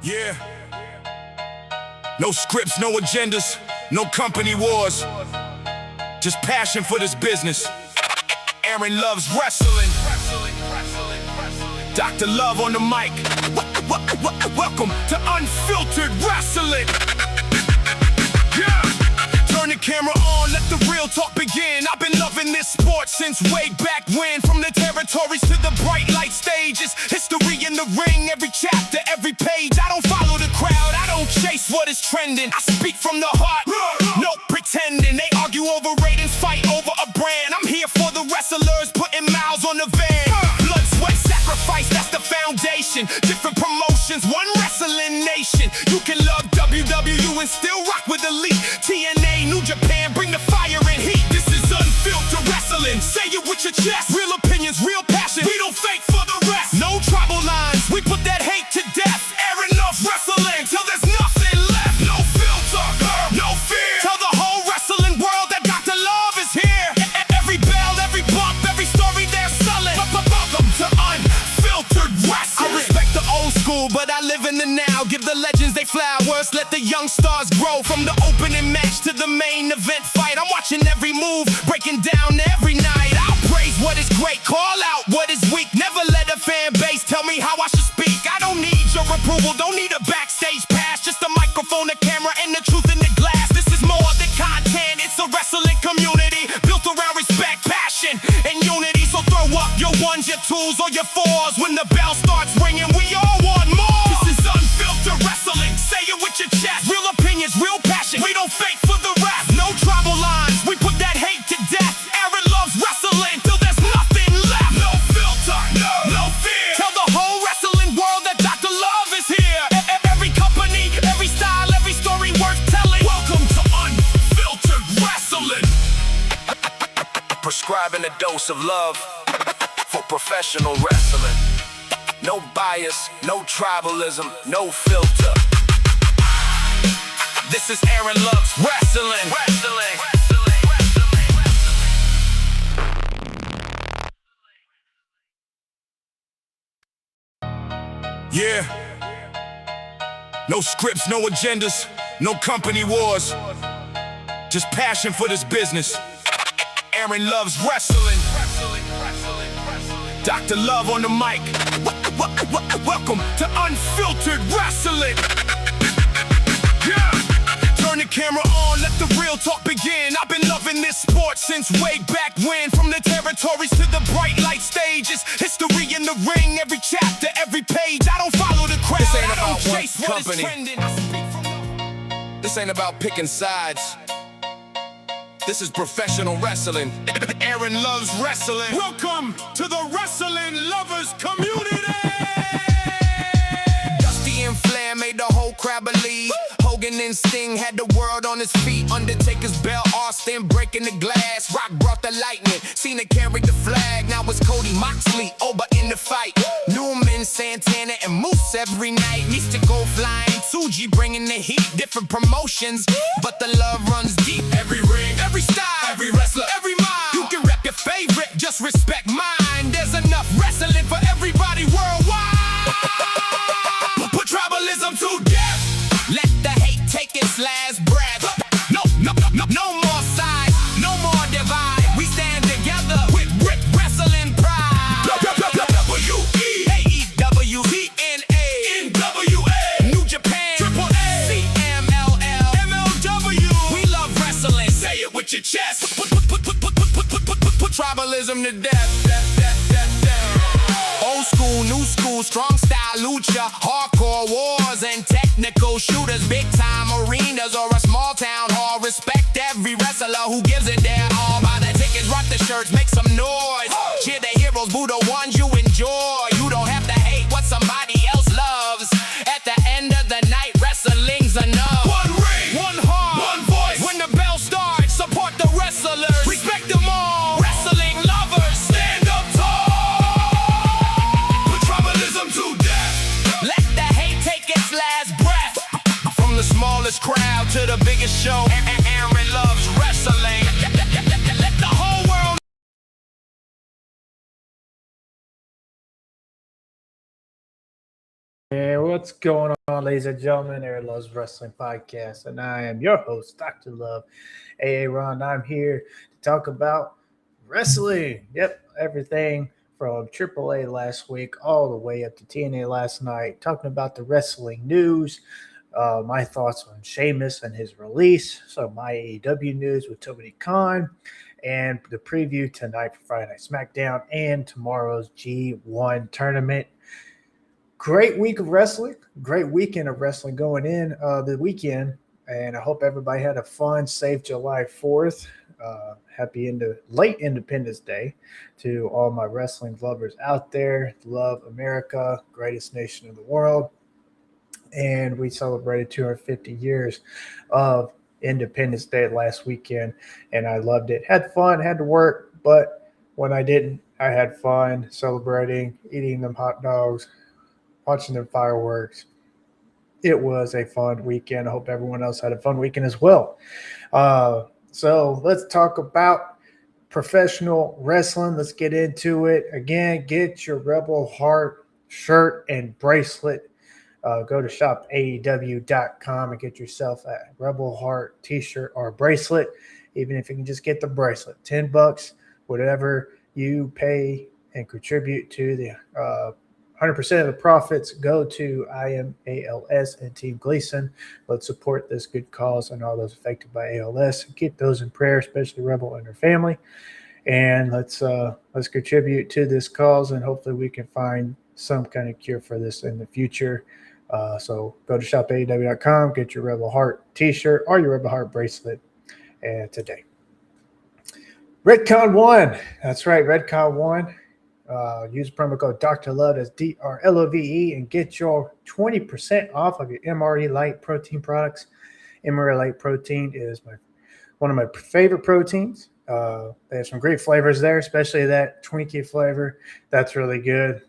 Yeah. No scripts, no agendas, no company wars. Just passion for this business. Aaron loves wrestling. Dr. Love on the mic. Welcome to Unfiltered Wrestling. Yeah. Turn the camera on, let the real talk begin. I've been loving this sport since way back when. From the territories to the bright light stages. History in the ring, every chapter, every page. I don't follow the crowd, I don't chase what is trending. I speak from the heart, no pretending. They argue over ratings, fight over a brand. I'm here for the wrestlers, putting miles on the van. Blood, sweat, sacrifice, that's the foundation. Different promotions, one wrestling nation. You can love WWE and still rock with elite. TNA, New Japan, bring the fire and heat. This is Unfiltered Wrestling. Say it with your chest. Real opinions, real passion. We don't fake for the rest. No tribal lines, we put that hate to death. Aaron loves wrestling till there's nothing left. No filter, no fear. Tell the whole wrestling world that Dr. Love is here. Every bell, every bump, every story they're selling. Welcome to Unfiltered Wrestling. I respect the old school, but I live in the now. Give the legends they flowers, let the young stars grow. From the opening match to the main event fight, I'm watching every move, breaking down every night. I'll praise what is great, call out what is weak. Never let a fan base tell me how I should speak. I don't need your approval, don't need a backstage pass. Just a microphone, a camera, and the truth in the glass. This is more than content, it's a wrestling community built around respect, passion, and unity. So throw up your ones, your twos, or your fours. When the bell starts ringing, we all want more. This is Unfiltered Wrestling. Say it with your chest. Real opinions, real passion. We don't fake for the rest. No tribal lines, we put that hate to death. Aaron loves wrestling till there's nothing left. No filter, no fear. Tell the whole wrestling world that Dr. Love is here. Every company, every style, every story worth telling. Welcome to Unfiltered Wrestling. Prescribing a dose of love for professional wrestling. No bias, no tribalism, no filter. This is Aaron Loves Wrestling. Yeah. No scripts, no agendas, no company wars. Just passion for this business. Aaron loves wrestling. Dr. Love on the mic. Welcome to Unfiltered Wrestling. Yeah. Turn the camera on, let the real talk begin. I've been loving this sport since way back when. From the territories to the bright light stages. History in the ring, every chapter, every page. I don't follow the crowd, This ain't I about don't one chase what is company. trending. I speak from the... This ain't about picking sides. This is professional wrestling. Aaron loves wrestling. Welcome to the wrestling lovers community. Dusty and Flair made the whole crowd believe. Hogan and Sting had the world on his feet. Undertaker's bell, Austin breaking the glass. Rock brought the lightning, Cena carried the flag. Now it's Cody, Moxley, Oba in the fight. Newman, Santana, and Moose every night. Mystical flying, Tsuji bringing the heat. Different promotions, but the love runs deep. Every ring, every style, every wrestler, every mind. You can rep your favorite, just respect mine. There's enough wrestling for everybody worldwide. Put tribalism to death. Let the hate take its last breath. No more sides, no more divide. We stand together with wrestling pride. WWE, AEW, TNA, NWA, New Japan, AAA, CMLL, MLW. We love wrestling. Say it with your chest. Put tribalism to death. Old school, new school, strong style lucha, hardcore wars and technical shooters, big time arenas or a small town hall. Respect every wrestler who gives it their all. Buy the tickets, rock the shirts, make some noise. Cheer the heroes, boo the ones you enjoy. You don't have to hate what somebody else loves. At the end of the night, wrestling's enough. One ring, one heart, one voice. When the bell starts, support the wrestlers. Respect them all. Wrestling lovers, stand up tall. To death. Let And what's going on, ladies and gentlemen? Air Loves Wrestling Podcast, and I am your host, Dr. Love, AA Ron. I'm here to talk about wrestling. Yep, everything from AAA last week all the way up to TNA last night, talking about the wrestling news, my thoughts on Sheamus and his release, some my AEW news with Tony Khan, and the preview tonight for Friday Night SmackDown and tomorrow's G1 tournament. Great week of wrestling, great weekend of wrestling going in the weekend, and I hope everybody had a fun, safe July 4th. Happy late Independence Day to all my wrestling lovers out there. Love America, greatest nation in the world. And we celebrated 250 years of Independence Day last weekend, and I loved it. Had fun, had to work, but when I didn't, I had fun celebrating, eating them hot dogs, watching the fireworks. It was a fun weekend. I hope everyone else had a fun weekend as well. So let's talk about professional wrestling. Let's get into it. Again, get your Rebel Heart shirt and bracelet. Go to shopaew.com and get yourself a Rebel Heart t-shirt or bracelet, even if you can just get the bracelet. $10, whatever you pay and contribute to the 100% of the profits go to IMALS and Team Gleason. Let's support this good cause and all those affected by ALS. Keep those in prayer, especially Rebel and her family. And let's contribute to this cause, and hopefully we can find some kind of cure for this in the future. So go to shopaew.com, get your Rebel Heart t-shirt or your Rebel Heart bracelet today. Redcon 1. That's right, Redcon 1. Use promo code Dr. Love, that's DRLOVE, and get your 20% off of your MRE Light protein products. MRE Light protein is one of my favorite proteins. They have some great flavors there, especially that Twinkie flavor. That's really good.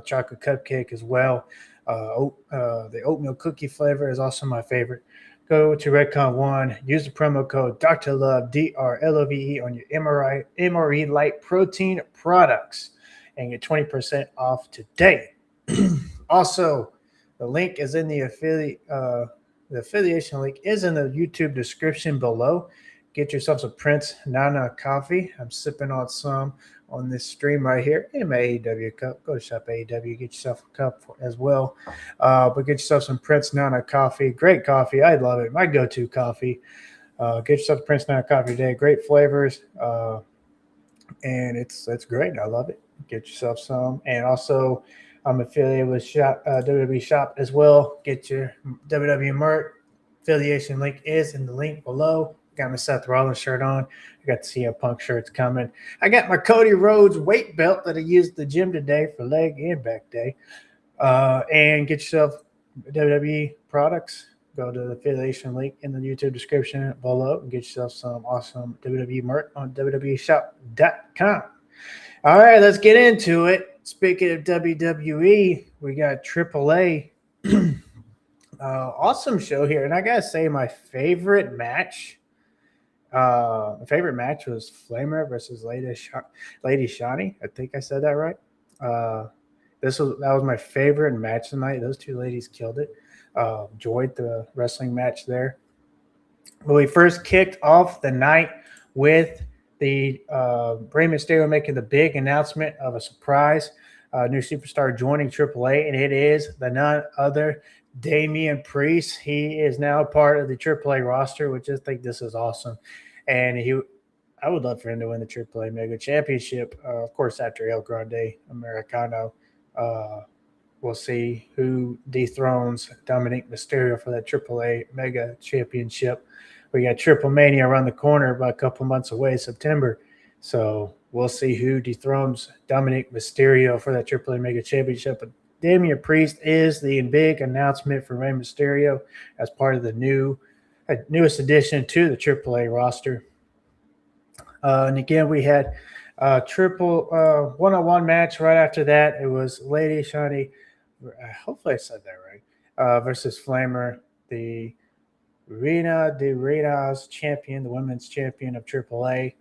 Chocolate cupcake as well. The oatmeal cookie flavor is also my favorite. Go to Redcon 1, use the promo code Dr. Love, DRLOVE, on your MRE Light protein products, and get 20% off today. Also, the link is in the affiliation link is in the YouTube description below. Get yourself some Prince Nana coffee. I'm sipping on some on this stream right here in my AEW cup. Go to Shop AEW, get yourself a cup as well. But get yourself some Prince Nana coffee. Great coffee. I love it. My go-to coffee. Get yourself Prince Nana coffee today. Great flavors. And it's great. I love it. Get yourself some. And also, I'm affiliated with WWE Shop as well. Get your WWE merch. Affiliation link is in the link below. Got my Seth Rollins shirt on. I got the CM Punk shirts coming. I got my Cody Rhodes weight belt that I used at the gym today for leg and back day. And get yourself WWE products. Go to the affiliation link in the YouTube description below and get yourself some awesome WWE merch on WWEshop.com. All right, let's get into it. Speaking of WWE, we got AAA. Awesome show here. And I got to say, my favorite match was Flammer versus Lady Shani. I think I said that right. That was my favorite match tonight. Those two ladies killed it. Enjoyed the wrestling match there. But we first kicked off the night with the Rey Mysterio making the big announcement of a surprise new superstar joining AAA, and it is the none other Damian Priest. He is now part of the AAA roster, which I think this is awesome. And I would love for him to win the AAA Mega Championship. Of course, after El Grande Americano, we'll see who dethrones Dominic Mysterio for that AAA Mega Championship. We got Triple Mania around the corner, about a couple months away, September. So we'll see who dethrones Dominic Mysterio for that AAA Mega Championship. But Damian Priest is the big announcement for Rey Mysterio as part of the newest addition to the AAA roster. And again, we had a triple one-on-one match right after that. It was Lady Shani, hopefully I said that right, versus Flammer, the Reina de Reinas champion, the women's champion of AAA,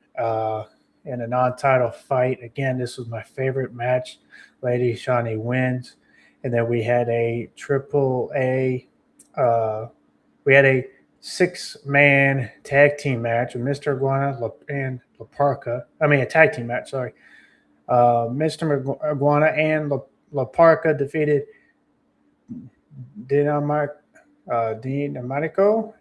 in a non-title fight. Again, this was my favorite match. Lady Shani wins. And then we had a AAA. We had a 6-man tag team match with Mr. Iguana and La Parka. I mean, a tag team match, sorry. Mr. Iguana and La Parka defeated Dinamarico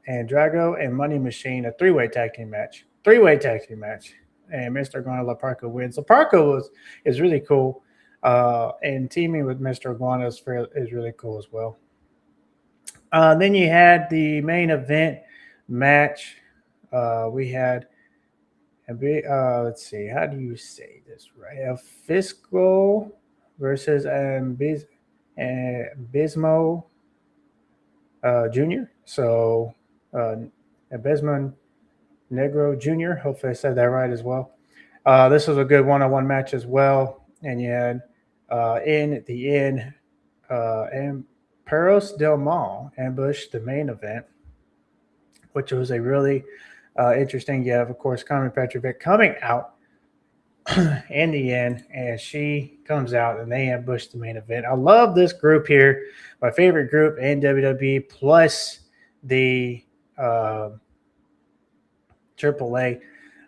and Drago and Money Machine, a 3-way tag team match. And Mr. Iguana La Parka wins. La Parka is really cool. And teaming with Mr. Iguana is really cool as well. Then you had the main event match. We had let's see, how do you say this right? A Fiscal versus Bismo Jr. So Bismo Negro Jr. Hopefully I said that right as well. This was a good one-on-one match as well. And you had in the end, and Perros del Mal ambushed the main event, which was a really interesting. You have, of course, Carmen Petrovic coming out in the end, and she comes out and they ambush the main event. I love this group here. My favorite group in WWE, plus the AAA.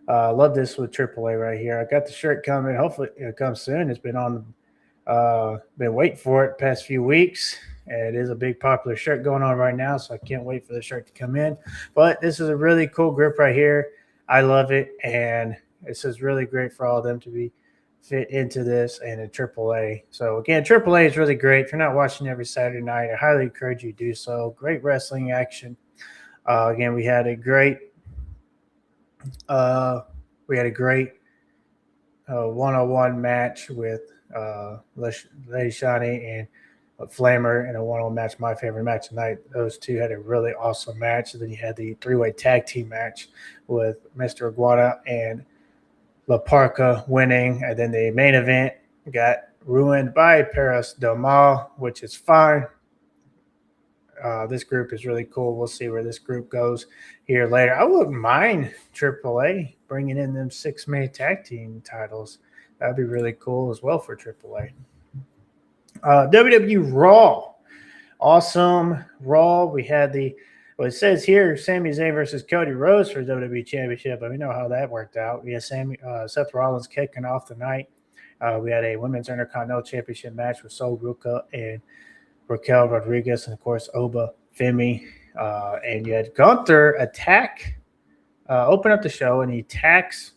I love this with AAA right here. I got the shirt coming. Hopefully it comes soon. It's been been waiting for it the past few weeks. And it is a big popular shirt going on right now, so I can't wait for the shirt to come in. But this is a really cool group right here. I love it, and this is really great for all of them to be fit into this and in AAA. So, again, AAA is really great. If you're not watching every Saturday night, I highly encourage you to do so. Great wrestling action. Again, we had a great one-on-one match with Lady Shani and Flammer in a one-on-one match, my favorite match tonight. Those two had a really awesome match. And then you had the 3-way tag team match with Mr. Iguana and La Parka winning. And then the main event got ruined by Perros del Mal, which is fine. This group is really cool. We'll see where this group goes here later. I wouldn't mind AAA bringing in them 6-man tag team titles. That'd be really cool as well for AAA. WWE Raw. Awesome Raw. We had it says here, Sami Zayn versus Cody Rhodes for WWE Championship. But we know how that worked out. We had Seth Rollins kicking off the night. We had a Women's Intercontinental Championship match with Ruca and Raquel Rodriguez, and, of course, Oba Femi. And you had Gunther open up the show, and he attacks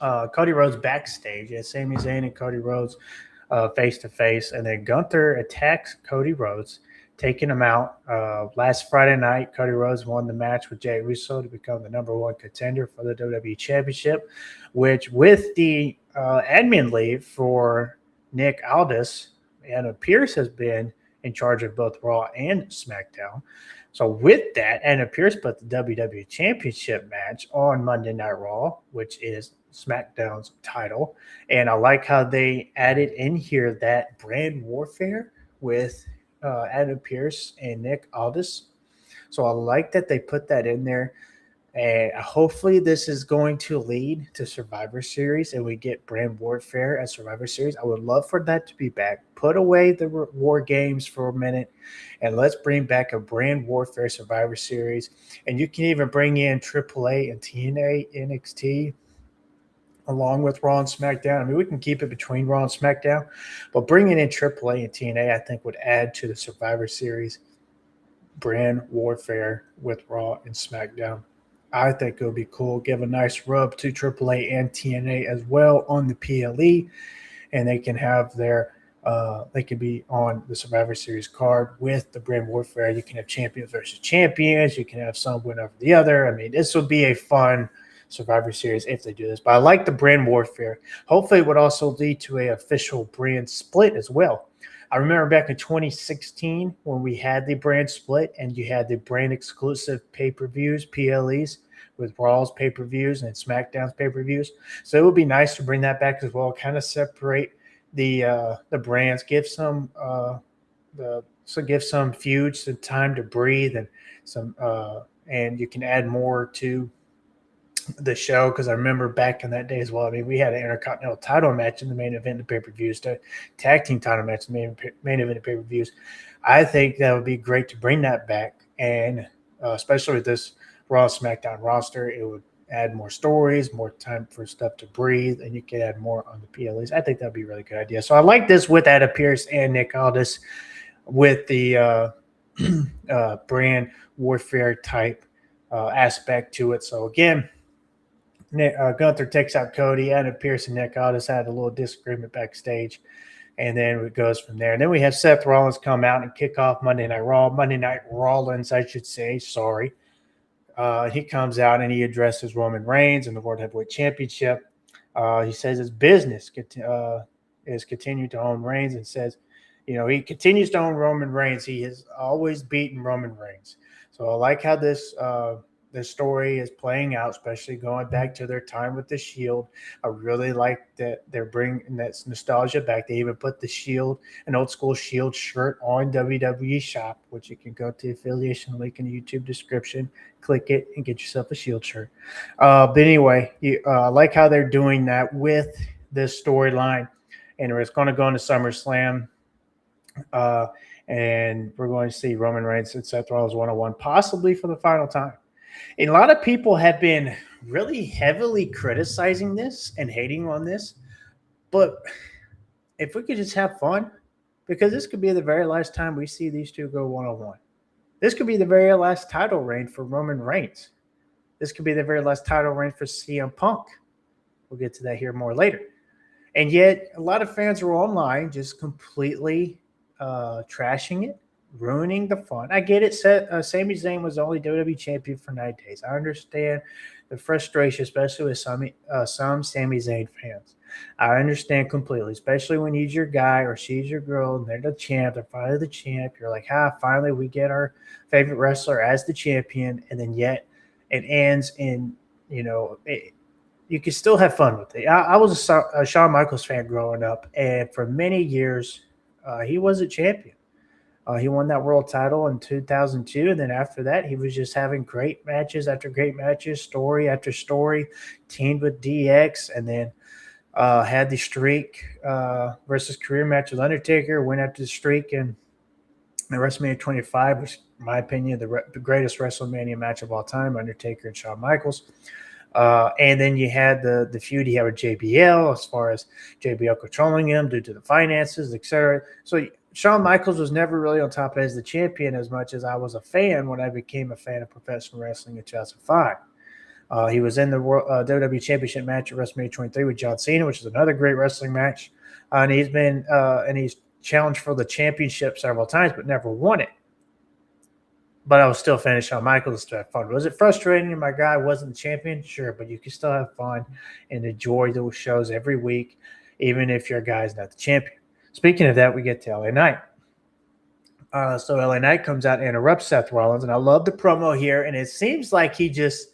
Cody Rhodes backstage. You had Sami Zayn and Cody Rhodes face-to-face, and then Gunther attacks Cody Rhodes, taking him out. Last Friday night, Cody Rhodes won the match with Jey Uso to become the #1 contender for the WWE Championship, which, with the admin leave for Nick Aldis, Anna Pierce has been in charge of both Raw and SmackDown. So with that, Anna Pierce put the WWE Championship match on Monday Night Raw, which is SmackDown's title. And I like how they added in here that brand warfare with Anna Pierce and Nick Aldis. So I like that they put that in there. And hopefully this is going to lead to Survivor Series and we get brand warfare at Survivor Series. I would love for that to be back. Put away the War Games for a minute and let's bring back a brand warfare Survivor Series. And you can even bring in AAA and TNA, NXT, along with Raw and SmackDown. I mean, we can keep it between Raw and SmackDown, but bringing in AAA and TNA, I think, would add to the Survivor Series brand warfare with Raw and SmackDown. I think it would be cool. Give a nice rub to AAA and TNA as well on the PLE, and they can have they can be on the Survivor Series card with the brand warfare. You can have champions versus champions. You can have some win over the other. I mean, this would be a fun Survivor Series if they do this. But I like the brand warfare. Hopefully, it would also lead to an official brand split as well. I remember back in 2016 when we had the brand split and you had the brand exclusive pay-per-views, PLEs, with Raw's pay-per-views and SmackDown's pay-per-views. So it would be nice to bring that back as well, kind of separate the brands, give some feuds some time to breathe and some and you can add more to the show because I remember back in that day as well. I mean, we had an Intercontinental title match in the main event of pay-per-views, the tag team title match in the main event of pay-per-views. I think that would be great to bring that back, and especially with this Raw SmackDown roster, it would add more stories, more time for stuff to breathe, and you could add more on the PLEs. I think that would be a really good idea. So I like this with Adam Pearce and Nick Aldis with the brand warfare type aspect to it. So again, Gunther takes out Cody. Adam Pearce and Nick Aldis had a little disagreement backstage, and then it goes from there. And then we have Seth Rollins come out and kick off Monday Night Rollins, I should say. Sorry. He comes out and he addresses Roman Reigns and the World Heavyweight Championship. He says his business is continuing to own Reigns, and says, he continues to own Roman Reigns. He has always beaten Roman Reigns. So I like how this story is playing out, especially going back to their time with the Shield. I really like that they're bringing that nostalgia back. They even put the Shield, an old school Shield shirt on WWE Shop, which you can go to the affiliation link in the YouTube description, click it, and get yourself a Shield shirt. But anyway, I like how they're doing that with this storyline, and it's going to go into SummerSlam. And we're going to see Roman Reigns and Seth Rollins one-on-one, possibly for the final time. And a lot of people have been really heavily criticizing this and hating on this. But if we could just have fun, because this could be the very last time we see these two go one-on-one. This could be the very last title reign for Roman Reigns. This could be the very last title reign for CM Punk. We'll get to that here more later. And yet, a lot of fans were online just completely trashing it, ruining the fun. I get it. Sami Zayn was only WWE champion for 9 days. I understand the frustration, especially with some Sami Zayn fans. I understand completely, especially when he's your guy or she's your girl and they're the champ. They're finally the champ. You're like, finally we get our favorite wrestler as the champion. And then yet it ends in, you can still have fun with it. I was a Shawn Michaels fan growing up, and for many years, he was a champion. He won that world title in 2002, and then after that, he was just having great matches after great matches, story after story, teamed with DX, and then had the streak versus career match with Undertaker, went after the streak, and the WrestleMania 25 was, in my opinion, the greatest WrestleMania match of all time, Undertaker and Shawn Michaels. And then you had the feud he had with JBL, as far as JBL controlling him due to the finances, etc. So Shawn Michaels was never really on top as the champion as much as I was a fan when I became a fan of professional wrestling in 2005. He was in the WWE Championship match at WrestleMania 23 with John Cena, which is another great wrestling match. And he's challenged for the championship several times, but never won it. But I was still finished on Michaels to have fun. Was it frustrating? My guy wasn't the champion? Sure, but you can still have fun and enjoy those shows every week, even if your guy's not the champion. Speaking of that, we get to LA Knight. So LA Knight comes out and interrupts Seth Rollins, and I love the promo here. And it seems like he just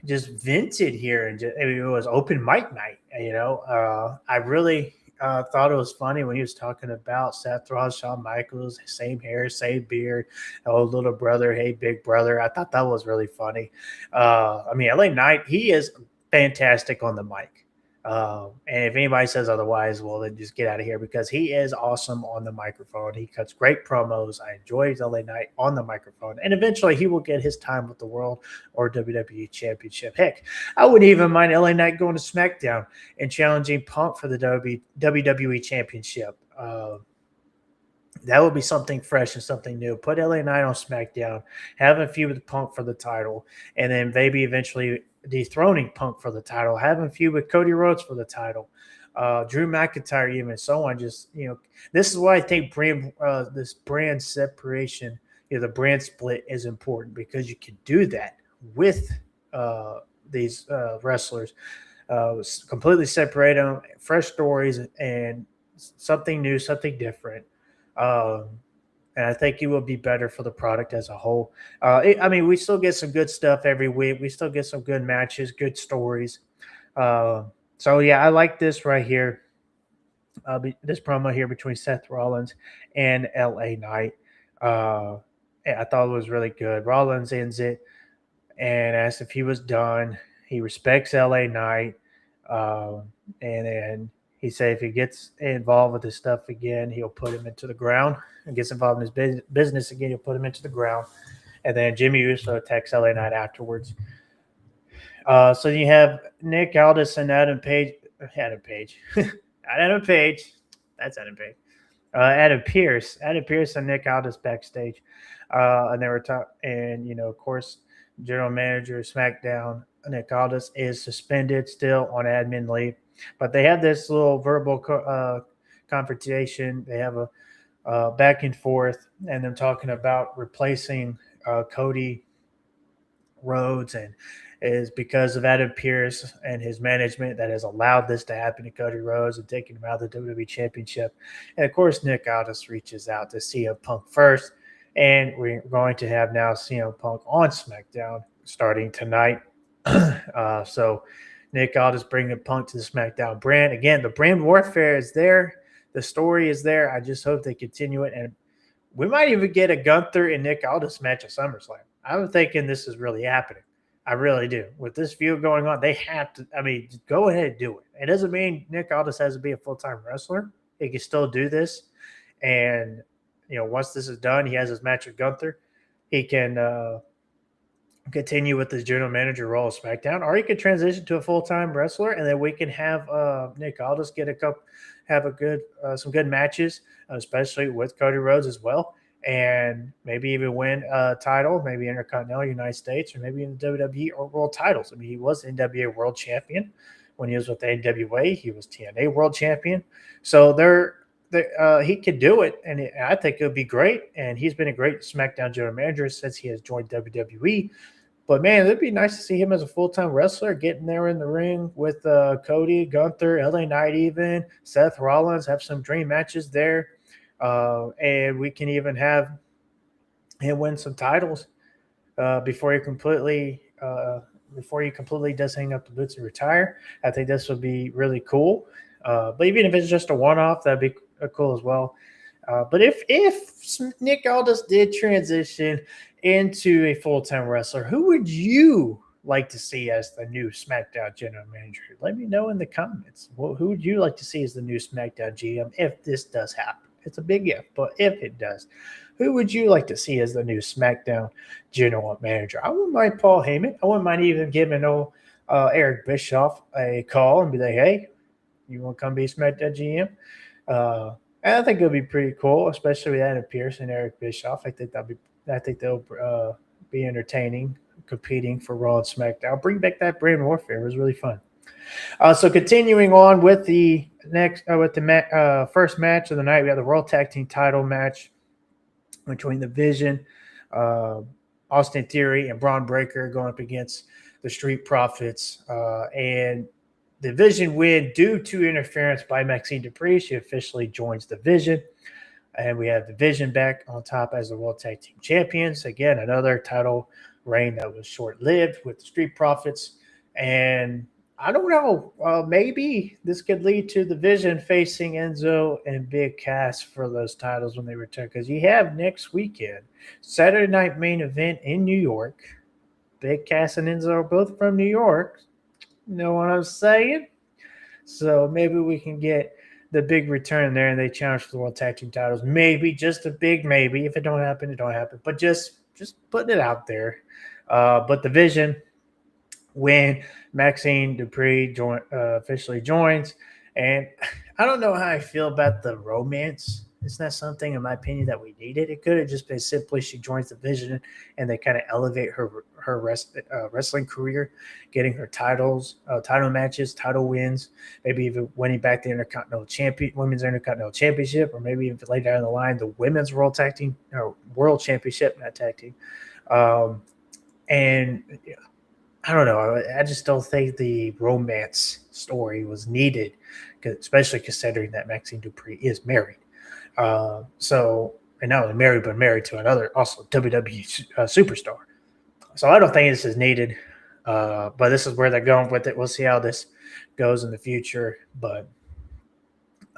vented here, and it was open mic night. I really thought it was funny when he was talking about Seth Rollins, Shawn Michaels, same hair, same beard, oh, little brother, hey, big brother. I thought that was really funny. LA Knight, he is fantastic on the mic. And if anybody says otherwise, well, then just get out of here, because he is awesome on the microphone. He cuts great promos. I enjoy LA Knight on the microphone. And eventually he will get his time with the World or WWE Championship. Heck, I wouldn't even mind LA Knight going to SmackDown and challenging Punk for the WWE Championship. That would be something fresh and something new. Put LA Knight on SmackDown, have a feud with Punk for the title, and then maybe eventually dethroning Punk for the title, having a feud with Cody Rhodes for the title, Drew McIntyre, even so on. Just, this is why I think this brand separation, the brand split is important, because you can do that with these wrestlers, completely separate them, fresh stories, and something new, something different. And I think it will be better for the product as a whole. We still get some good stuff every week. We still get some good matches, good stories. So, yeah, I like this right here, this promo here between Seth Rollins and LA Knight. I thought it was really good. Rollins ends it. and asked if he was done. He respects LA Knight, and then he said if he gets involved with this stuff again, he'll put him into the ground. And gets involved in his business again, he'll put him into the ground. And then Jimmy Uso attacks LA Knight afterwards. So you have Nick Aldis and Adam Page. Adam Page. Adam Page. That's Adam Page. Adam Pearce and Nick Aldis backstage, and they were talking. And of course, general manager of SmackDown Nick Aldis is suspended still on admin leave, but they have this little verbal confrontation. They have a back and forth, and them talking about replacing Cody Rhodes, and is because of Adam Pearce and his management that has allowed this to happen to Cody Rhodes and taking him out of the WWE Championship. And of course, Nick Aldis reaches out to CM Punk first, and we're going to have now CM Punk on SmackDown starting tonight. So Nick Aldis bringing Punk to the SmackDown brand. Again, the brand warfare is there. The story is there. I just hope they continue it. And we might even get a Gunther and Nick Aldis match at SummerSlam. I'm thinking this is really happening. I really do. With this feud going on, they have to. I mean, go ahead and do it. It doesn't mean Nick Aldis has to be a full-time wrestler. He can still do this. And, once this is done, he has his match with Gunther. He can continue with his general manager role of SmackDown, or he could transition to a full-time wrestler, and then we can have Nick Aldis get some good matches, especially with Cody Rhodes as well. And maybe even win a title, maybe Intercontinental, United States, or maybe in the WWE or World titles. I mean, he was NWA World Champion when he was with the AWA. He was TNA World Champion. So he could do it, and I think it would be great. And he's been a great SmackDown general manager since he has joined WWE. But, man, it'd be nice to see him as a full-time wrestler, getting there in the ring with Cody, Gunther, LA Knight even, Seth Rollins, have some dream matches there. And we can even have him win some titles before he completely does hang up the boots and retire. I think this would be really cool. But even if it's just a one-off, that'd be cool as well. But if Nick Aldis did transition into a full-time wrestler, who would you like to see as the new SmackDown general manager? Let me know in the comments. Well, who would you like to see as the new SmackDown GM if this does happen? It's a big if, but if it does, who would you like to see as the new SmackDown general manager? I wouldn't mind Paul Heyman. I wouldn't mind even giving Eric Bischoff a call and be like, hey, you want to come be SmackDown GM? And I think it would be pretty cool, especially with Adam Pearce and Eric Bischoff. I think they'll be entertaining, competing for Raw and SmackDown. Bring back that brand warfare. It was really fun. So continuing on with the first match of the night, we have the World Tag Team title match between the Vision, Austin Theory, and Bron Breakker going up against the Street Profits. And the Vision win due to interference by Maxine Dupree. She officially joins the Vision. And we have the Vision back on top as the World Tag Team Champions. Again, another title reign that was short-lived with the Street Profits. And I don't know. Maybe this could lead to the Vision facing Enzo and Big Cass for those titles when they return. Because you have next weekend, Saturday night main event in New York. Big Cass and Enzo are both from New York. You know what I'm saying? So maybe we can get the big return there and they challenge for the World Tag Team titles. Maybe, just a big maybe. If it don't happen, it don't happen. But just putting it out there. But the Vision, when Maxine Dupree officially joins. And I don't know how I feel about the romance. It's not something, in my opinion, that we needed. It could have just been simply she joins the Vision and they kind of elevate her wrestling career, getting her title matches, title wins, maybe even winning back the Women's Intercontinental Championship, or maybe even later down the line, the Women's World Tag Team, or World Championship, not tag team. And I don't know. I just don't think the romance story was needed, especially considering that Maxine Dupree is married. And not only married, but married to another also WWE superstar. So I don't think this is needed. But this is where they're going with it. We'll see how this goes in the future. But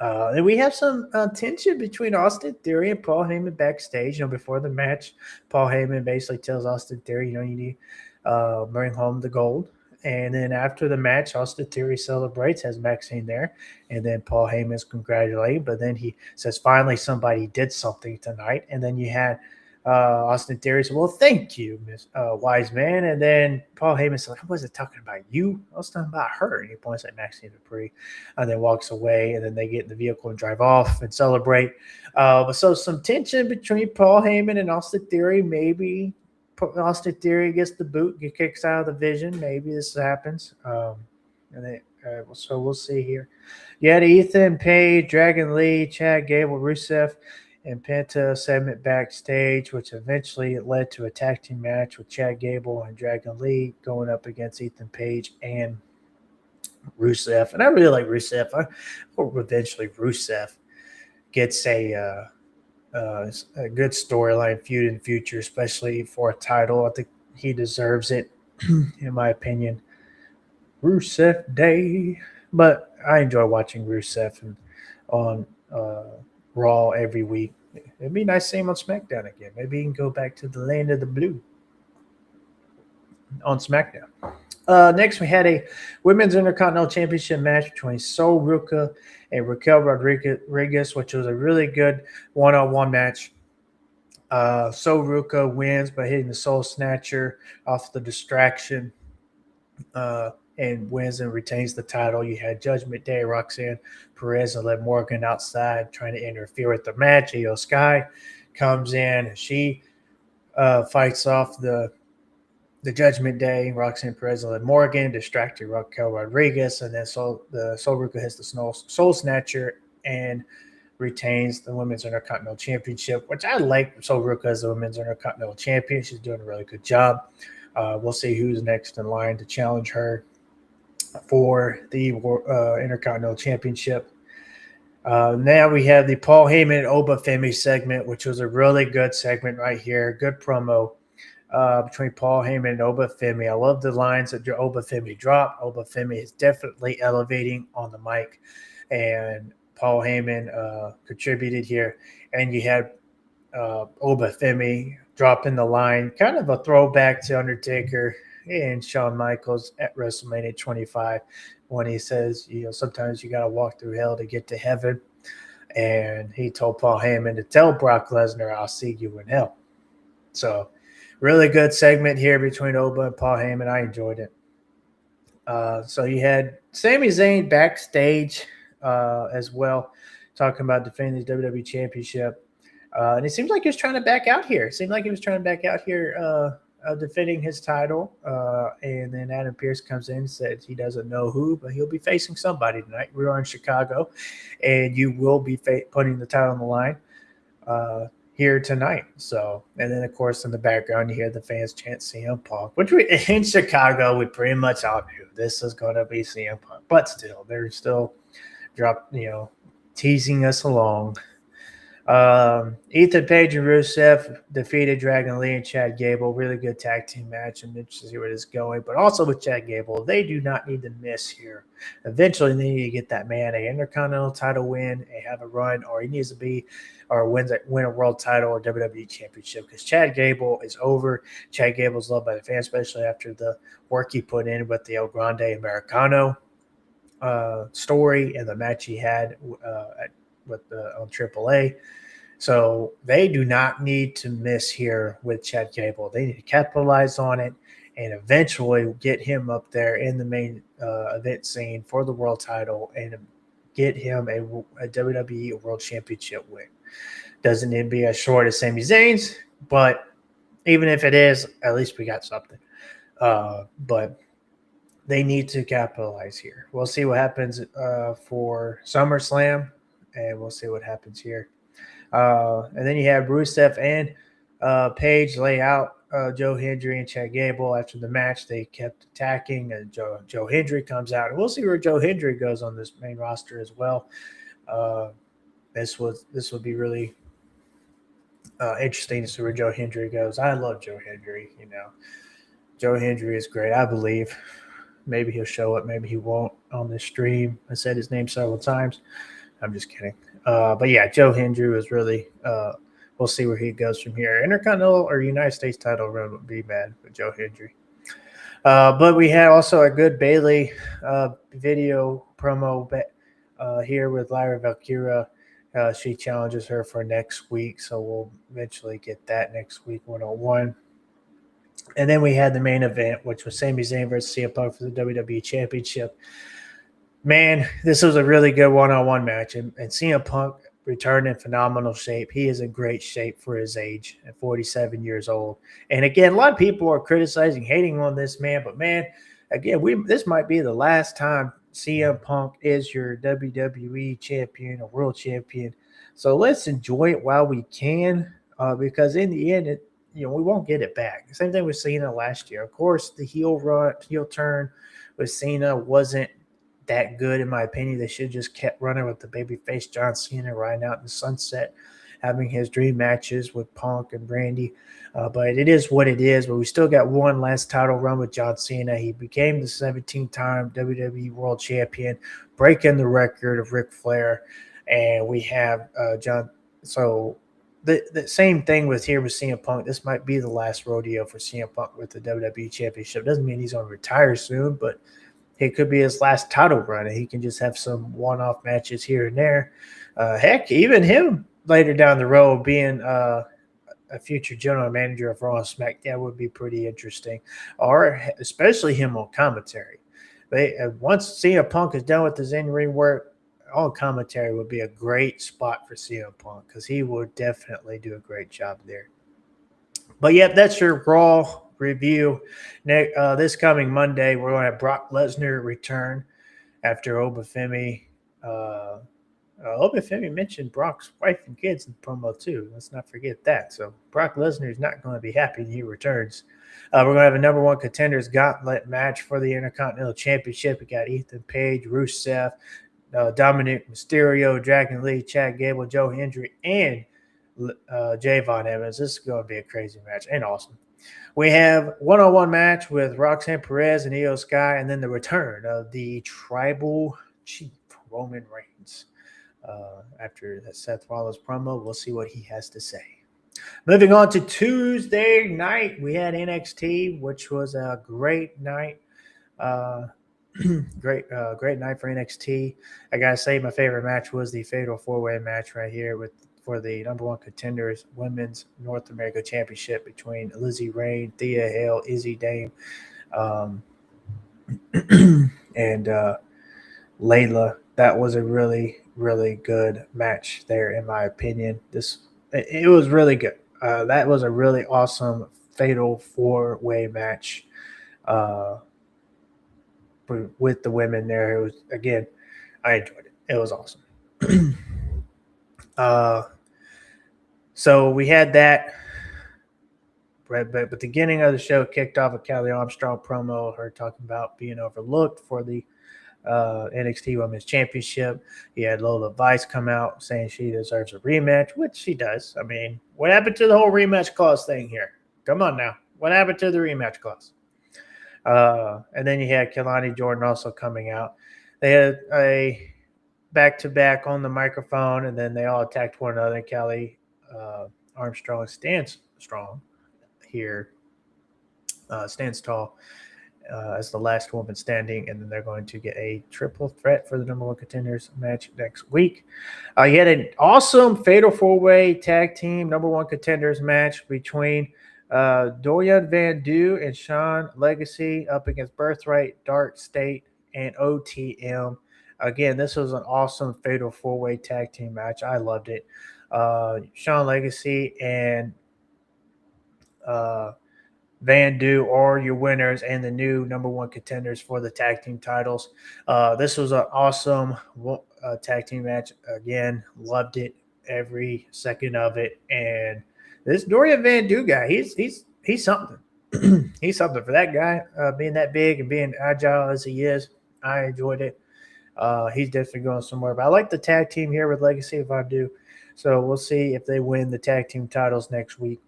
then we have some tension between Austin Theory and Paul Heyman backstage. Before the match, Paul Heyman basically tells Austin Theory, you need bring home the gold. And then after the match, Austin Theory celebrates, has Maxine there, and then Paul Heyman's congratulating. But then he says, "Finally, somebody did something tonight." And then you had Austin Theory said, "Well, thank you, Miss Wise Man." And then Paul Heyman said, "I wasn't talking about you. I was talking about her." And he points at Maxine Dupree, and then walks away. And then they get in the vehicle and drive off and celebrate. So some tension between Paul Heyman and Austin Theory, maybe. Austin Theory gets the boot, get kicks out of the Vision. Maybe this happens. So we'll see here. You had Ethan Page, Dragon Lee, Chad Gable, Rusev, and Penta segment backstage, which eventually led to a tag team match with Chad Gable and Dragon Lee going up against Ethan Page and Rusev. And I really like Rusev. I hope eventually Rusev gets a good storyline feud in the future, especially for a title. I think he deserves it, in my opinion. Rusev Day. But I enjoy watching Rusev on Raw every week. It'd be nice to see him on SmackDown again. Maybe he can go back to the land of the blue on SmackDown. Next, we had a Women's Intercontinental Championship match between Sol Ruca and Raquel Rodriguez, which was a really good one-on-one match. Sol Ruca wins by hitting the Soul Snatcher off the distraction and wins and retains the title. You had Judgment Day, Roxanne Perez and Liv Morgan outside trying to interfere with the match. Io Sky comes in and she fights off the Judgment Day, Roxanne Perez and Liv Morgan, distracted Raquel Rodriguez, and then Sol Ruca hits the Soul Snatcher and retains the Women's Intercontinental Championship, which I like Sol Ruca as the Women's Intercontinental Champion. She's doing a really good job. We'll see who's next in line to challenge her for the Intercontinental Championship. Now we have the Paul Heyman Oba Femi segment, which was a really good segment right here. Good promo between Paul Heyman and Oba Femi. I love the lines that Oba Femi dropped. Oba Femi is definitely elevating on the mic, and Paul Heyman contributed here. And you had Oba Femi dropping the line, kind of a throwback to Undertaker and Shawn Michaels at WrestleMania 25 when he says, sometimes you got to walk through hell to get to heaven. And he told Paul Heyman to tell Brock Lesnar, "I'll see you in hell." So really good segment here between Oba and Paul Heyman. I enjoyed it. So you had Sami Zayn backstage as well, talking about defending the WWE Championship. And it seems like he was trying to back out here. Defending his title. And then Adam Pearce comes in and says he doesn't know who, but he'll be facing somebody tonight. We are in Chicago, and you will be putting the title on the line here tonight. So, and then, of course, in the background, you hear the fans chant CM Punk, which in Chicago, we pretty much all knew this is going to be CM Punk. But still, they're still teasing us along. Ethan Page and Rusev defeated Dragon Lee and Chad Gable. Really good tag team match. I'm interested to see where this is going. But also with Chad Gable, they do not need to miss here. Eventually, they need to get that man an Intercontinental title win and have a run, or he needs to be, or win a world title or WWE Championship, because Chad Gable is over. Chad Gable is loved by the fans, especially after the work he put in with the El Grande Americano story and the match he had on AAA. So they do not need to miss here with Chad Gable. They need to capitalize on it and eventually get him up there in the main event scene for the world title and get him a WWE World Championship win. Doesn't need to be as short as Sami Zayn's, but even if it is, at least we got something. But they need to capitalize here. We'll see what happens for SummerSlam, and we'll see what happens here. And then you have Rusev and Page lay out Joe Hendry and Chad Gable. After the match, they kept attacking, and Joe Hendry comes out. And we'll see where Joe Hendry goes on this main roster as well. This would be really interesting to see where Joe Hendry goes. I love Joe Hendry. Joe Hendry is great. I believe maybe he'll show up, maybe he won't on this stream. I said his name several times. I'm just kidding. But yeah, Joe Hendry was really we'll see where he goes from here. Intercontinental or United States title run would be bad for Joe Hendry. But we had also a good Bailey video promo here with Lyra Valkyria. She challenges her for next week, so we'll eventually get that next week, 101. And then we had the main event, which was Sami Zayn versus CM Punk for the WWE Championship. Man, this was a really good one-on-one match, and CM Punk returned in phenomenal shape. He is in great shape for his age at 47 years old. And again, a lot of people are criticizing, hating on this man, but man, again, this might be the last time CM Punk is your WWE champion or world champion. So let's enjoy it while we can, because in the end, we won't get it back. Same thing with Cena last year. Of course, the heel turn with Cena wasn't that good, in my opinion. They should have just kept running with the babyface John Cena riding out in the sunset, having his dream matches with Punk and Brandy. But it is what it is. But we still got one last title run with John Cena. He became the 17-time WWE World Champion, breaking the record of Ric Flair. And we have John. So the same thing with CM Punk. This might be the last rodeo for CM Punk with the WWE Championship. Doesn't mean he's going to retire soon, but it could be his last title run, and he can just have some one-off matches here and there. Heck, even him later down the road being a future general manager of Raw and SmackDown would be pretty interesting, or especially him on commentary. Once CM Punk is done with his in-ring work, on commentary would be a great spot for CM Punk because he would definitely do a great job there. But yep, that's your Raw review. This coming Monday, we're going to have Brock Lesnar return after Oba Femi. Oba Femi mentioned Brock's wife and kids in the promo too. Let's not forget that. So Brock Lesnar is not going to be happy when he returns. We're going to have a number one contenders gauntlet match for the Intercontinental Championship. We got Ethan Page, Rusev, Dominic Mysterio, Dragon Lee, Chad Gable, Joe Hendry, and Javon Evans. This is going to be a crazy match and awesome. We have one-on-one match with Roxanne Perez and Io Sky, and then the return of the Tribal Chief, Roman Reigns. After that Seth Rollins promo, we'll see what he has to say. Moving on to Tuesday night, we had NXT, which was a great night. Great night for NXT. I gotta say, my favorite match was the Fatal 4-Way match right here for the number one contenders Women's North America Championship between Lizzie Rain, Thea Hale, Izzy Dame, and Layla. That was a really, really good match there, in my opinion. It was really good. That was a really awesome Fatal 4-Way match. With the women there, it was, again, I enjoyed it. It was awesome. So we had that. But the beginning of the show kicked off with Kelly Armstrong promo, her talking about being overlooked for the NXT Women's Championship. He had Lola Vice come out saying she deserves a rematch, which she does. I mean, what happened to the whole rematch clause thing here? Come on now. What happened to the rematch clause? And then you had Kelani Jordan also coming out. They had a back-to-back on the microphone, and then they all attacked one another. Kelly Armstrong stands strong here, stands tall as the last woman standing, and then they're going to get a triple threat for the number one contenders match next week. You had an awesome Fatal 4-Way tag team number one contenders match between Dorian Van Doo and Sean Legacy up against Birthright, Dark State, and OTM. Again, this was an awesome Fatal 4-Way tag team match. I loved it. Sean Legacy and Van Doo are your winners and the new number one contenders for the tag team titles. This was an awesome tag team match. Again, loved it, every second of it. And this Dorian Van Doo guy, he's something. He's something for that guy, being that big and being agile as he is. I enjoyed it. He's definitely going somewhere. But I like the tag team here with Legacy if I do. So we'll see if they win the tag team titles next week.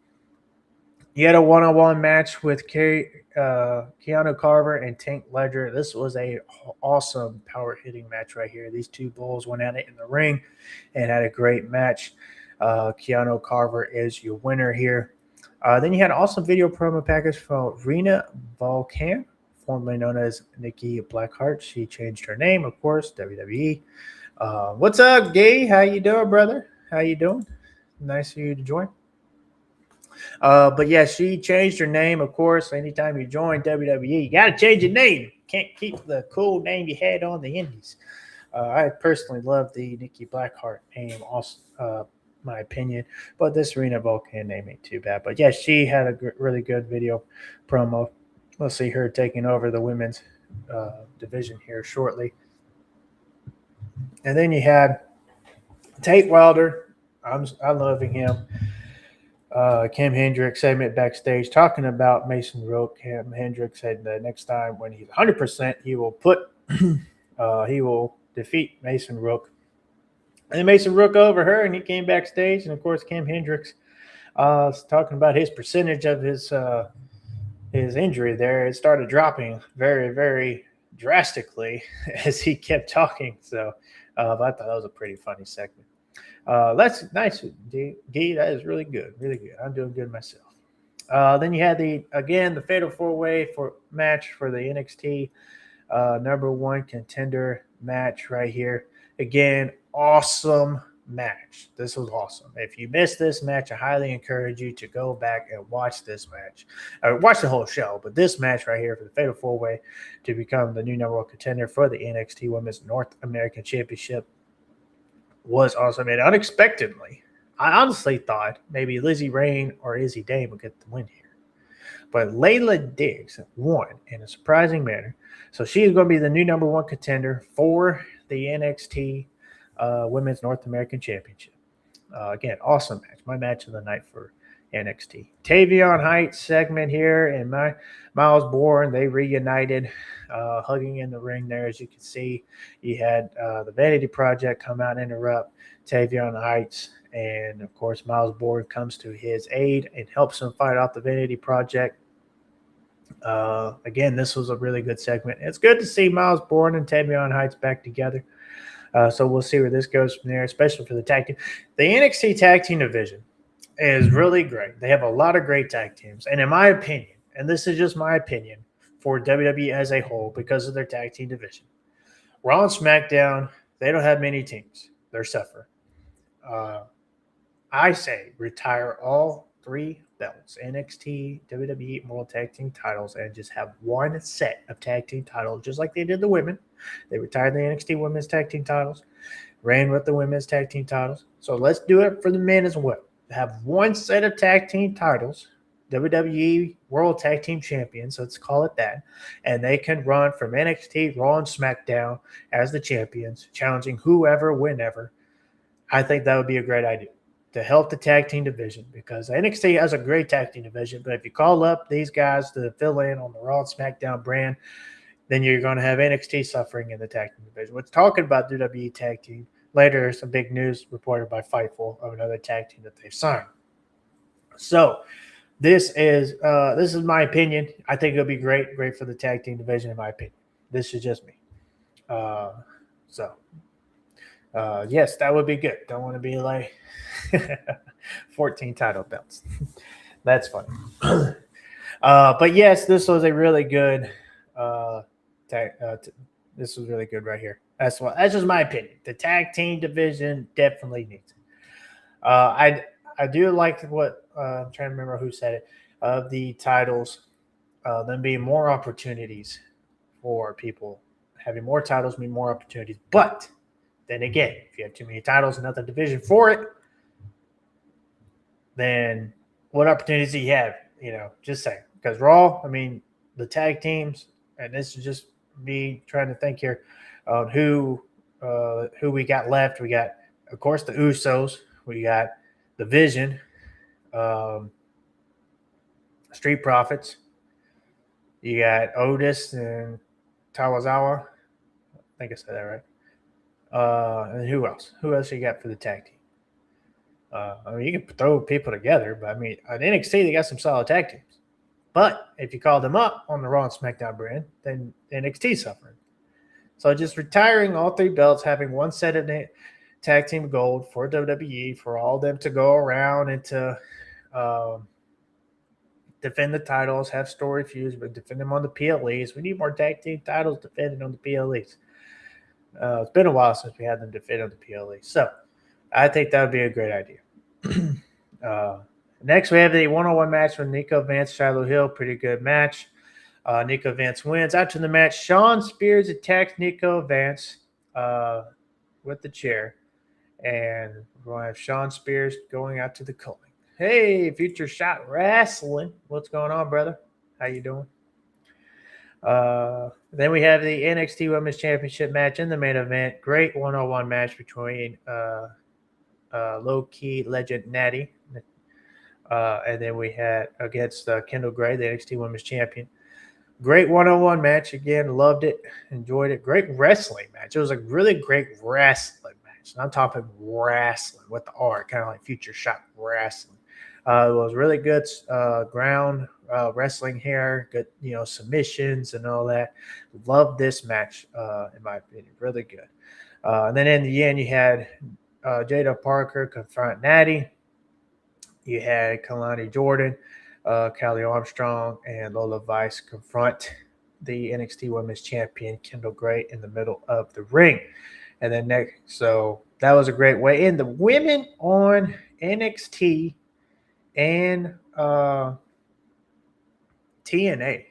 You had a one-on-one match with Keanu Carver and Tank Ledger. This was a awesome power-hitting match right here. These two bulls went at it in the ring and had a great match. Keanu Carver is your winner here. Then you had an awesome video promo package from Rena Volcan. formerly known as Nikki Blackheart. She changed her name, of course, WWE. What's up, Gay? How you doing, brother? How you doing? Nice of you to join. But yeah, she changed her name, of course. Anytime you join WWE, you got to change your name. Can't keep the cool name you had on the Indies. I personally love the Nikki Blackheart name, also, my opinion. But this Rena Vulcan name ain't too bad. But yeah, she had a really good video promo. We'll see her taking over the women's division here shortly. And then you had Tate Wilder. I'm loving him. Kim Hendricks segment backstage talking about Mason Rook. Kim Hendricks said that next time when he's 100%, he will he will defeat Mason Rook. And then Mason Rook over her, and he came backstage, and of course Kim Hendricks was talking about his percentage of his injury there. It started dropping very, very drastically as he kept talking. So I thought that was a pretty funny segment. That's nice, Gee. That is really good, really good. I'm doing good myself. Then you had the Fatal 4-Way match for the NXT number 1 contender match right here. Again, awesome match. This was awesome. If you missed this match, I highly encourage you to go back and watch this match. Watch the whole show, but this match right here for the Fatal 4-Way to become the new number 1 contender for the NXT Women's North American Championship was awesome. And unexpectedly, I honestly thought maybe Lizzie Rain or Izzy Dane would get the win here. But Layla Diggs won in a surprising manner. So she is going to be the new number 1 contender for the NXT Women's North American Championship. Again, awesome match. My match of the night for NXT. Tavion Heights segment here and Miles Bourne, they reunited, hugging in the ring there. As you can see, you had the Vanity Project come out and interrupt Tavion Heights. And, of course, Miles Bourne comes to his aid and helps him fight off the Vanity Project. Again, this was a really good segment. It's good to see Miles Bourne and Tavion Heights back together. So we'll see where this goes from there, especially for the tag team. The NXT tag team division is really great. They have a lot of great tag teams. And in my opinion, and this is just my opinion for WWE as a whole because of their tag team division, Raw and SmackDown, they don't have many teams. They're suffering. I say retire all 3 belts, NXT, WWE, World Tag Team titles, and just have one set of tag team titles, just like they did the women. They retired the NXT Women's Tag Team titles, ran with the Women's Tag Team titles. So let's do it for the men as well. Have one set of tag team titles, WWE World Tag Team Champions, let's call it that, and they can run from NXT, Raw, and SmackDown as the champions, challenging whoever, whenever. I think that would be a great idea to help the tag team division because NXT has a great tag team division, but if you call up these guys to fill in on the Raw and SmackDown brand, then you're going to have NXT suffering in the tag team division. We're talking about WWE tag team. Later, some big news reported by Fightful of another tag team that they've signed. So this is my opinion. I think it'll be great for the tag team division, in my opinion. This is just me. Yes, that would be good. Don't want to be like 14 title belts. That's funny. But yes, this was a really good this was really good right here. That's just my opinion. The tag team division definitely needs it. I do like what I'm trying to remember who said it, of the titles, them being more opportunities for people. Having more titles mean more opportunities. But then again, if you have too many titles and another division for it, then what opportunities do you have? Just saying. Because Raw, the tag teams, and this is just me trying to think here on who we got left. We got, of course, the Usos. We got the Vision, Street Profits. You got Otis and Tawazawa. I think I said that right. And who else? Who else you got for the tag team? You can throw people together, but at NXT they got some solid tag teams. But if you call them up on the Raw and SmackDown brand, then NXT suffering. So just retiring all 3 belts, having one set of tag team gold for WWE, for all of them to go around and to defend the titles, have story feuds, but defend them on the PLEs. We need more tag team titles defended on the PLEs. It's been a while since we had them defend on the PLEs. So I think that would be a great idea. Next, we have the one-on-one match with Nico Vance, Shiloh Hill. Pretty good match. Nico Vance wins. After the match, Shawn Spears attacks Nico Vance with the chair. And we're going to have Shawn Spears going out to the calling. Hey, Future Shot Wrestling. What's going on, brother? How you doing? Then we have the NXT Women's Championship match in the main event. Great one-on-one match between low-key legend Natty. And then we had against Kendall Gray, the NXT Women's Champion. Great one-on-one match. Again, loved it. Enjoyed it. Great wrestling match. It was a really great wrestling match. And I'm talking wrestling with the R, kind of like Future Shot Wrestling. It was really good ground wrestling here. Good, submissions and all that. Loved this match, in my opinion. Really good. And then in the end, you had Jada Parker confront Natty. You had Kalani Jordan, Callie Armstrong, and Lola Vice confront the NXT Women's Champion, Kendall Gray, in the middle of the ring. And then next, so that was a great way. And the women on NXT and TNA,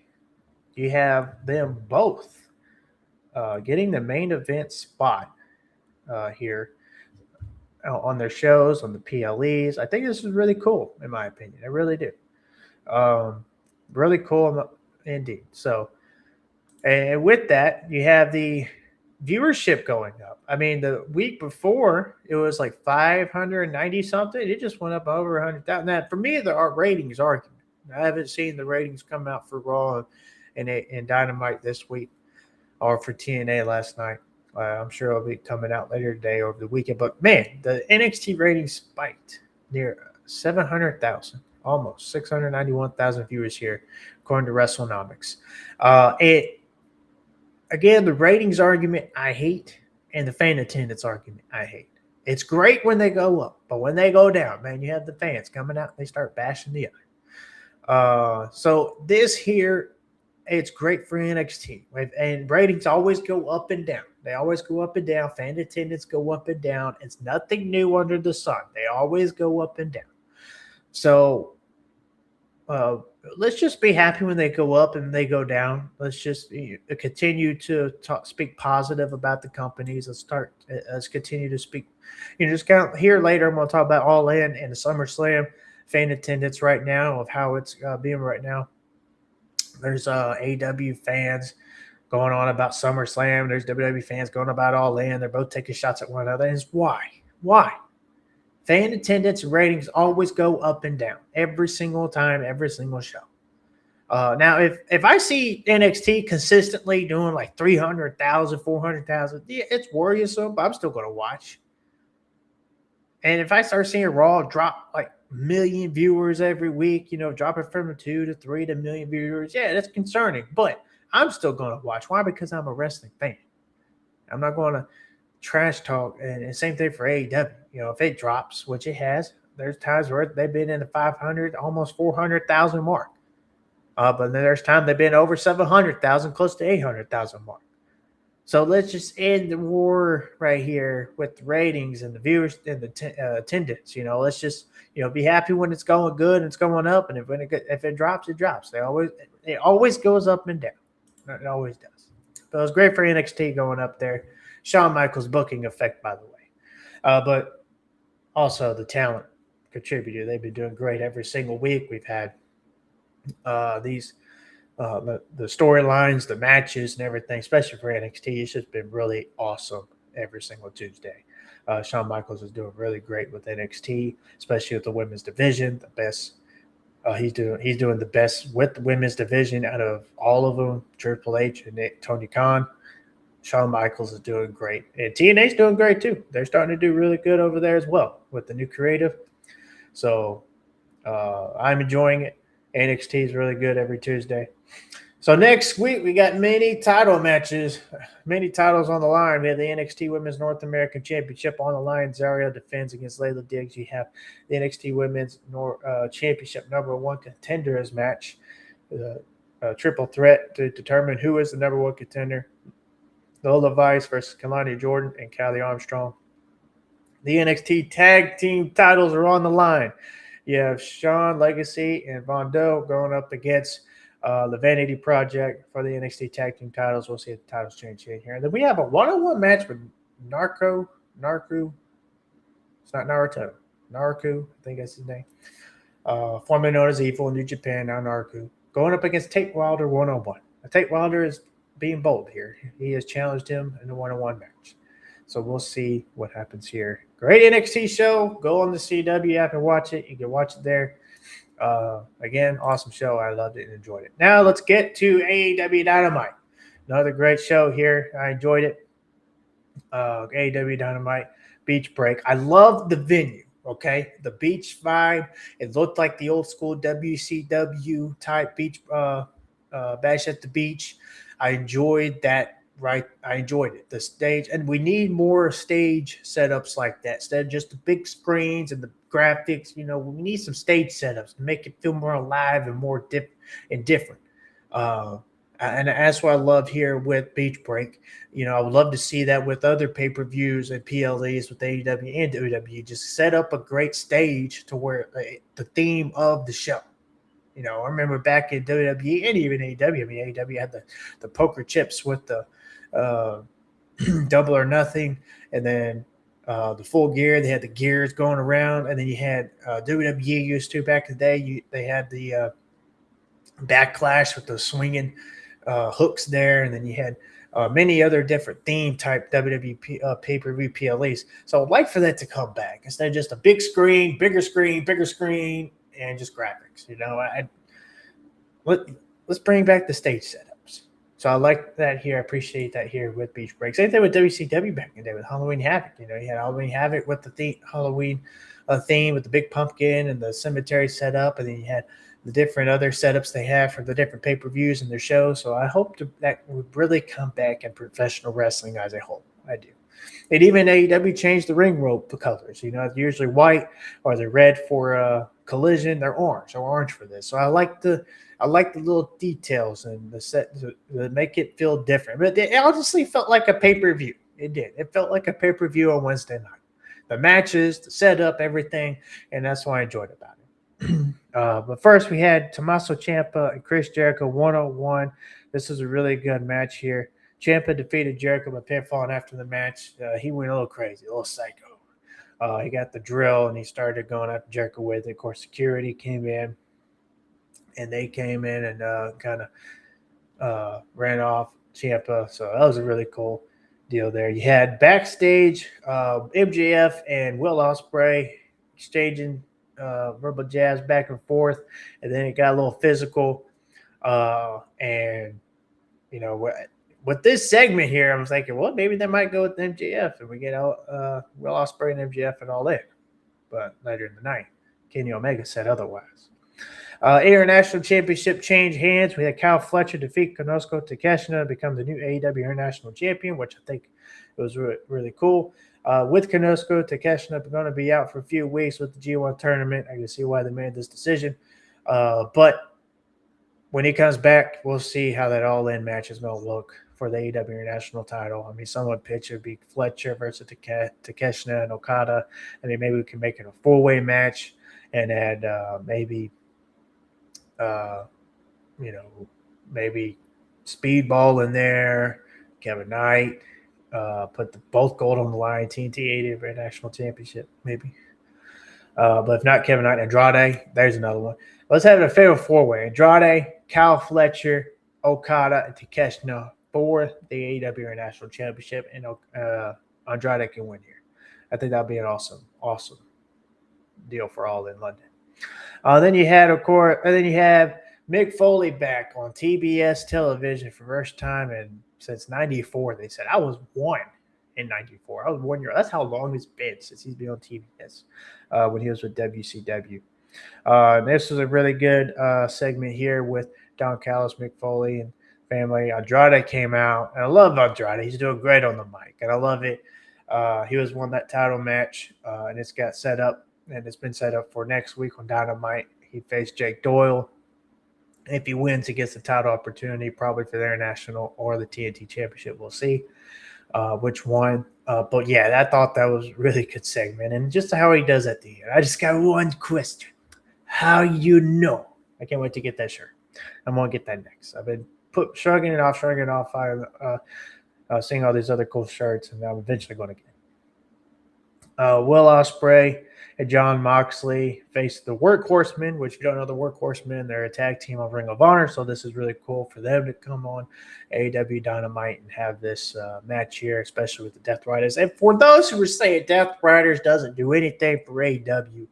you have them both getting the main event spot here on their shows, on the PLEs. I think this is really cool, in my opinion. I really do. Really cool indeed. So, and with that, you have the viewership going up. I mean, the week before, it was like 590 something. It just went up over 100,000. Now, for me, the ratings argument. I haven't seen the ratings come out for Raw and Dynamite this week or for TNA last night. I'm sure it'll be coming out later today over the weekend. But, man, the NXT ratings spiked near 700,000, almost 691,000 viewers here, according to WrestleNomics. Again, the ratings argument I hate, and the fan attendance argument I hate. It's great when they go up, but when they go down, man, you have the fans coming out, they start bashing the other. So this here, it's great for NXT. And ratings always go up and down. They always go up and down. Fan attendance go up and down. It's nothing new under the sun. They always go up and down. So let's just be happy when they go up and they go down. Let's just continue to speak positive about the companies. Let's continue to speak. Just kind of here later, I'm going to talk about All In and the SummerSlam fan attendance right now, of how it's being right now. There's AEW fans going on about SummerSlam. There's WWE fans going about All In. They're both taking shots at one another. And it's why? Fan attendance and ratings always go up and down every single time, every single show. Now, if I see NXT consistently doing like 300,000, 400,000, yeah, it's worrisome, but I'm still going to watch. And if I start seeing Raw drop like a million viewers every week, dropping from 2 to 3 to 1 million viewers, yeah, that's concerning. But I'm still going to watch. Why? Because I'm a wrestling fan. I'm not going to trash talk. And same thing for AEW. If it drops, which it has, there's times where they've been in the 500, almost 400,000 mark. But then there's times they've been over 700,000, close to 800,000 mark. So let's just end the war right here with the ratings and the viewers and the attendance. Let's just be happy when it's going good and it's going up, and if it drops, it drops. It always goes up and down. It always does. But it was great for NXT going up there. Shawn Michaels booking effect, by the way. But also the talent contributor. They've been doing great every single week. We've had the storylines, the matches, and everything, especially for NXT. It's just been really awesome every single Tuesday. Shawn Michaels is doing really great with NXT, especially with the women's division. The best he's doing the best with the women's division out of all of them. Triple H and Tony Khan. Shawn Michaels is doing great, and TNA's doing great too. They're starting to do really good over there as well with the new creative. So I'm enjoying it. NXT is really good every Tuesday. So next week we got many title matches, many titles on the line. We have the NXT Women's North American Championship on the line. Zario defends against Layla Diggs. You have the NXT Women's Championship #1 contenders match, a triple threat to determine who is the #1 contender. Lola Vice versus Kalani Jordan and Callie Armstrong. The NXT Tag Team titles are on the line. You have Sean Legacy and Von Doe going up against the Vanity Project for the NXT Tag Team titles. We'll see if the titles change here. And then we have a one-on-one match with Naruto. It's not Naruto. Naruto, I think that's his name. Formerly known as Evil in New Japan, now Naruto. Going up against Tate Wilder one-on-one. Tate Wilder is being bold here. He has challenged him in a one-on-one match. So we'll see what happens here. Great NXT show. Go on the CW app and watch it. You can watch it there. Again, awesome show. I loved it and enjoyed it. Now let's get to AEW Dynamite. Another great show here. I enjoyed it. AEW Dynamite Beach Break. I loved the venue. Okay, the beach vibe. It looked like the old school WCW type beach bash at the beach. I enjoyed that. Right, I enjoyed it. The stage, and we need more stage setups like that instead of just the big screens and the graphics. You know, we need some stage setups to make it feel more alive and more different. And that's what I love here with Beach Break. You know, I would love to see that with other pay-per-views and PLEs with AEW and WWE. Just set up a great stage to where the theme of the show. You know, I remember back in WWE and even AEW. I mean, AEW had the poker chips with the Double or Nothing, and then the Full Gear. They had the gears going around, and then you had WWE used to back in the day. They had the Backlash with the swinging hooks there, and then you had many other different theme type WWE pay-per-view PLEs. So I'd like for that to come back instead of just a big screen, bigger screen, and just graphics. You know, let's bring back the stage setups. So I like that here. I appreciate that here with Beach Break. Same thing with WCW back in the day with Halloween Havoc. You know, you had Halloween Havoc with the Halloween theme with the big pumpkin and the cemetery set up, and then you had the different other setups they have for the different pay-per-views and their shows. So I hope that would really come back in professional wrestling as a whole. I do. And even AEW changed the ring rope colors. You know, it's usually white or they're red for Collision. They're orange for this. So I like the little details and the set to make it feel different. But it honestly felt like a pay-per-view. It did. It felt like a pay-per-view on Wednesday night. The matches, the setup, everything, and that's what I enjoyed about it. But first, we had Tommaso Ciampa and Chris Jericho 101. This was a really good match here. Ciampa defeated Jericho by pinfall, and after the match, he went a little crazy, a little psycho. He got the drill, and he started going after Jericho with it. Of course, security came in, and they came in and kind of ran off Ciampa. So that was a really cool deal there. You had backstage MJF and Will Ospreay exchanging verbal jabs back and forth, and then it got a little physical. And, you know, with this segment here, I was thinking, well, maybe they might go with MJF and we get Will Ospreay and MJF and all that. But later in the night, Kenny Omega said otherwise. International Championship changed hands. We had Kyle Fletcher defeat Konosuke Takeshita to become the new AEW International Champion, which I think was really, really cool. With Konosuke Takeshita going to be out for a few weeks with the G1 tournament. I can see why they made this decision. But when he comes back, we'll see how that all-in match is going to look for the AEW International title. I mean, someone pitch would be Fletcher versus Takeshita and Okada. I mean, maybe we can make it a four-way match and add maybe Speedball in there, Kevin Knight, put both gold on the line, TNT AEW National Championship, maybe. But if not, Kevin Knight, Andrade, there's another one. Let's have it a fatal four-way. Andrade, Kyle Fletcher, Okada, and Takeshita for the AEW International Championship, and Andrade can win here. I think that'll be an awesome deal for All in London. Then you had, of course, Mick Foley back on TBS television for the first time since '94. They said I was one in '94. I was 1 year. That's how long it's been since he's been on TBS when he was with WCW. This was a really good segment here with Don Callis, Mick Foley, and family. Andrade came out, and I love Andrade. He's doing great on the mic, and I love it. He was won that title match, and it's got set up, and it's been set up for next week on Dynamite. He faced Jake Doyle. If he wins, he gets the title opportunity, probably for the International or the TNT Championship. We'll see which one. But yeah, I thought that was a really good segment, and just how he does at the end. I just got one question: how you know? I can't wait to get that shirt. I'm gonna get that next. I've been shrugging it off. Seeing all these other cool shirts, and I'm eventually going to get it. Will Ospreay and John Moxley faced the Workhorsemen, which, if you don't know the Workhorsemen, they're a tag team of Ring of Honor, so this is really cool for them to come on AEW Dynamite and have this match here, especially with the Death Riders. And for those who were saying Death Riders doesn't do anything for AEW,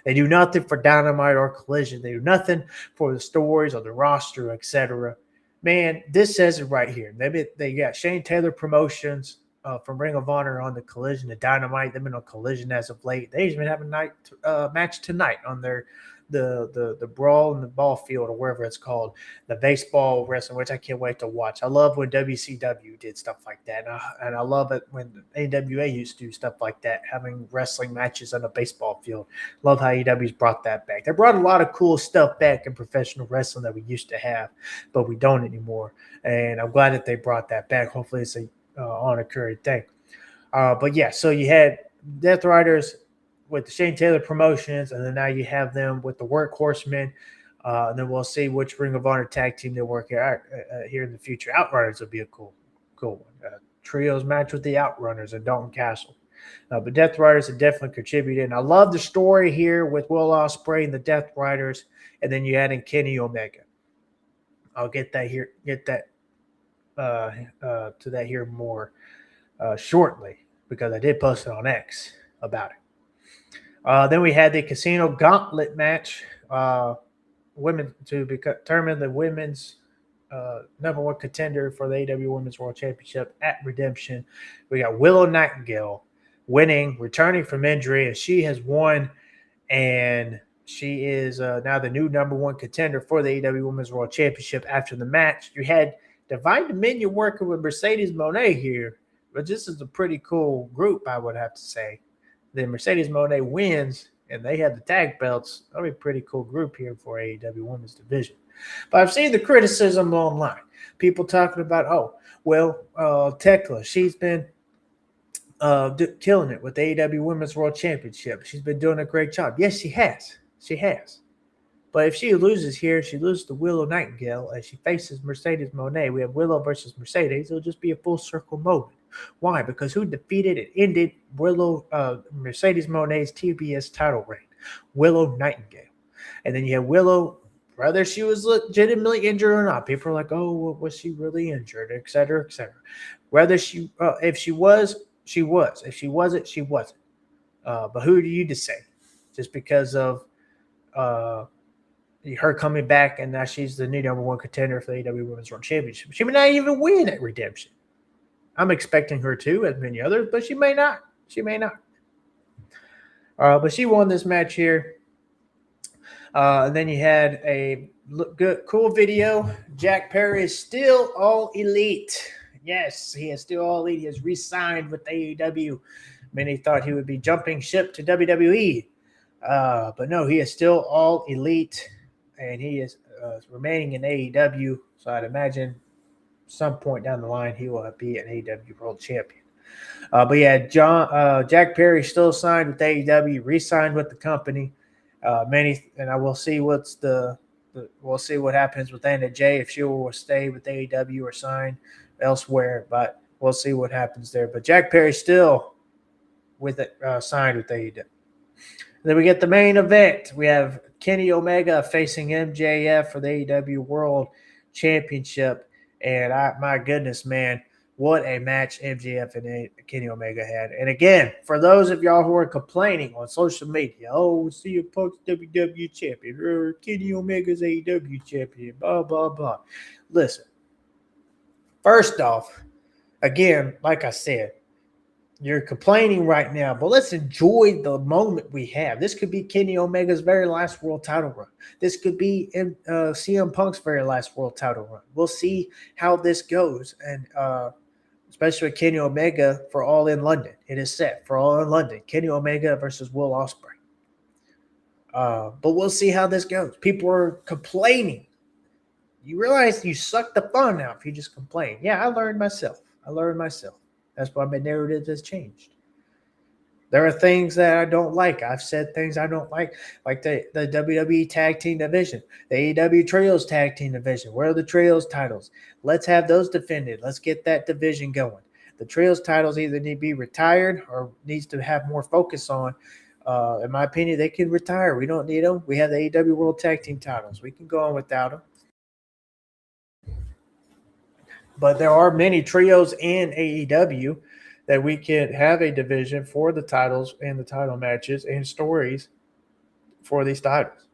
they do nothing for Dynamite or Collision. They do nothing for the stories or the roster, etc. Man, this says it right here. They got Shane Taylor Promotions from Ring of Honor on the Collision and Dynamite. They've been on Collision as of late. They even have a match tonight on their the brawl in the ball field, or wherever it's called, the baseball wrestling, which I can't wait to watch. I love when WCW did stuff like that, and I love it when AWA used to do stuff like that, having wrestling matches on a baseball field. Love how AEW's brought that back. They brought a lot of cool stuff back in professional wrestling that we used to have, but we don't anymore, and I'm glad that they brought that back. Hopefully it's a on-occurring thing. But yeah, so you had Death Riders with the Shane Taylor Promotions, and then now you have them with the Workhorsemen. And then we'll see which Ring of Honor tag team they work here in the future. Outrunners will be a cool one. Trios match with the Outrunners and Dalton Castle. But Death Riders have definitely contributed. And I love the story here with Will Ospreay and the Death Riders, and then you add in Kenny Omega. I'll get that to that here more shortly, because I did post it on X about it. Then we had the Casino Gauntlet match, women to determine the women's number one contender for the AEW Women's World Championship at Redemption. We got Willow Nightingale winning, returning from injury, and she has won, and she is now the new number one contender for the AEW Women's World Championship. After the match, you had Divine Dominion working with Mercedes Moné here, but this is a pretty cool group, I would have to say. Then Mercedes Moné wins, and they have the tag belts. That'll be a pretty cool group here for AEW Women's Division. But I've seen the criticism online. People talking about, Tekla, she's been killing it with the AEW Women's World Championship. She's been doing a great job. Yes, she has. She has. But if she loses here, she loses to Willow Nightingale as she faces Mercedes Moné. We have Willow versus Mercedes. It'll just be a full circle moment. Why? Because who defeated and ended Mercedes Moné's TBS title reign? Willow Nightingale. And then you have Willow, whether she was legitimately injured or not. People are like, oh, was she really injured, et cetera, et cetera. Whether if she was, she was. If she wasn't, she wasn't. But who do you just say? Just because of her coming back, and now she's the new number one contender for the AEW Women's World Championship. She may not even win at Redemption. I'm expecting her to, as many others, but she may not. She may not. But she won this match here. And then you had a cool video. Jack Perry is still all elite. Yes, he is still all elite. He has re-signed with AEW. Many thought he would be jumping ship to WWE. But no, he is still all elite, and he is remaining in AEW. So I'd imagine some point down the line he will be an AEW World Champion. But yeah, Jack Perry still signed with AEW, re-signed with the company. And I will see we'll see what happens with Anna Jay, if she will stay with AEW or sign elsewhere. But we'll see what happens there. But Jack Perry still with it, signed with AEW. Then we get the main event. We have Kenny Omega facing MJF for the AEW World Championship. And my goodness, man, what a match MJF and Kenny Omega had. And again, for those of y'all who are complaining on social media, CM Punk's WWE champion, or Kenny Omega's AEW champion, blah, blah, blah. Listen, first off, again, like I said, You're complaining right now, but let's enjoy the moment we have. This could be Kenny Omega's very last world title run. This could be CM Punk's very last world title run. We'll see how this goes, and especially with Kenny Omega for All in London. It is set for All in London. Kenny Omega versus Will Ospreay. But we'll see how this goes. People are complaining. You realize you suck the fun out if you just complain. Yeah, I learned myself. That's why my narrative has changed. There are things that I don't like. I've said things I don't like the WWE Tag Team Division, the AEW Trios Tag Team Division. Where are the Trios titles? Let's have those defended. Let's get that division going. The Trios titles either need to be retired or needs to have more focus on. In my opinion, they can retire. We don't need them. We have the AEW World Tag Team titles. We can go on without them. But there are many trios in AEW that we can have a division for the titles and the title matches and stories for these titles.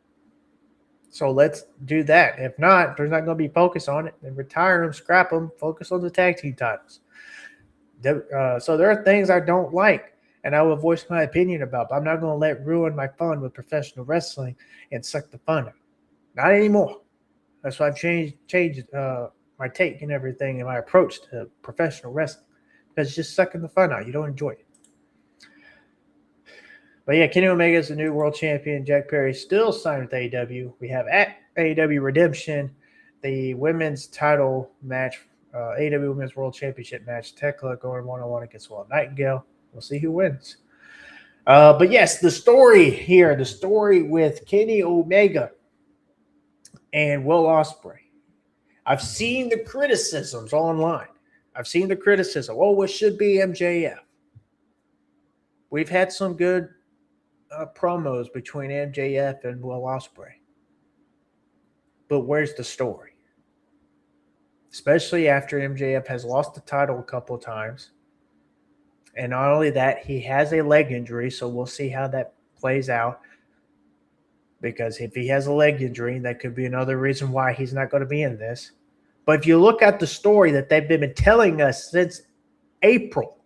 So let's do that. If not, there's not going to be focus on it. Then retire them, scrap them, focus on the tag team titles. So there are things I don't like, and I will voice my opinion about, but I'm not going to let it ruin my fun with professional wrestling and suck the fun out. Not anymore. That's why I've changed my take and everything and my approach to professional wrestling, because it's just sucking the fun out. You don't enjoy it. But yeah, Kenny Omega is the new world champion. Jack Perry still signed with AEW. We have at AEW Redemption the women's title match, AEW Women's World Championship match. Tekla going 1-on-1 against Wild Nightingale. We'll see who wins. But yes, the story with Kenny Omega and Will Ospreay. I've seen the criticisms online. Oh, it should be MJF. We've had some good promos between MJF and Will Ospreay. But where's the story? Especially after MJF has lost the title a couple of times. And not only that, he has a leg injury, so we'll see how that plays out. Because if he has a leg injury, that could be another reason why he's not going to be in this. But if you look at the story that they've been telling us since April,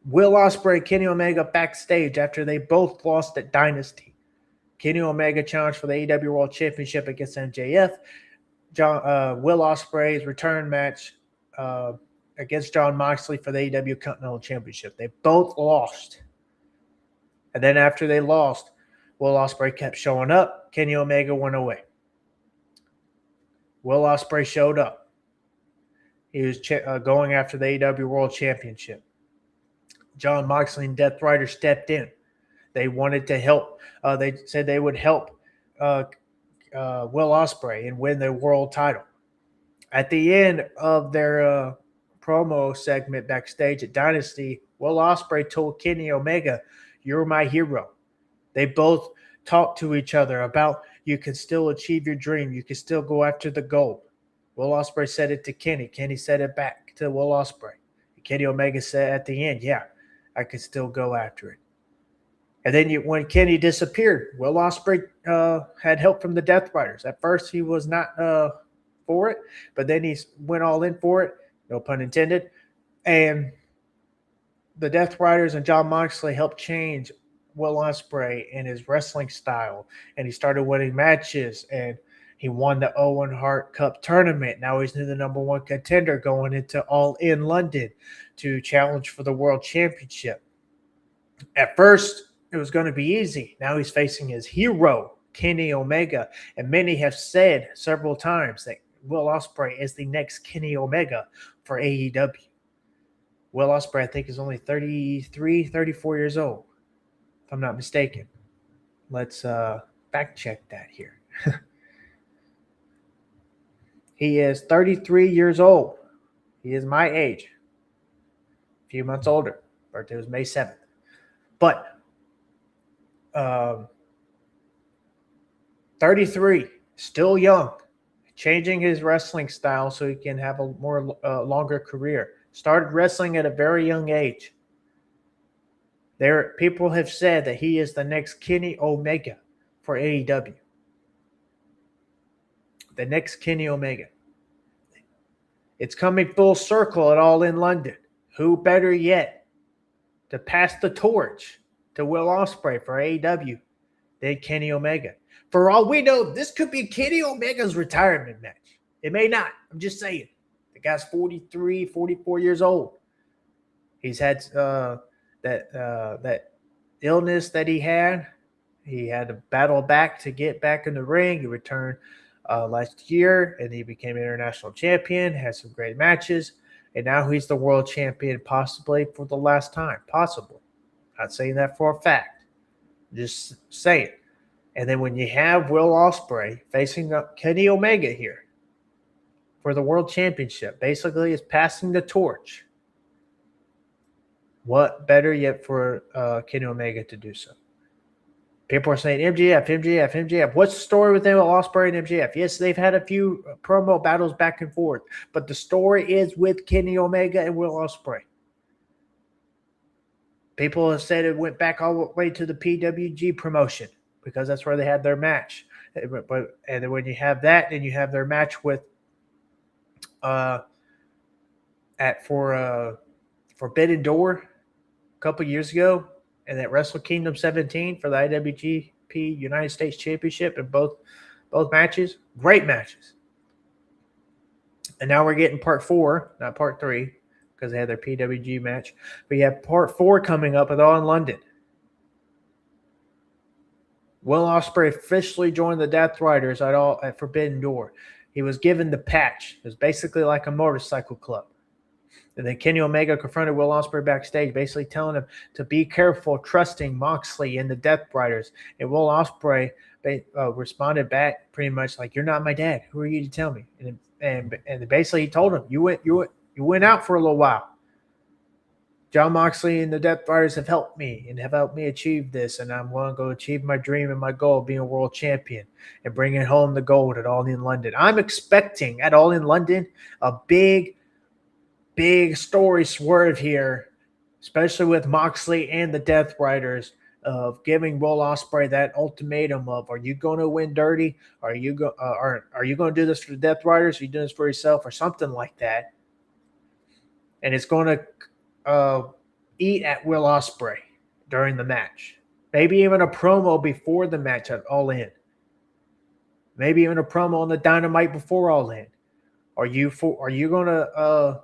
Will Ospreay and Kenny Omega backstage after they both lost at Dynasty. Kenny Omega challenged for the AEW World Championship against MJF. Will Ospreay's return match against Jon Moxley for the AEW Continental Championship. They both lost. And then after they lost, Will Ospreay kept showing up. Kenny Omega went away. Will Ospreay showed up. He was going after the AEW World Championship. Jon Moxley and Death Rider stepped in. They wanted to help. They said they would help Will Ospreay and win the world title. At the end of their promo segment backstage at Dynasty, Will Ospreay told Kenny Omega, "You're my hero." They both talked to each other about you can still achieve your dream. You can still go after the goal. Will Ospreay said it to Kenny. Kenny said it back to Will Ospreay. Kenny Omega said at the end, "Yeah, I could still go after it." And then when Kenny disappeared, Will Ospreay had help from the Death Riders. At first, he was not for it, but then he went all in for it. No pun intended. And the Death Riders and Jon Moxley helped change Will Ospreay and his wrestling style. And he started winning matches, and he won the Owen Hart Cup tournament. Now he's the number one contender going into All in London to challenge for the World Championship. At first, it was going to be easy. Now he's facing his hero, Kenny Omega. And many have said several times that Will Ospreay is the next Kenny Omega for AEW. Will Ospreay, I think, is only 33, 34 years old, if I'm not mistaken. Let's fact check that here. He is 33 years old. He is my age. A few months older. Birthday was May 7th. But 33, still young, changing his wrestling style so he can have a more longer career. Started wrestling at a very young age. People have said that he is the next Kenny Omega for AEW. The next Kenny Omega. It's coming full circle at All in London. who better yet to pass the torch to Will Ospreay for AEW than Kenny Omega? For all we know, this could be Kenny Omega's retirement match. It may not. I'm just saying. The guy's 43, 44 years old. He's had that illness that he had. He had to battle back to get back in the ring. He returned last year, and he became international champion, had some great matches, and now he's the world champion possibly for the last time. Possibly. Not saying that for a fact. Just saying. And then when you have Will Ospreay facing up Kenny Omega here for the world championship, basically is passing the torch. What better yet for Kenny Omega to do so? People are saying MJF. What's the story with Will Ospreay and MJF? Yes, they've had a few promo battles back and forth, but the story is with Kenny Omega and Will Ospreay. People have said it went back all the way to the PWG promotion because that's where they had their match. And then when you have that, then you have their match with for Forbidden Door a couple years ago, and at Wrestle Kingdom 17 for the IWGP United States Championship in both matches. Great matches. And now we're getting part 4, not part 3, because they had their PWG match. But you have part 4 coming up with All in London. Will Ospreay officially joined the Death Riders at Forbidden Door. He was given the patch. It was basically like a motorcycle club. And then Kenny Omega confronted Will Ospreay backstage, basically telling him to be careful, trusting Moxley and the Death Riders. And Will Ospreay responded back pretty much like, "You're not my dad. Who are you to tell me?" And basically he told him, "You went out for a little while. John Moxley and the Death Riders have helped me achieve this, and I'm going to go achieve my dream and my goal of being a world champion and bringing home the gold at All in London." I'm expecting at All in London a big story swerve here, especially with Moxley and the Death Riders, of giving Will Ospreay that ultimatum of, are you going to win dirty? Are you going to do this for the Death Riders? Are you doing this for yourself, or something like that? And it's going to eat at Will Ospreay during the match. Maybe even a promo before the match at All In. Maybe even a promo on the Dynamite before All In. Are you going to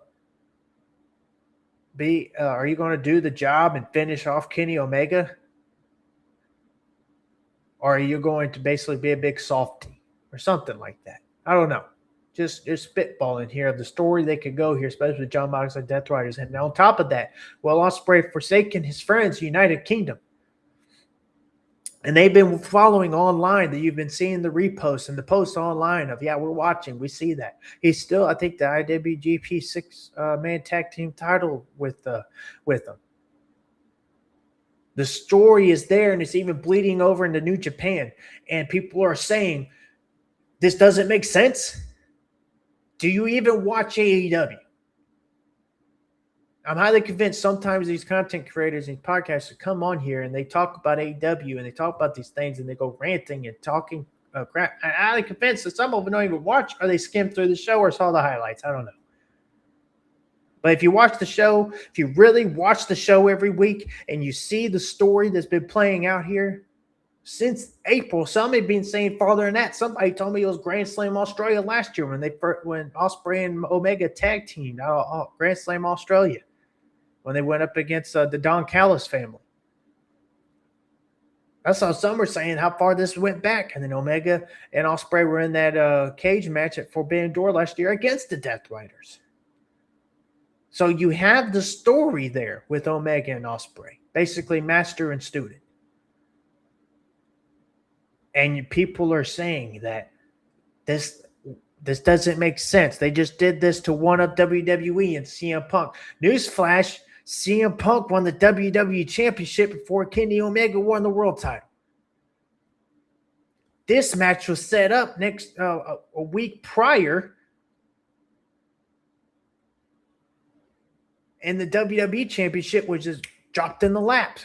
do the job and finish off Kenny Omega? Or are you going to basically be a big softy or something like that? I don't know. Just spitballing here of the story they could go here, especially with John Moxley and Death Riders. And on top of that, Will Ospreay forsaken his friends, United Kingdom. And they've been following online, that you've been seeing the reposts and the posts online of, yeah, we're watching. We see that. He's still, I think, the IWGP 6-man tag team title with them. The story is there, and it's even bleeding over into New Japan. And people are saying, this doesn't make sense. Do you even watch AEW? I'm highly convinced sometimes these content creators and podcasts come on here and they talk about AEW and they talk about these things and they go ranting and talking crap. I'm highly convinced that some of them don't even watch, or they skim through the show or saw the highlights. I don't know. But if you watch the show, if you really watch the show every week and you see the story that's been playing out here since April, some have been saying farther than that. Somebody told me it was Grand Slam Australia last year when Ospreay and Omega tag teamed Grand Slam Australia, when they went up against the Don Callis family. That's how some were saying how far this went back. And then Omega and Ospreay were in that cage match at Forbidden Door last year against the Death Riders. So you have the story there with Omega and Ospreay, basically master and student. And people are saying that this doesn't make sense. They just did this to one up WWE and CM Punk. Newsflash, CM Punk won the WWE Championship before Kenny Omega won the world title. This match was set up a week prior, and the WWE Championship was just dropped in the lap.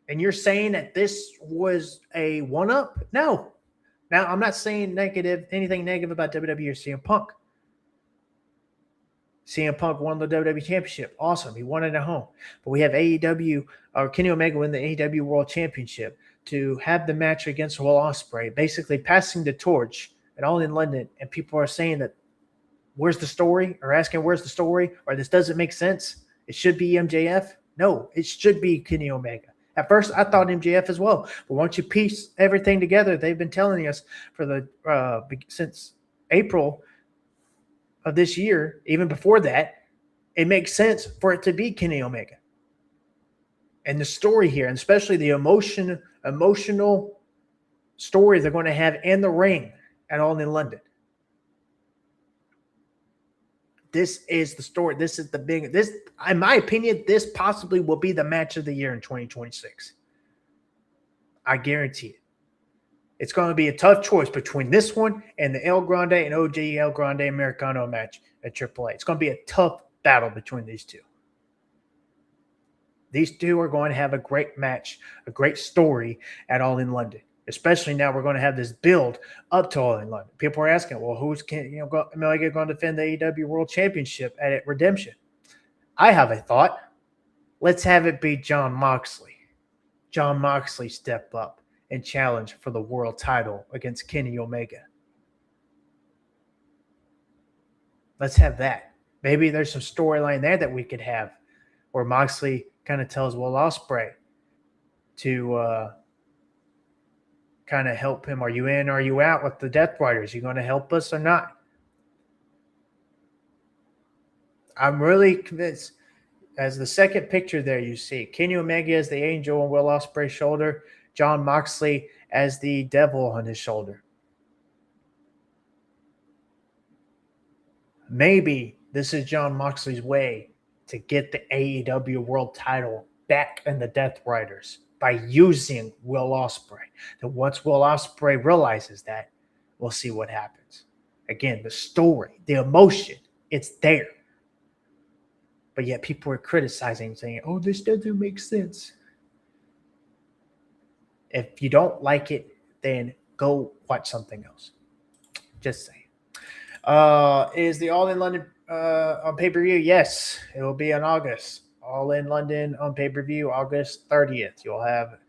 And you're saying that this was a one-up? No. Now, I'm not saying anything negative about WWE or CM Punk. CM Punk won the WWE Championship. Awesome. He won it at home. But we have AEW, or Kenny Omega win the AEW World Championship to have the match against Will Ospreay, basically passing the torch and All in London. And people are saying that, where's the story? Or asking, where's the story? Or this doesn't make sense. It should be MJF. No, it should be Kenny Omega. At first, I thought MJF as well. But once you piece everything together, they've been telling us for the since April of this year, even before that, it makes sense for it to be Kenny Omega. And the story here, and especially the emotional story they're going to have in the ring at All in London. This is the story. This is the big, this, in my opinion, this possibly will be the match of the year in 2026. I guarantee it. It's going to be a tough choice between this one and the El Grande and OG El Grande Americano match at AAA. It's going to be a tough battle between these two. These two are going to have a great match, a great story at All in London. Especially now we're going to have this build up to All in London. People are asking, well, who's Omega going to defend the AEW World Championship at Redemption? I have a thought. Let's have it be Jon Moxley. Jon Moxley step up and challenge for the world title against Kenny Omega. Let's have that. Maybe there's some storyline there that we could have where Moxley kind of tells Will Ospreay to kind of help him. Are you in? Are you out with the Death Riders? You going to help us or not? I'm really convinced. As the second picture there, you see Kenny Omega as the angel on Will Ospreay's shoulder, Jon Moxley as the devil on his shoulder. Maybe this is Jon Moxley's way to get the AEW World title back in the Death Riders by using Will Ospreay. And once Will Ospreay realizes that, we'll see what happens. Again, the story, the emotion, it's there. But yet people are criticizing, saying, oh, this doesn't make sense. If you don't like it, then go watch something else. Just saying. Is the All in London on pay-per-view? Yes, it will be in August. All in London on pay-per-view, August 30th. You'll have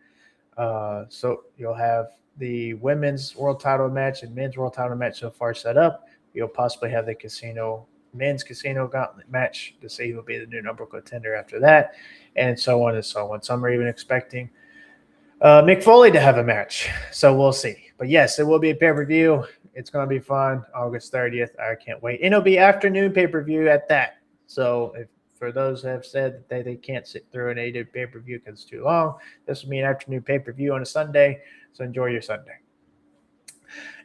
you'll have the women's world title match and men's world title match so far set up. You'll possibly have the men's casino gauntlet match to see who will be the new number one contender after that, and so on and so on. Some are even expecting Mick Foley to have a match, so we'll see. But yes, it will be a pay-per-view. It's going to be fun. August 30th. I can't wait. And it'll be afternoon pay-per-view at that. So for those that have said that they can't sit through an 8 pay-per-view because it's too long, this will be an afternoon pay-per-view on a Sunday. So enjoy your Sunday.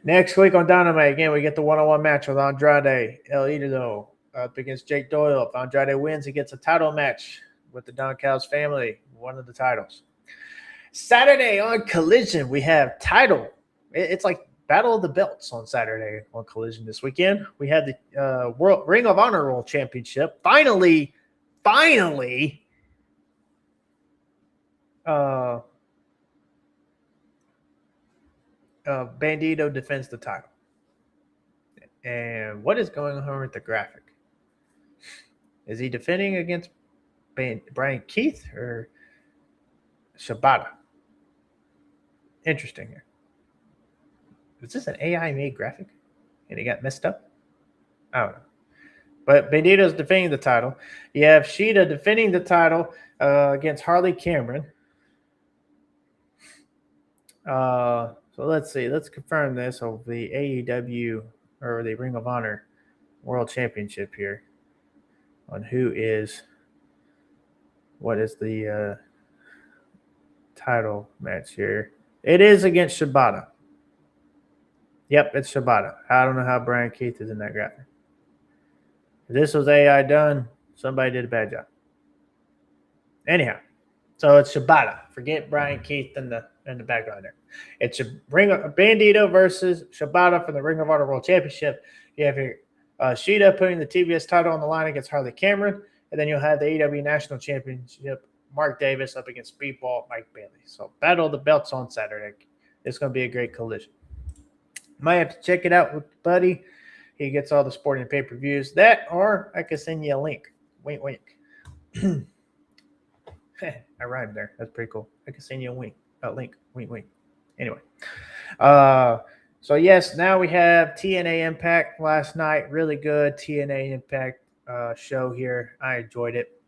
Next week on Dynamite, again, we get the one-on-one match with Andrade El Idolo up against Jake Doyle. If Andrade wins, he gets a title match with the Don Callis family, one of the titles. Saturday on Collision, we have title. It's like Battle of the Belts on Saturday on Collision this weekend. We have the Ring of Honor World Championship. Finally, Bandito defends the title. And what is going on with the graphic? Is he defending against Brian Keith or Shibata? Interesting here. Is this an AI-made graphic? And it got messed up? I don't know. But Bandito's defending the title. You have Shida defending the title against Harley Cameron. So let's see. Let's confirm this of the AEW or the Ring of Honor World Championship here on what is the title match here. It is against Shibata. Yep, it's Shibata. I don't know how Brian Keith is in that graphic. If this was AI done, somebody did a bad job. Anyhow, so it's Shibata. Forget Brian Keith in the background there. It's a Bandito versus Shibata for the Ring of Honor World Championship. You have here Shida putting the TBS title on the line against Harley Cameron, and then you'll have the AEW National Championship, Mark Davis up against Speedball Mike Bailey. So Battle of the Belts on Saturday. It's going to be a great collision. Might have to check it out with Buddy He gets all the sporting pay-per-views. That, or I could send you a link. Wink, wink. I rhymed there. That's pretty cool. I could send you a link. Wink, wink. Anyway. So yes, now we have TNA Impact last night. Really good TNA Impact show here. I enjoyed it.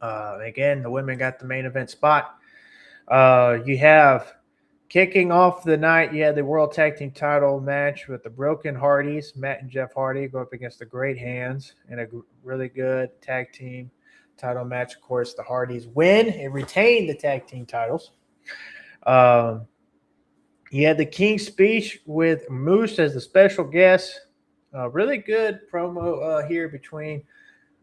Again, the women got the main event spot. You have kicking off the night, you had the World Tag Team title match with the Broken Hardys, Matt and Jeff Hardy, go up against the Great Hands in a really good tag team title match. Of course, the Hardys win and retain the tag team titles. You had the King's Speech with Moose as the special guest. Really good promo here between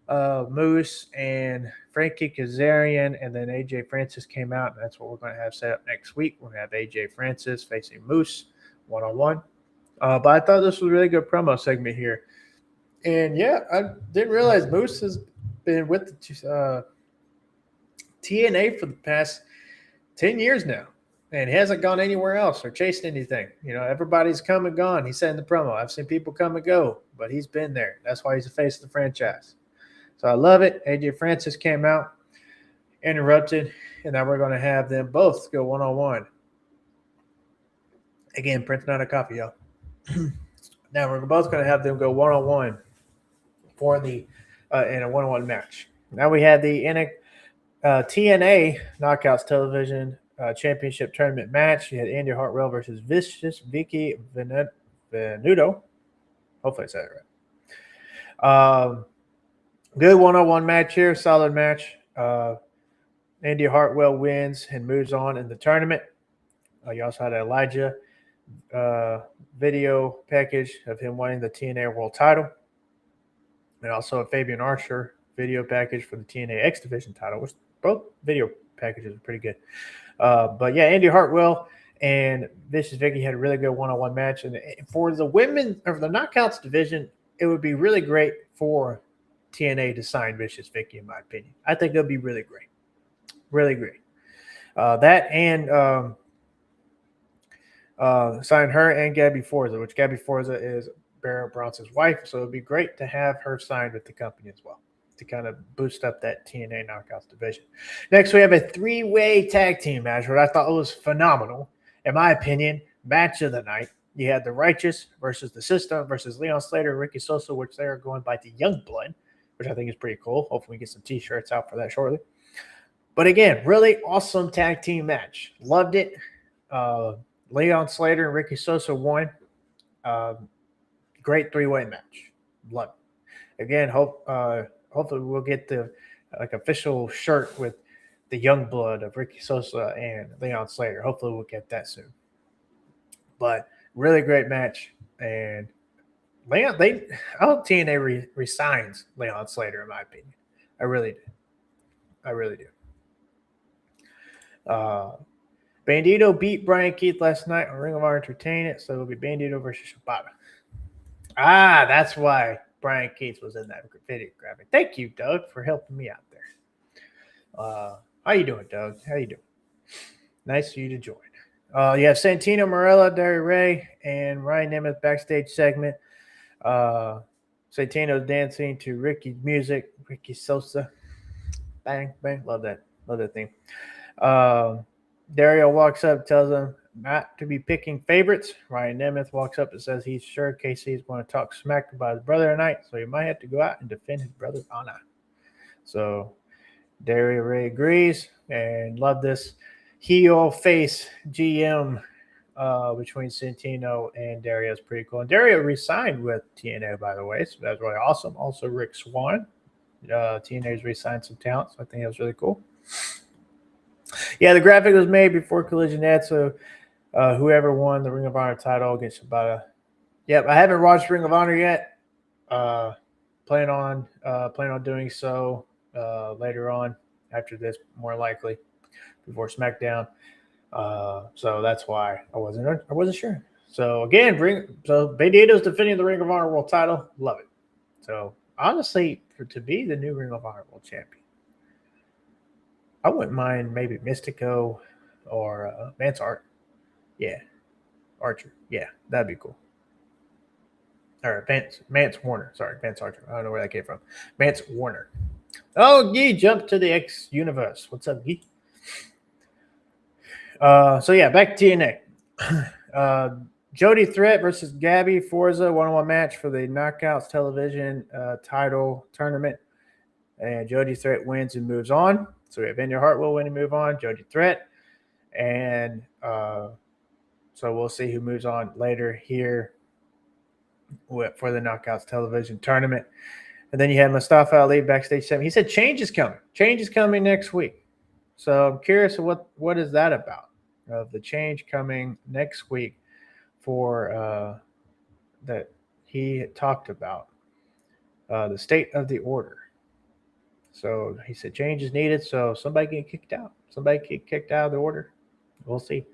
Moose and Frankie Kazarian, and then AJ Francis came out, and that's what we're going to have set up next week. We're going to have AJ Francis facing Moose one-on-one. But I thought this was a really good promo segment here. And yeah, I didn't realize Moose has been with the TNA for the past 10 years now, and he hasn't gone anywhere else or chased anything. You know, everybody's come and gone. He said in the promo, I've seen people come and go, but he's been there. That's why he's the face of the franchise. So I love it. AJ Francis came out, interrupted, and now we're going to have them both go one-on-one. Again, printing out a copy, y'all. Now we're both going to have them go one-on-one for the in a one-on-one match. Now we have the TNA Knockouts Television Championship Tournament match. You had Andy Hartwell versus Vicious Vicky Venuto. Hopefully I said it right. Good one-on-one match here. Solid match. Andy Hartwell wins and moves on in the tournament. You also had Elijah video package of him winning the TNA World title. And also a Fabian Archer video package for the TNA X Division title, which both video packages are pretty good. But yeah, Andy Hartwell and Vicious Vicky had a really good one-on-one match. And for the women, or the Knockouts division, it would be really great for TNA to sign Vicious Vicky, in my opinion. I think it'll be really great. Really great. That and sign her and Gabby Forza, which Gabby Forza is Barrett Bronson's wife. So it'd be great to have her signed with the company as well to kind of boost up that TNA Knockouts division. Next, we have a three-way tag team match, which I thought was phenomenal. In my opinion, match of the night. You had the Righteous versus the System versus Leon Slater and Ricky Sosa, which they are going by the Young Blood, which I think is pretty cool. Hopefully we get some T-shirts out for that shortly. But again, really awesome tag team match. Loved it. Leon Slater and Ricky Sosa won. Great three-way match. Love it. Again, hopefully we'll get the official shirt with the Young Blood of Ricky Sosa and Leon Slater. Hopefully we'll get that soon. But really great match. And Leon, I hope TNA resigns Leon Slater, in my opinion. I really do. I really do. Bandito beat Brian Keith last night on Ring of Honor Entertainment, so it'll be Bandito versus Shibata. That's why Brian Keith was in that video graphic. Thank you, Doug, for helping me out there. How you doing, Doug? How you doing? Nice for you to join. You have Santino Marella, Derry Ray, and Ryan Nemeth backstage segment. Santino's dancing to Ricky's music, Ricky Sosa. Bang, bang. Love that. Love that theme. Dario walks up, tells him not to be picking favorites. Ryan Nemeth walks up and says he's sure KC is going to talk smack about his brother tonight, so he might have to go out and defend his brother's honor. So Dario Ray agrees, and love this heel face GM between Santino and Dario is pretty cool. And Dario re-signed with TNA, by the way, so that's really awesome. Also, Rick Swan. TNA's re-signed some talent, so I think that was really cool. Yeah, the graphic was made before Collision Ed, so whoever won the Ring of Honor title against Shibata. Yep, I haven't watched Ring of Honor yet. Plan on doing so later on after this, more likely before SmackDown. So that's why I wasn't sure. So again, Bandito's defending the Ring of Honor World title. Love it. So honestly, to be the new Ring of Honor World Champion, I wouldn't mind maybe Mystico or Vance Art. Yeah. Archer. Yeah, that'd be cool. or Mance Warner. Sorry, Vance Archer. I don't know where that came from. Mance Warner. Oh, Gee jumped to the X universe. What's up, Gee? So yeah, back to TNA. Jody Threat versus Gabby Forza one-on-one match for the Knockouts Television title tournament. And Jody Threat wins and moves on. So we have India Hartwell win and move on. Jody Threat. And so we'll see who moves on later here for the Knockouts Television tournament. And then you have Mustafa Ali backstage 7. He said change is coming. Change is coming next week. So I'm curious what is that about? Of the change coming next week for that he talked about the state of the order. So he said change is needed. So somebody get kicked out. Somebody get kicked out of the order. We'll see.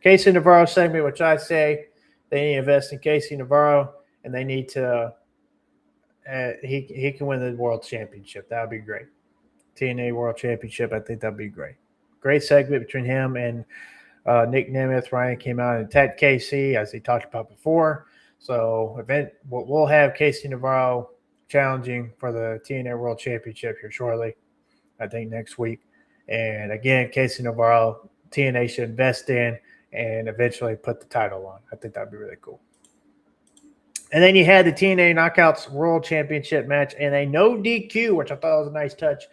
Casey Navarro segment, which I say they need to invest in Casey Navarro, and they need to. He can win the world championship. That would be great. TNA World Championship. I think that'd be great. Great segment between him and Nick Nemeth. Ryan came out and attacked Casey, as he talked about before. So we'll have Casey Navarro challenging for the TNA World Championship here shortly, I think next week. And again, Casey Navarro, TNA should invest in and eventually put the title on. I think that'd be really cool. And then you had the TNA Knockouts World Championship match and a no DQ, which I thought was a nice touch.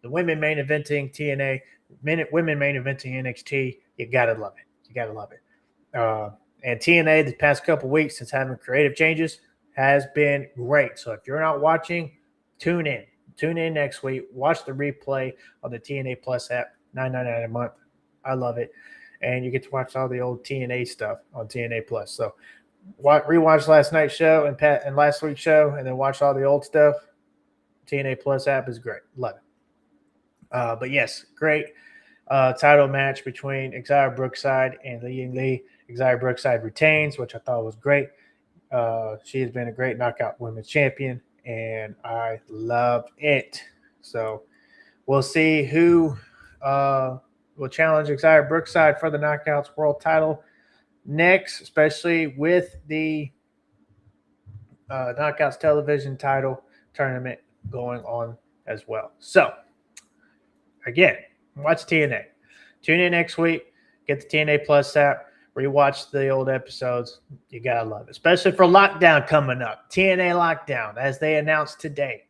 The women main eventing TNA, women main eventing NXT. You gotta love it. You gotta love it. And TNA the past couple weeks since having creative changes has been great. So if you're not watching, tune in. Tune in next week. Watch the replay on the TNA Plus app, $9.99 a month. I love it. And you get to watch all the old TNA stuff on TNA Plus. So rewatch last night's show and last week's show, and then watch all the old stuff. TNA Plus app is great. Love it. But yes, great title match between Xia Brookside and Li Ying. Xia Brookside retains, which I thought was great. She has been a great knockout women's champion, and I love it. So we'll see who will challenge Xia Brookside for the Knockouts World title next, especially with the Knockouts Television title tournament going on as well. So, again, watch TNA. Tune in next week. Get the TNA Plus app. Rewatch the old episodes. You got to love it, especially for Lockdown coming up. TNA Lockdown, as they announced today.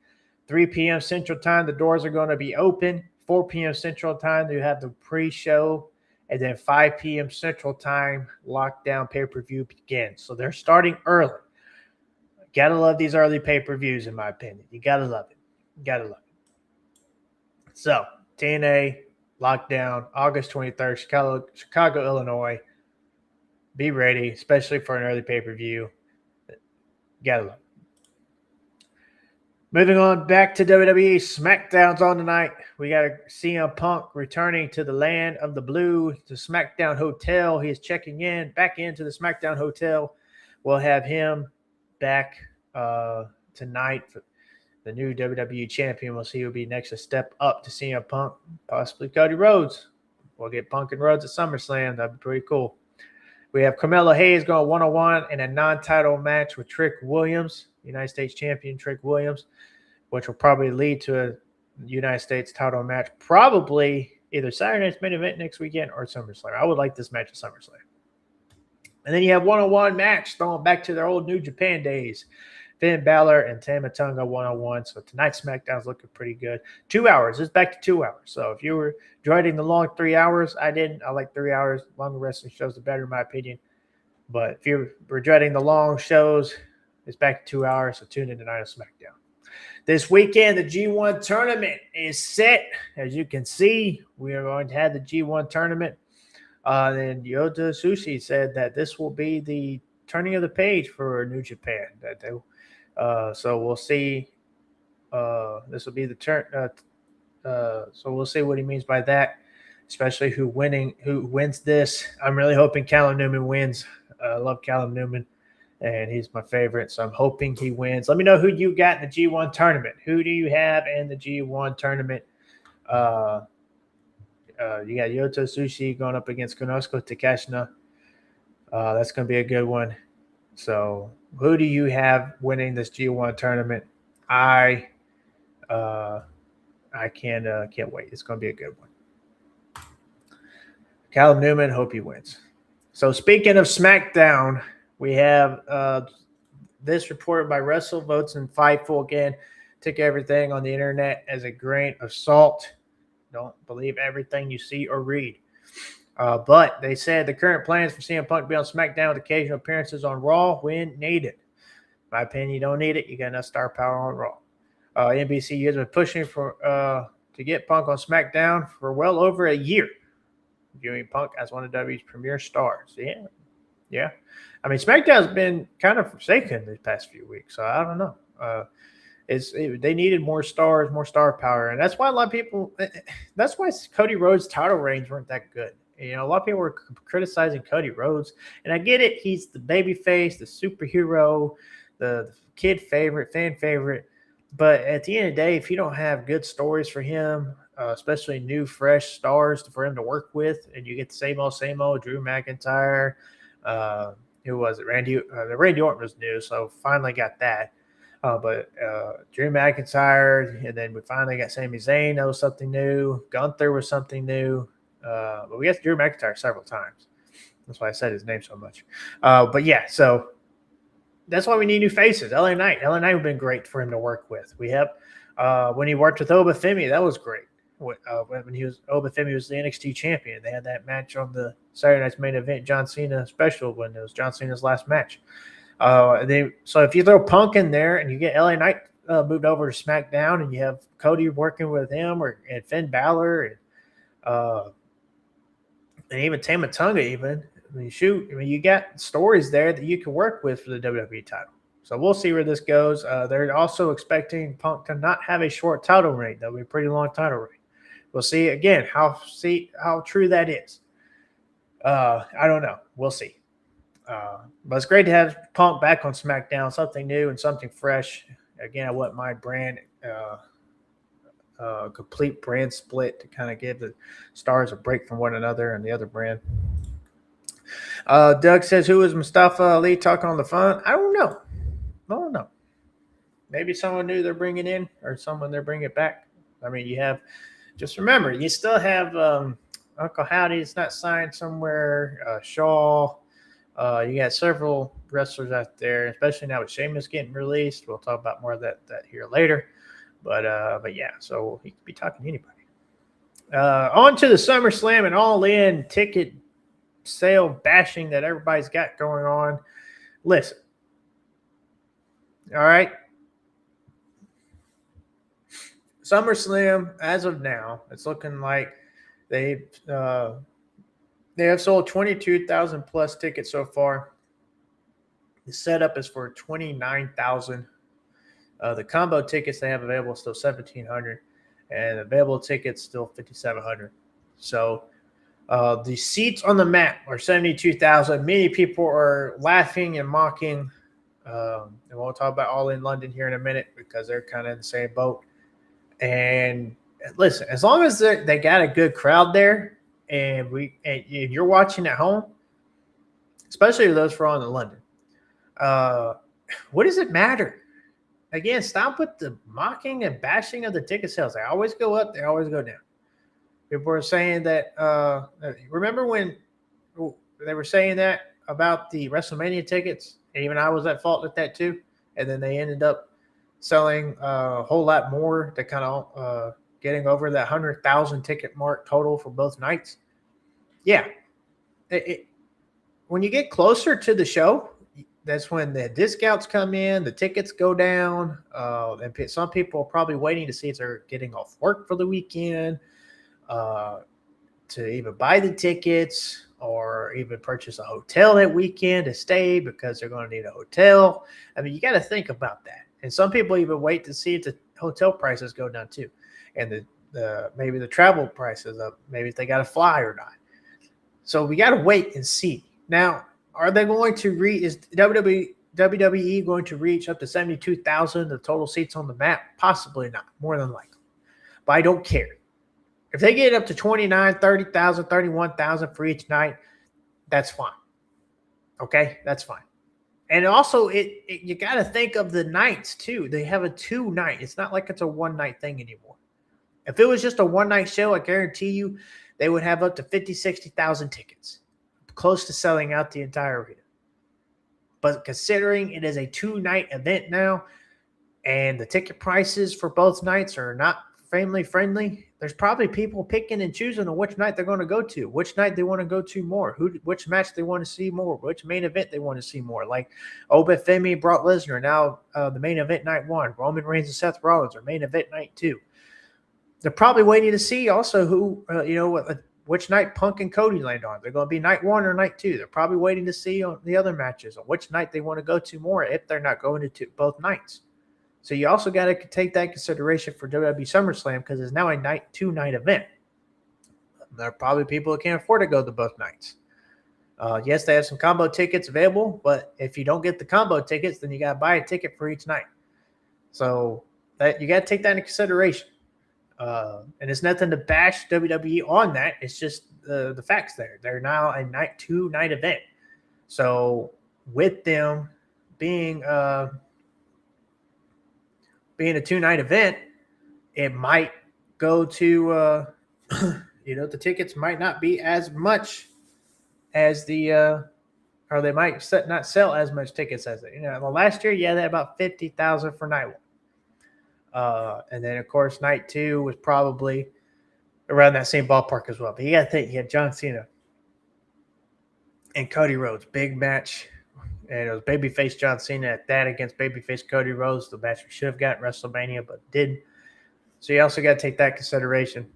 3 p.m. Central Time, the doors are going to be open. 4 p.m. Central Time, you have the pre-show. And then 5 p.m. Central Time, Lockdown pay-per-view begins. So they're starting early. Got to love these early pay-per-views, in my opinion. You got to love it. You got to love it. So, TNA, Lockdown, August 23rd, Chicago, Illinois. Be ready, especially for an early pay-per-view. Got to love it. Moving on back to WWE, SmackDown's on tonight. We got CM Punk returning to the land of the blue, the SmackDown Hotel. He is checking back into the SmackDown Hotel. We'll have him back tonight. The new WWE Champion. We'll see who will be next to step up to CM Punk, possibly Cody Rhodes. We'll get Punk and Rhodes at SummerSlam. That'd be pretty cool. We have Carmelo Hayes going one-on-one in a non-title match with Trick Williams, United States Champion Trick Williams, which will probably lead to a United States title match, probably either Saturday night's main event next weekend or SummerSlam. I would like this match at SummerSlam. And then you have one-on-one match throwing back to their old New Japan days. Finn Balor and Tama Tonga one-on-one. So tonight's SmackDown's looking pretty good. 2 hours. It's back to 2 hours. So if you were dreading the long 3 hours, I didn't. I like 3 hours. Longer wrestling shows are better in my opinion. But if you were dreading the long shows, it's back to 2 hours. So tune in tonight on SmackDown. This weekend, the G1 tournament is set. As you can see, we are going to have the G1 tournament. And Yota Tsuji said that this will be the turning of the page for New Japan. So we'll see. This will be the turn. So we'll see what he means by that, especially who wins this. I'm really hoping Callum Newman wins. I love Callum Newman, and he's my favorite. So I'm hoping he wins. Let me know who you got in the G1 tournament. Who do you have in the G1 tournament? You got Yota Tsuji going up against Konosuke Takeshita. That's going to be a good one. So who do you have winning this G1 tournament? I can't wait. It's going to be a good one. Callum Newman, hope he wins. So speaking of SmackDown, we have this reported by WrestleVotes and Fightful. Again, take everything on the internet as a grain of salt. Don't believe everything you see or read. But they said the current plans for CM Punk to be on SmackDown with occasional appearances on Raw when needed. In my opinion, you don't need it. You got enough star power on Raw. NBC has been pushing for to get Punk on SmackDown for well over a year, viewing Punk as one of WWE's premier stars. Yeah. I mean, SmackDown's been kind of forsaken these past few weeks, so I don't know. They needed more stars, more star power, and that's why a lot of people. That's why Cody Rhodes' title reigns weren't that good. You know, a lot of people were criticizing Cody Rhodes, and I get it. He's the babyface, the superhero, the kid favorite, fan favorite. But at the end of the day, if you don't have good stories for him, especially new, fresh stars for him to work with, and you get the same old Drew McIntyre, who was it? Randy Orton was new, so finally got that. But Drew McIntyre, and then we finally got Sami Zayn. That was something new. Gunther was something new. But we got Drew McIntyre several times. That's why I said his name so much. But yeah, so that's why we need new faces. LA Knight would have been great for him to work with. We have when he worked with Oba Femi, that was great. When Oba Femi was the NXT champion, they had that match on the Saturday Night's Main Event John Cena special when it was John Cena's last match. So if you throw Punk in there and you get LA Knight moved over to SmackDown, and you have Cody working with him and Finn Balor and even Tama Tonga, you got stories there that you can work with for the WWE title. So we'll see where this goes. They're also expecting Punk to not have a short title reign. That'll be a pretty long title reign. We'll see again how true that is. I don't know. We'll see. But it's great to have Punk back on SmackDown, something new and something fresh. Again, I want my brand complete brand split to kind of give the stars a break from one another and the other brand. Doug says, who is Mustafa Ali talking on the phone? I don't know. Maybe someone new they're bringing in or someone they're bringing back. I mean, just remember, you still have Uncle Howdy's not signed somewhere, Shaw. You got several wrestlers out there, especially now with Sheamus getting released. We'll talk about more of that here later. But yeah, so he could be talking to anybody. On to the SummerSlam and all-in ticket sale bashing that everybody's got going on. Listen. All right. SummerSlam, as of now, it's looking like they have sold 22,000 plus tickets so far. The setup is for 29,000. The combo tickets they have available is still 1,700, and available tickets still 5,700. So the seats on the map are 72,000. Many people are laughing and mocking. And we'll talk about All in London here in a minute because they're kind of in the same boat. And listen, as long as they got a good crowd there, and you're watching at home, especially those for on in London, what does it matter? Again, stop with the mocking and bashing of the ticket sales. They always go up, they always go down. People are saying that. Remember when they were saying that about the WrestleMania tickets? And even I was at fault with that too. And then they ended up selling a whole lot more to kind of getting over that 100,000 ticket mark total for both nights. Yeah. When you get closer to the show, that's when the discounts come in, the tickets go down. And some people are probably waiting to see if they're getting off work for the weekend to even buy the tickets or even purchase a hotel that weekend to stay because they're going to need a hotel. I mean, you got to think about that. And some people even wait to see if the hotel prices go down too. And maybe the travel prices up, maybe if they got to fly or not. So we got to wait and see. Now, are they going to is WWE going to reach up to 72,000 the total seats on the map? Possibly not, more than likely. But I don't care. If they get up to 29, 30,000, 31,000 for each night, that's fine. Okay? That's fine. And also, you got to think of the nights, too. They have a 2-night. It's not like it's a one-night thing anymore. If it was just a one-night show, I guarantee you they would have up to 50, 60,000 tickets, close to selling out the entire arena. But considering it is a 2-night event now, and the ticket prices for both nights are not family friendly, there's probably people picking and choosing on which night they're going to go to, which night they want to go to more, which match they want to see more, which main event they want to see more. Like Oba Femi, Brock Lesnar, now the main event night 1. Roman Reigns and Seth Rollins are main event night 2. They're probably waiting to see also who, which night Punk and Cody land on. They're going to be night 1 or night 2. They're probably waiting to see on the other matches on which night they want to go to more if they're not going to both nights. So you also got to take that consideration for WWE SummerSlam because it's now a 2-night event. There are probably people who can't afford to go to both nights. Yes, they have some combo tickets available, but if you don't get the combo tickets, then you got to buy a ticket for each night. So that you got to take that into consideration. And it's nothing to bash WWE on that. It's just the facts there. They're now a 2-night event. So with them being a 2-night event, it might go to, the tickets might not be as much as or they might not sell as much tickets as it. Last year, they had about 50,000 for night 1. And then, of course, night 2 was probably around that same ballpark as well. But you got to think, you had John Cena and Cody Rhodes, big match. And it was babyface John Cena at that against babyface Cody Rhodes. The match we should have gotten WrestleMania, but didn't. So you also got to take that consideration.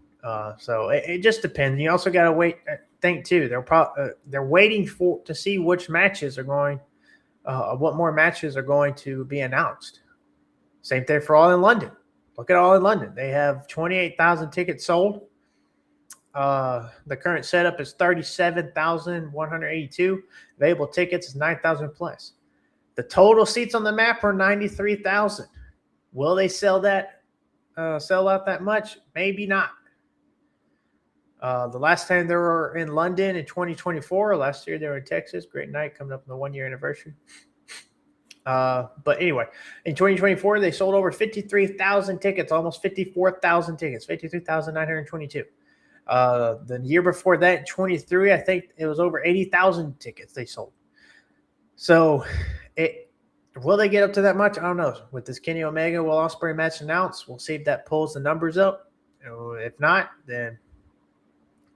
So it just depends. You also got to think too. They're waiting to see which matches are going, what more matches are going to be announced. Same thing for All in London. Look at All in London. They have 28,000 tickets sold. The current setup is 37,182. Available tickets is 9,000 plus. The total seats on the map are 93,000. Will they sell out that much? Maybe not. The last time they were in London in 2024, last year they were in Texas. Great night coming up on the 1-year anniversary. But anyway, in 2024, they sold over 53,000 tickets, almost 54,000 tickets, 53,922. The year before that, 23, I think it was over 80,000 tickets they sold. So will they get up to that much? I don't know. With this Kenny Omega Will Ospreay match announced, we'll see if that pulls the numbers up. If not, then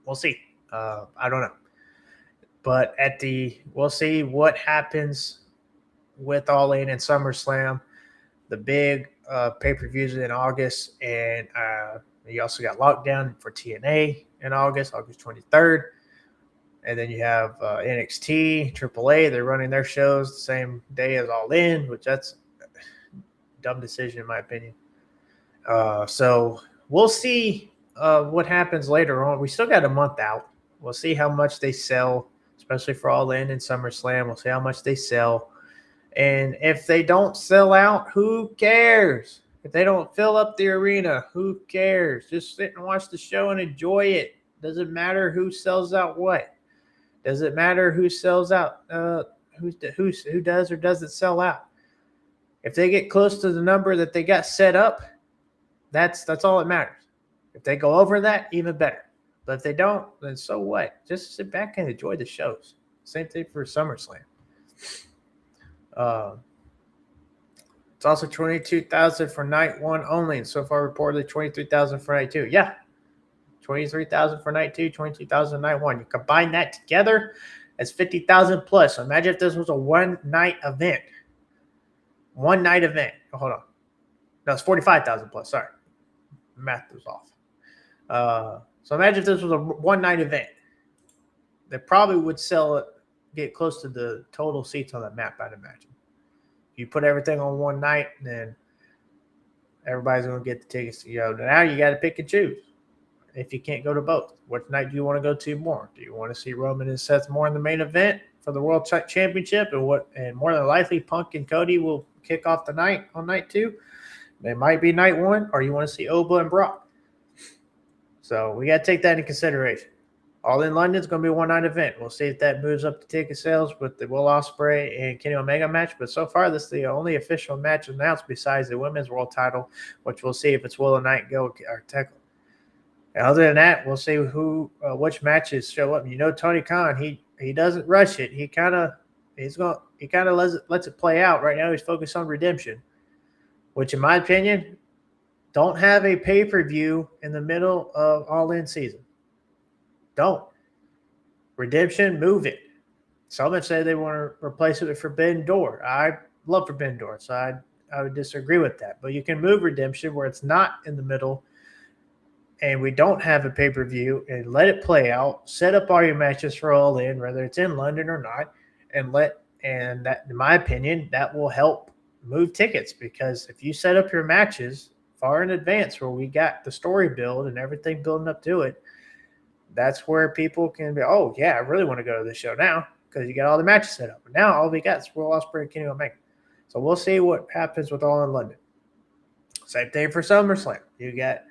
we'll see. I don't know. But we'll see what happens with All In and SummerSlam, the big pay-per-views in August, and you also got Lockdown for TNA in August 23rd. And then you have NXT, AAA. They're running their shows the same day as All In, which that's a dumb decision in my opinion. So we'll see what happens later on. We still got a month out. We'll see how much they sell, especially for All In and SummerSlam. We'll see how much they sell. And if they don't sell out, who cares? If they don't fill up the arena, who cares? Just sit and watch the show and enjoy it. Doesn't matter who sells out what. Does it matter who sells out, who does or doesn't sell out? If they get close to the number that they got set up, that's all that matters. If they go over that, even better. But if they don't, then so what? Just sit back and enjoy the shows. Same thing for SummerSlam. It's also 22,000 for night 1 only, and so far reportedly 23,000 for night 2. Yeah, 23,000 for night 2, 22,000 night 1. You combine that together, that's 50,000 plus. So imagine if this was a one-night event. One-night event. Oh, hold on. No, it's 45,000 plus. Sorry. Math was off. So imagine if this was a one-night event. They probably would sell it, get close to the total seats on the map, I'd imagine. If you put everything on one night, then everybody's going to get the tickets to go. Now you got to pick and choose. If you can't go to both, what night do you want to go to more? Do you want to see Roman and Seth more in the main event for the World Championship? And more than likely, Punk and Cody will kick off the night on night 2. It might be night 1, or you want to see Oba and Brock. So we got to take that into consideration. All in London is going to be a one-night event. We'll see if that moves up the ticket sales with the Will Ospreay and Kenny Omega match. But so far, this is the only official match announced besides the women's world title, which we'll see if it's Will and Nightingale or Tekla. And other than that, we'll see which matches show up. You know, Tony Khan, he doesn't rush it. He kind of lets it play out. Right now, he's focused on Redemption, which, in my opinion, don't have a pay-per-view in the middle of All In season. Don't. Redemption, move it. Some have said they want to replace it with Forbidden Door. I love Forbidden Door, so I would disagree with that. But you can move Redemption where it's not in the middle and we don't have a pay-per-view and let it play out. Set up all your matches for All In, whether it's in London or not, and that, in my opinion, that will help move tickets, because if you set up your matches far in advance where we got the story build and everything building up to it, that's where people can be, oh, yeah, I really want to go to this show now because you got all the matches set up. But now all we got is Will Ospreay and Kenny Omega. So we'll see what happens with All in London. Same thing for SummerSlam. You got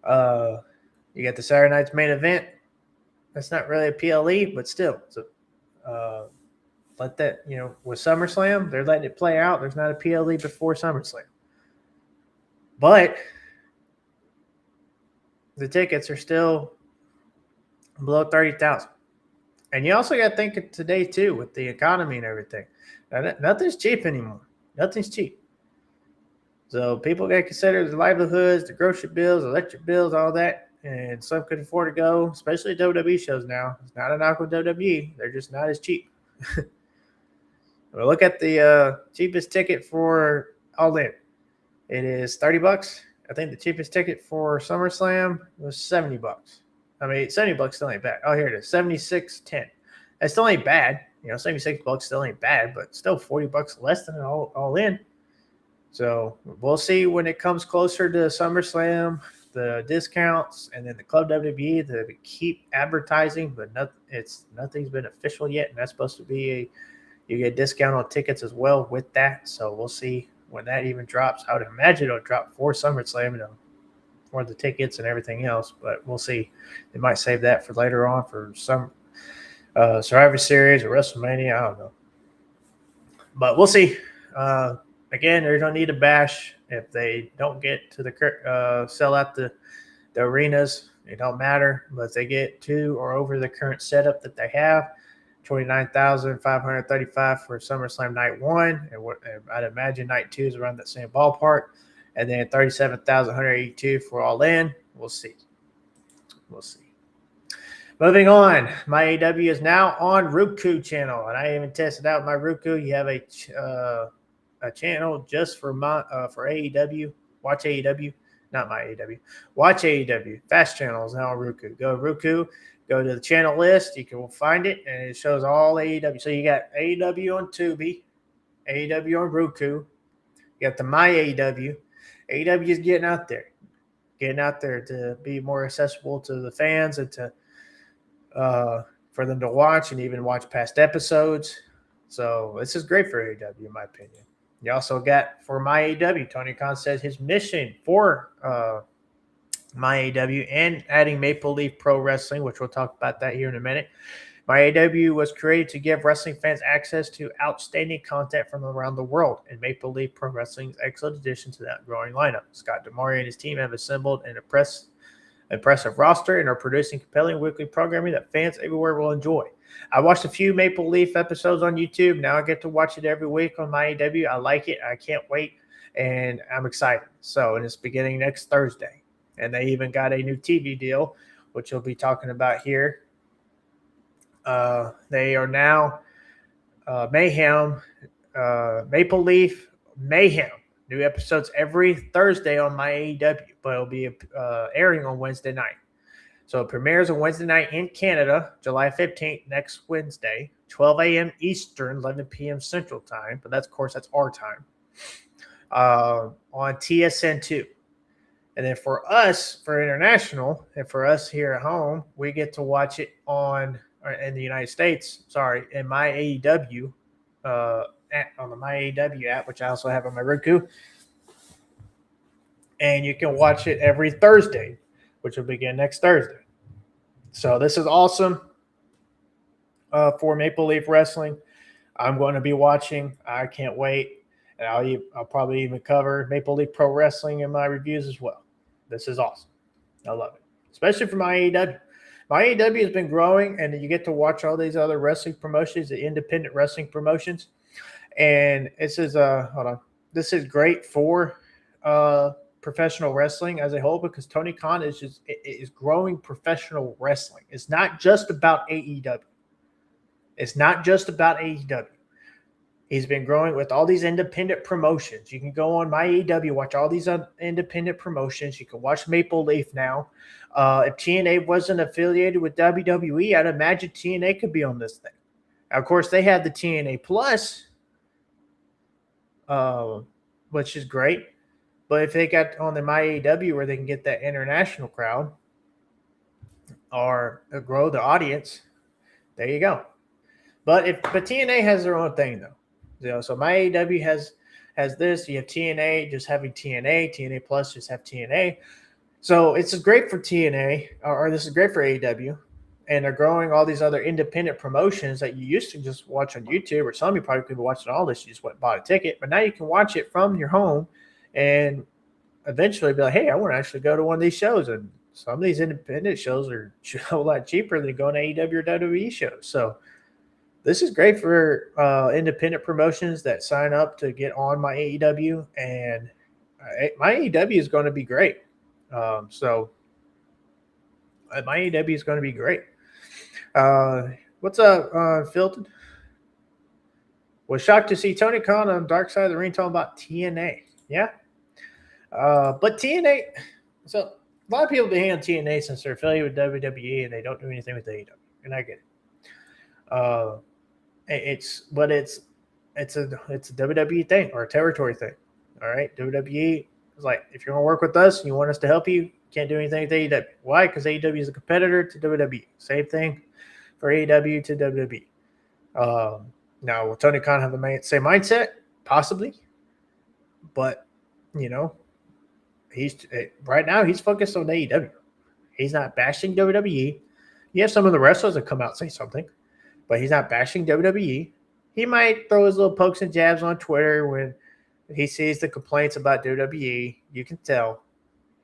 the Saturday night's main event. That's not really a PLE, but still. So let that, with SummerSlam, they're letting it play out. There's not a PLE before SummerSlam. But the tickets are still below 30,000. And you also got to think of today, too, with the economy and everything. Nothing's cheap anymore. Nothing's cheap. So people got to consider the livelihoods, the grocery bills, electric bills, all that. And some could afford to go, especially WWE shows now. It's not a knock on WWE. They're just not as cheap. We'll look at the cheapest ticket for All In. It is $30. I think the cheapest ticket for SummerSlam was $70. I mean, $70 still ain't bad. Oh, here it is, $76.10. That still ain't bad. $76 still ain't bad, but still $40 less than all in. So we'll see when it comes closer to SummerSlam, the discounts, and then the Club WWE to keep advertising, but nothing's been official yet, and that's supposed to be you get a discount on tickets as well with that. So we'll see when that even drops. I would imagine it'll drop for SummerSlam, for the tickets and everything else, but we'll see. They might save that for later on for some Survivor Series or WrestleMania. I don't know, but we'll see. Again, there's no need to bash if they don't get to the sell out the arenas. It don't matter, but if they get to or over the current setup that they have, 29,535 for SummerSlam Night 1, and I'd imagine Night 2 is around that same ballpark, and then 37,182 for All In. We'll see. Moving on, my AEW is now on Roku channel, and I even tested out my Roku. You have a channel just for AEW. Watch AEW, not my AEW. Watch AEW. Fast channel is now on Roku. Go to Roku. Go to the channel list. You can find it, and it shows all AEW. So you got AEW on Tubi, AEW on Roku. You got the My AEW. AEW is getting out there to be more accessible to the fans and to for them to watch and even watch past episodes. So this is great for AEW, in my opinion. You also got for My AEW, Tony Khan said his mission for My AEW and adding Maple Leaf Pro Wrestling, which we'll talk about that here in a minute. My AEW was created to give wrestling fans access to outstanding content from around the world, and Maple Leaf Pro Wrestling is an excellent addition to that growing lineup. Scott D'Amore and his team have assembled an impressive roster and are producing compelling weekly programming that fans everywhere will enjoy. I watched a few Maple Leaf episodes on YouTube. Now I get to watch it every week on My AEW. I like it. I can't wait, and I'm excited. And it's beginning next Thursday. And they even got a new TV deal, which we'll be talking about here. They are now Mayhem, Maple Leaf Mayhem. New episodes every Thursday on My AEW, but it'll be airing on Wednesday night. So it premieres on Wednesday night in Canada, July 15th, next Wednesday, 12 a.m. Eastern, 11 p.m. Central Time. But that's our time. On TSN2. And then for us, for international, and for us here at home, we get to watch it in the United States, in My AEW, on the My AEW app, which I also have on my Roku. And you can watch it every Thursday, which will begin next Thursday. So this is awesome for Maple Leaf Wrestling. I'm going to be watching. I can't wait. And I'll probably even cover Maple Leaf Pro Wrestling in my reviews as well. This is awesome. I love it, especially for my AEW. My AEW has been growing, and you get to watch all these other wrestling promotions, the independent wrestling promotions. And this is This is great for professional wrestling as a whole, because Tony Khan is growing professional wrestling. It's not just about AEW. It's not just about AEW. He's been growing with all these independent promotions. You can go on My AEW, watch all these independent promotions. You can watch Maple Leaf now. If TNA wasn't affiliated with WWE, I'd imagine TNA could be on this thing. Now, of course, they have the TNA Plus, which is great. But if they got on the My AEW where they can get that international crowd or grow the audience, there you go. But TNA has their own thing, though. So My AEW has this. You have TNA just having TNA Plus just have TNA. So it's great for TNA, or this is great for AEW, and they're growing all these other independent promotions that you used to just watch on YouTube, or some of you probably could be watching all this. You just went and bought a ticket, but now you can watch it from your home, and eventually be like, hey, I want to actually go to one of these shows. And some of these independent shows are a whole lot cheaper than going to AEW or WWE shows. So this is great for independent promotions that sign up to get on My AEW, and My AEW is going to be great. My AEW is going to be great. What's up, Unfiltered? Was shocked to see Tony Khan on Dark Side of the Ring talking about TNA. Yeah. But TNA, so a lot of people be on TNA since they're affiliated with WWE and they don't do anything with AEW, and I get it. It's a WWE thing or a territory thing. All right, WWE is like, if you're gonna work with us and you want us to help you, can't do anything with AEW. Why? Because AEW is a competitor to WWE. Same thing for AEW to WWE. Now, will Tony Khan have the same mindset? Possibly, but he's right now he's focused on AEW. He's not bashing WWE. You have some of the wrestlers that come out and say something, but he's not bashing WWE. He might throw his little pokes and jabs on Twitter when he sees the complaints about WWE. You can tell.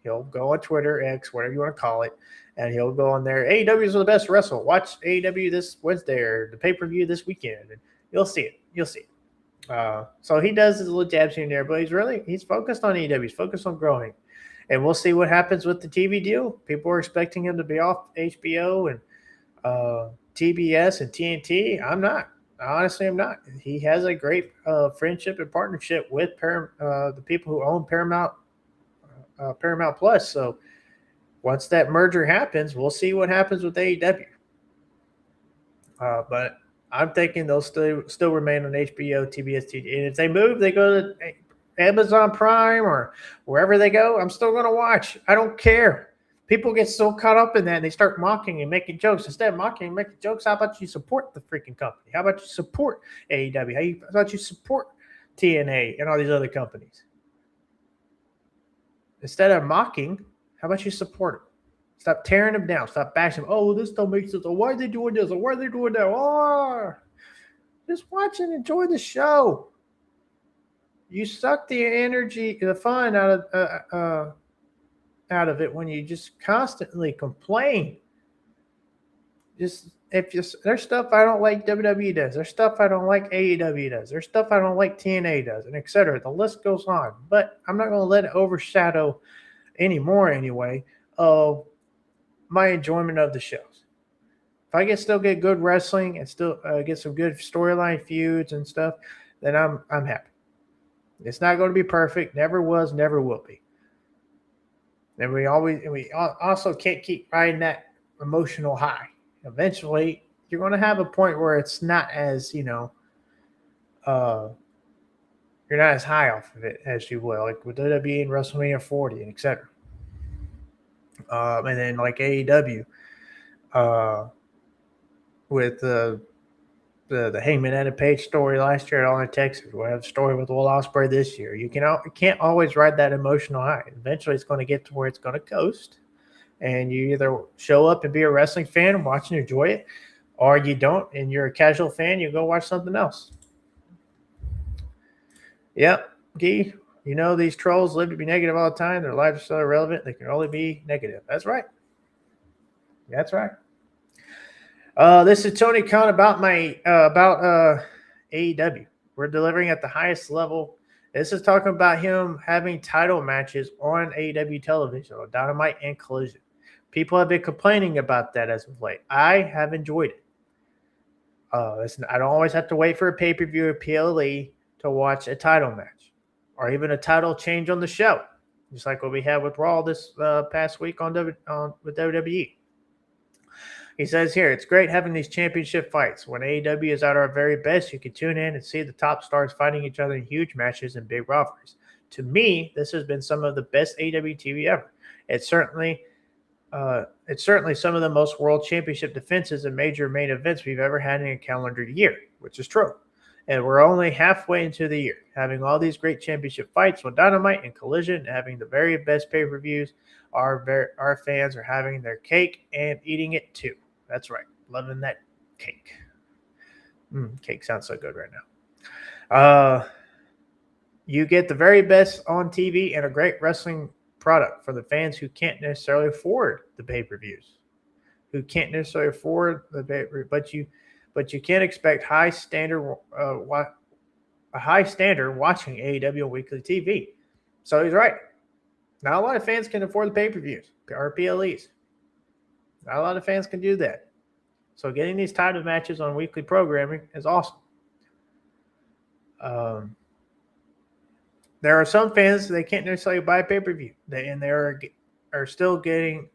He'll go on Twitter, X, whatever you want to call it, and he'll go on there. AEW is the best wrestler. Watch AEW this Wednesday or the pay-per-view this weekend, and you'll see it. You'll see it. So he does his little jabs here and there, but he's focused on AEW. He's focused on growing. And we'll see what happens with the TV deal. People are expecting him to be off HBO and TBS and TNT. I'm not. Honestly, I'm not. He has a great friendship and partnership with the people who own Paramount Plus. So once that merger happens, we'll see what happens with AEW. But I'm thinking they'll still remain on HBO, TBS, TNT. And if they move, they go to Amazon Prime or wherever they go, I'm still going to watch. I don't care. People get so caught up in that and they start mocking and making jokes. Instead of mocking and making jokes, how about you support the freaking company? How about you support AEW? How about you support TNA and all these other companies? Instead of mocking, how about you support them? Stop tearing them down. Stop bashing them. Oh, this don't make sense. Oh, why are they doing this? Or why are they doing that? Oh, just watch and enjoy the show. You suck the energy, the fun out of it when you just constantly complain. There's stuff I don't like WWE does. There's stuff I don't like AEW does. There's stuff I don't like TNA does, and etc. The list goes on. But I'm not going to let it overshadow anymore anyway of my enjoyment of the shows. If I still get good wrestling and still get some good storyline feuds and stuff, then I'm happy. It's not going to be perfect. Never was, never will be. And we also can't keep riding that emotional high. Eventually, you're going to have a point where it's not as, you're not as high off of it as you will, like with WWE and WrestleMania 40 and etc. And then like AEW, with the Heyman and Page story last year at All in Texas. We'll have a story with Will Ospreay this year. You can't always ride that emotional high. Eventually, it's going to get to where it's going to coast, and you either show up and be a wrestling fan and watch and enjoy it, or you don't and you're a casual fan, you go watch something else. Yep, Gee, you know these trolls live to be negative all the time. Their lives are so irrelevant, they can only be negative. That's right. That's right. This is Tony Khan about AEW. We're delivering at the highest level. This is talking about him having title matches on AEW television, on Dynamite and Collision. People have been complaining about that as of late. I have enjoyed it. I don't always have to wait for a pay-per-view or PLE to watch a title match or even a title change on the show, just like what we had with Raw this past week with WWE. He says here, it's great having these championship fights. When AEW is at our very best, you can tune in and see the top stars fighting each other in huge matches and big rivalries. To me, this has been some of the best AEW TV ever. It's certainly some of the most world championship defenses and major main events we've ever had in a calendar year, which is true. And we're only halfway into the year, having all these great championship fights on Dynamite and Collision, and having the very best pay-per-views. Our fans are having their cake and eating it too. That's right. Loving that cake. Cake sounds so good right now. You get the very best on TV and a great wrestling product for the fans who can't necessarily afford the pay-per-views, but you can't expect a high standard watching AEW on weekly TV. So he's right. Not a lot of fans can afford the pay-per-views or PLEs. Not a lot of fans can do that. So getting these title matches on weekly programming is awesome. There are some fans they can't necessarily buy pay-per-view, and they are still getting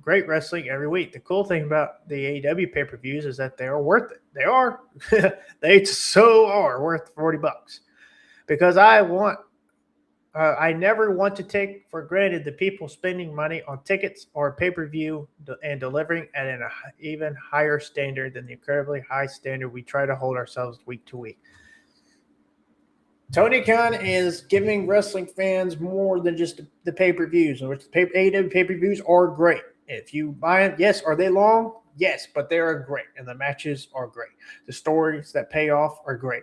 great wrestling every week. The cool thing about the AEW pay-per-views is that they are worth it. They are. They so are worth $40. Because I never want to take for granted the people spending money on tickets or pay-per-view and delivering at an even higher standard than the incredibly high standard we try to hold ourselves week to week. Tony Khan is giving wrestling fans more than just the pay-per-views, which the AEW pay-per-views are great. If you buy them, yes. Are they long? Yes, but they are great, and the matches are great. The stories that pay off are great.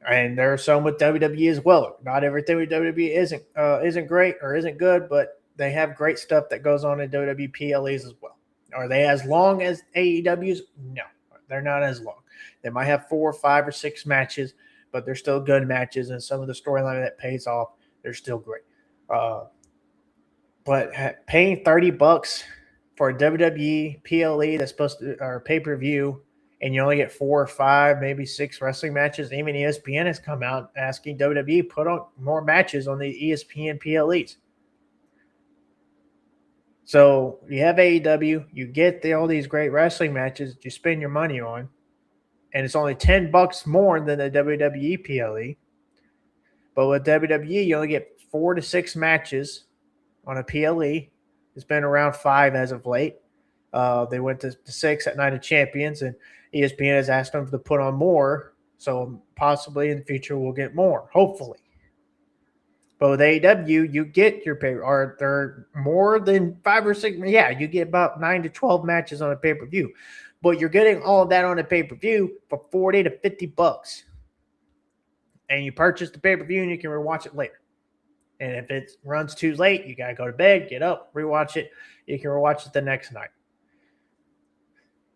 And there are some with WWE as well. Not everything with WWE isn't great or isn't good, but they have great stuff that goes on in WWE PLEs as well. Are they as long as AEW's? No, they're not as long. They might have 4, 5, or 6 matches, but they're still good matches, and some of the storyline that pays off, they're still great. But paying $30 for a WWE PLE that's supposed to, or pay-per-view, and you only get 4 or 5, maybe 6 wrestling matches. Even ESPN has come out asking WWE put on more matches on the ESPN PLEs. So you have AEW, you get all these great wrestling matches that you spend your money on, and it's only $10 more than the WWE PLE. But with WWE, you only get 4 to 6 matches on a PLE. It's been around 5 as of late. They went to 6 at Night of Champions, and ESPN has asked them to put on more, so possibly in the future we'll get more, hopefully. But with AEW, you get your pay, or there are more than 5 or 6. Yeah, you get about 9 to 12 matches on a pay-per-view, but you're getting all of that on a pay-per-view for $40 to $50, and you purchase the pay-per-view and you can rewatch it later. And if it runs too late, you gotta go to bed, get up, rewatch it. You can rewatch it the next night.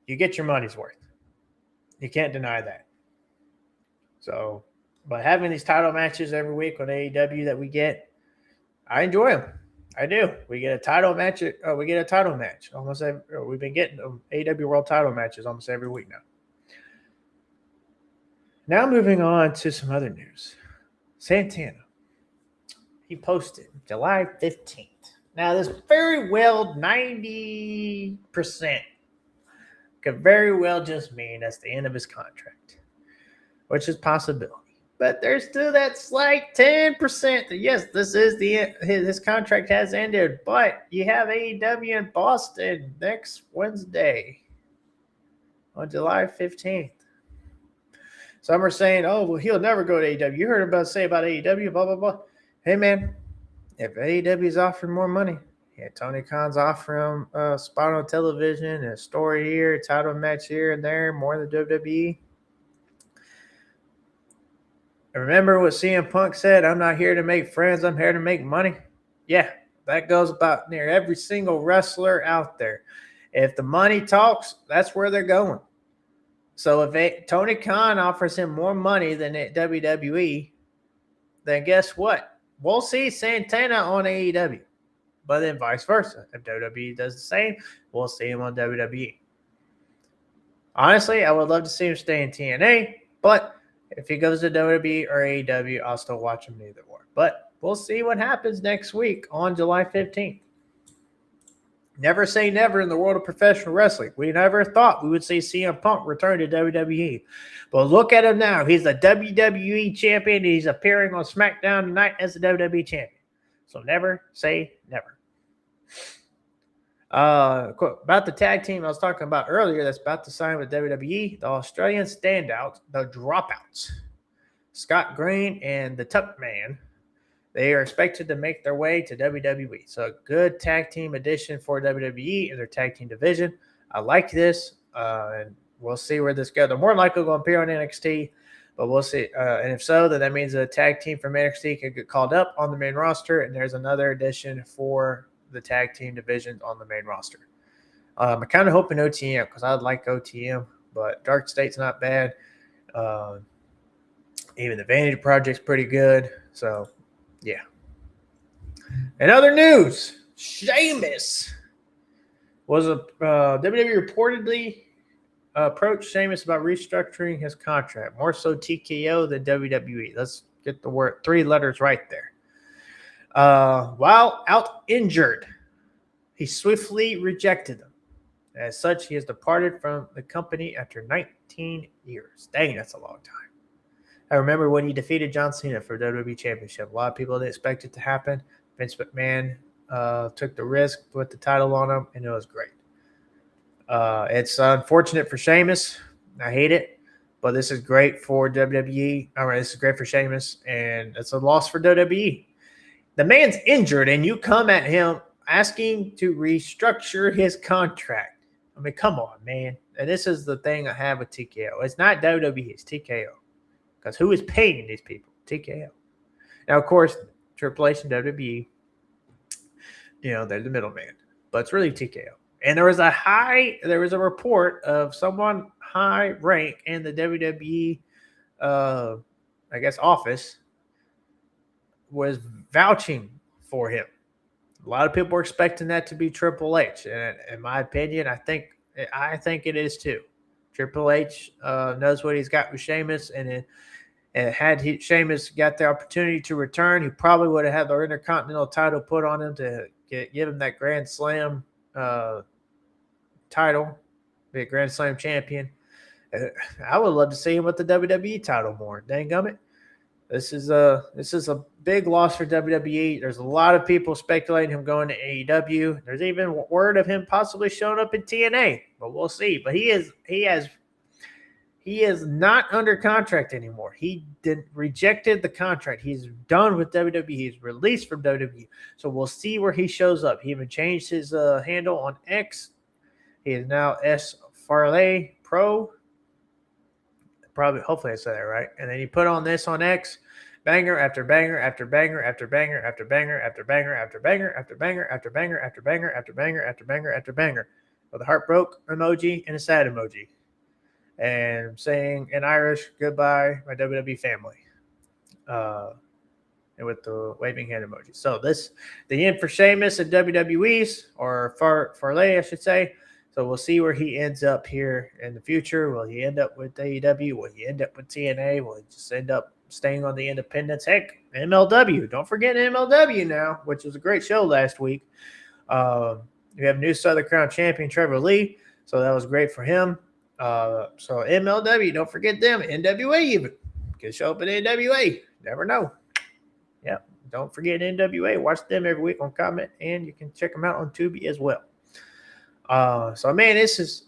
You get your money's worth. You can't deny that. So, but having these title matches every week on AEW that we get, I enjoy them. I do. We get a title match. Almost we've been getting AEW World title matches almost every week now. Now moving on to some other news. Santana. He posted July 15th. Now, this very well 90% could very well just mean that's the end of his contract, which is a possibility. But there's still that slight 10% that, yes, this is the end. His contract has ended, but you have AEW in Boston next Wednesday on July 15th. Some are saying, oh, well, he'll never go to AEW. You heard about AEW, blah, blah, blah. Hey, man, if AEW is offering more money, Yeah, Tony Khan's offering him a spot on television, a story here, a title match here and there, more than WWE. Remember what CM Punk said? I'm not here to make friends. I'm here to make money. Yeah, that goes about near every single wrestler out there. If the money talks, that's where they're going. So if Tony Khan offers him more money than at WWE, then guess what? We'll see Santana on AEW. But then vice versa. If WWE does the same, we'll see him on WWE. Honestly, I would love to see him stay in TNA, but if he goes to WWE or AEW, I'll still watch him neither or. But we'll see what happens next week on July 15th. Never say never in the world of professional wrestling. We never thought we would see CM Punk return to WWE. But look at him now. He's the WWE champion. He's appearing on SmackDown tonight as the WWE champion. So never say never. About the tag team I was talking about earlier that's about to sign with WWE, the Australian standouts, the Dropouts, Scott Green and the Tuck Man, they are expected to make their way to WWE. So a good tag team addition for WWE in their tag team division. I like this, and we'll see where this goes. They're more likely going to appear on NXT, but we'll see. And if so, then that means a tag team from NXT could get called up on the main roster, and there's another addition for the tag team division on the main roster. I'm kind of hoping OTM because I like OTM, but Dark State's not bad. Even the Vanity Project's pretty good. So, yeah. In other news, Sheamus was WWE reportedly approached Sheamus about restructuring his contract, more so TKO than WWE. Let's get the word 3 letters right there. While out injured, he swiftly rejected them. As such, he has departed from the company after 19 years. Dang, that's a long time. I remember when he defeated John Cena for WWE Championship. A lot of people didn't expect it to happen. Vince McMahon took the risk, put the title on him, and it was great. It's unfortunate for Sheamus. I hate it, but this is great for WWE. All right, this is great for Sheamus, and it's a loss for WWE. The man's injured, and you come at him asking to restructure his contract. I mean, come on, man. And this is the thing I have with TKO. It's not WWE, it's TKO. Because who is paying these people? TKO. Now, of course, Triple H and WWE, they're the middleman. But it's really TKO. And there was a report of someone high rank in the WWE, office was vouching for him. A lot of people were expecting that to be Triple H, and in my opinion, I think it is too. Triple H knows what he's got with Sheamus, and had Sheamus got the opportunity to return, he probably would have had the Intercontinental title put on him to give him that Grand Slam title, be a Grand Slam champion. I would love to see him with the WWE title more. Dang gummit. This is a big loss for WWE. There's a lot of people speculating him going to AEW. There's even word of him possibly showing up in TNA, but we'll see. But he is not under contract anymore. He rejected the contract. He's done with WWE. He's released from WWE. So we'll see where he shows up. He even changed his handle on X. He is now S Farley Pro. Hopefully I said that right. And then he put on this on X, banger after banger after banger after banger after banger after banger after banger after banger after banger after banger after banger after banger after banger with a heart broke emoji and a sad emoji. And saying in Irish, goodbye, my WWE family. And with the waving hand emoji. So the end for Sheamus at WWE's, or Farley, I should say. So we'll see where he ends up here in the future. Will he end up with AEW? Will he end up with TNA? Will he just end up staying on the independents? Heck, MLW. Don't forget MLW now, which was a great show last week. We have new Southern Crown champion Trevor Lee, so that was great for him. So MLW, don't forget them. NWA even. Could show up at NWA. Never know. Yep. Don't forget NWA. Watch them every week on Comment, and you can check them out on Tubi as well. So, man, this is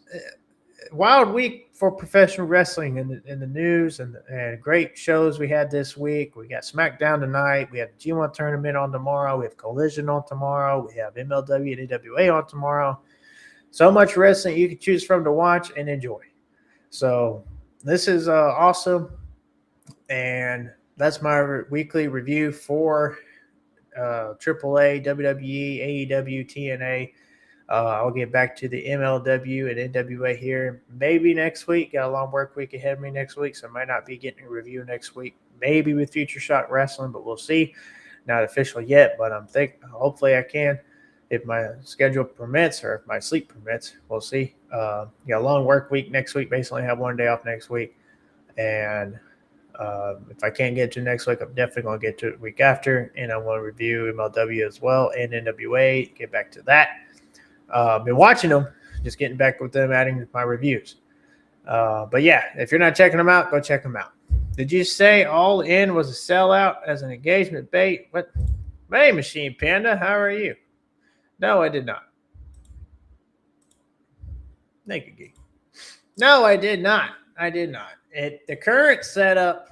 a wild week for professional wrestling in the news and great shows we had this week. We got SmackDown tonight. We have the G1 tournament on tomorrow. We have Collision on tomorrow. We have MLW and AWA on tomorrow. So much wrestling you can choose from to watch and enjoy. So this is awesome. And that's my weekly review for AAA, WWE, AEW, TNA. I'll get back to the MLW and NWA here maybe next week. Got a long work week ahead of me next week, so I might not be getting a review next week. Maybe with Future Shock Wrestling, but we'll see. Not official yet, but hopefully I can if my schedule permits or if my sleep permits. We'll see. Got a long work week next week. Basically have one day off next week. And if I can't get to next week, I'm definitely going to get to it the week after. And I'm going to review MLW as well and NWA. Get back to that. Been watching them, just getting back with them, adding my reviews. But yeah, if you're not checking them out, go check them out. Did you say All In was a sellout as an engagement bait? What? Hey, Machine Panda, how are you? No, I did not. Thank you, Geek. No, I did not. The current setup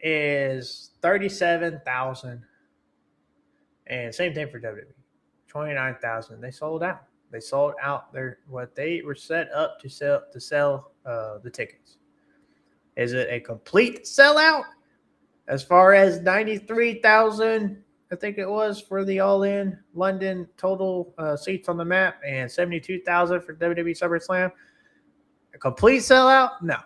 is 37,000, and same thing for WWE. 29,000. They sold out. They sold out what they were set up to sell the tickets. Is it a complete sellout? As far as 93,000, I think it was for the All-In London total seats on the map, and 72,000 for WWE SummerSlam. A complete sellout? No.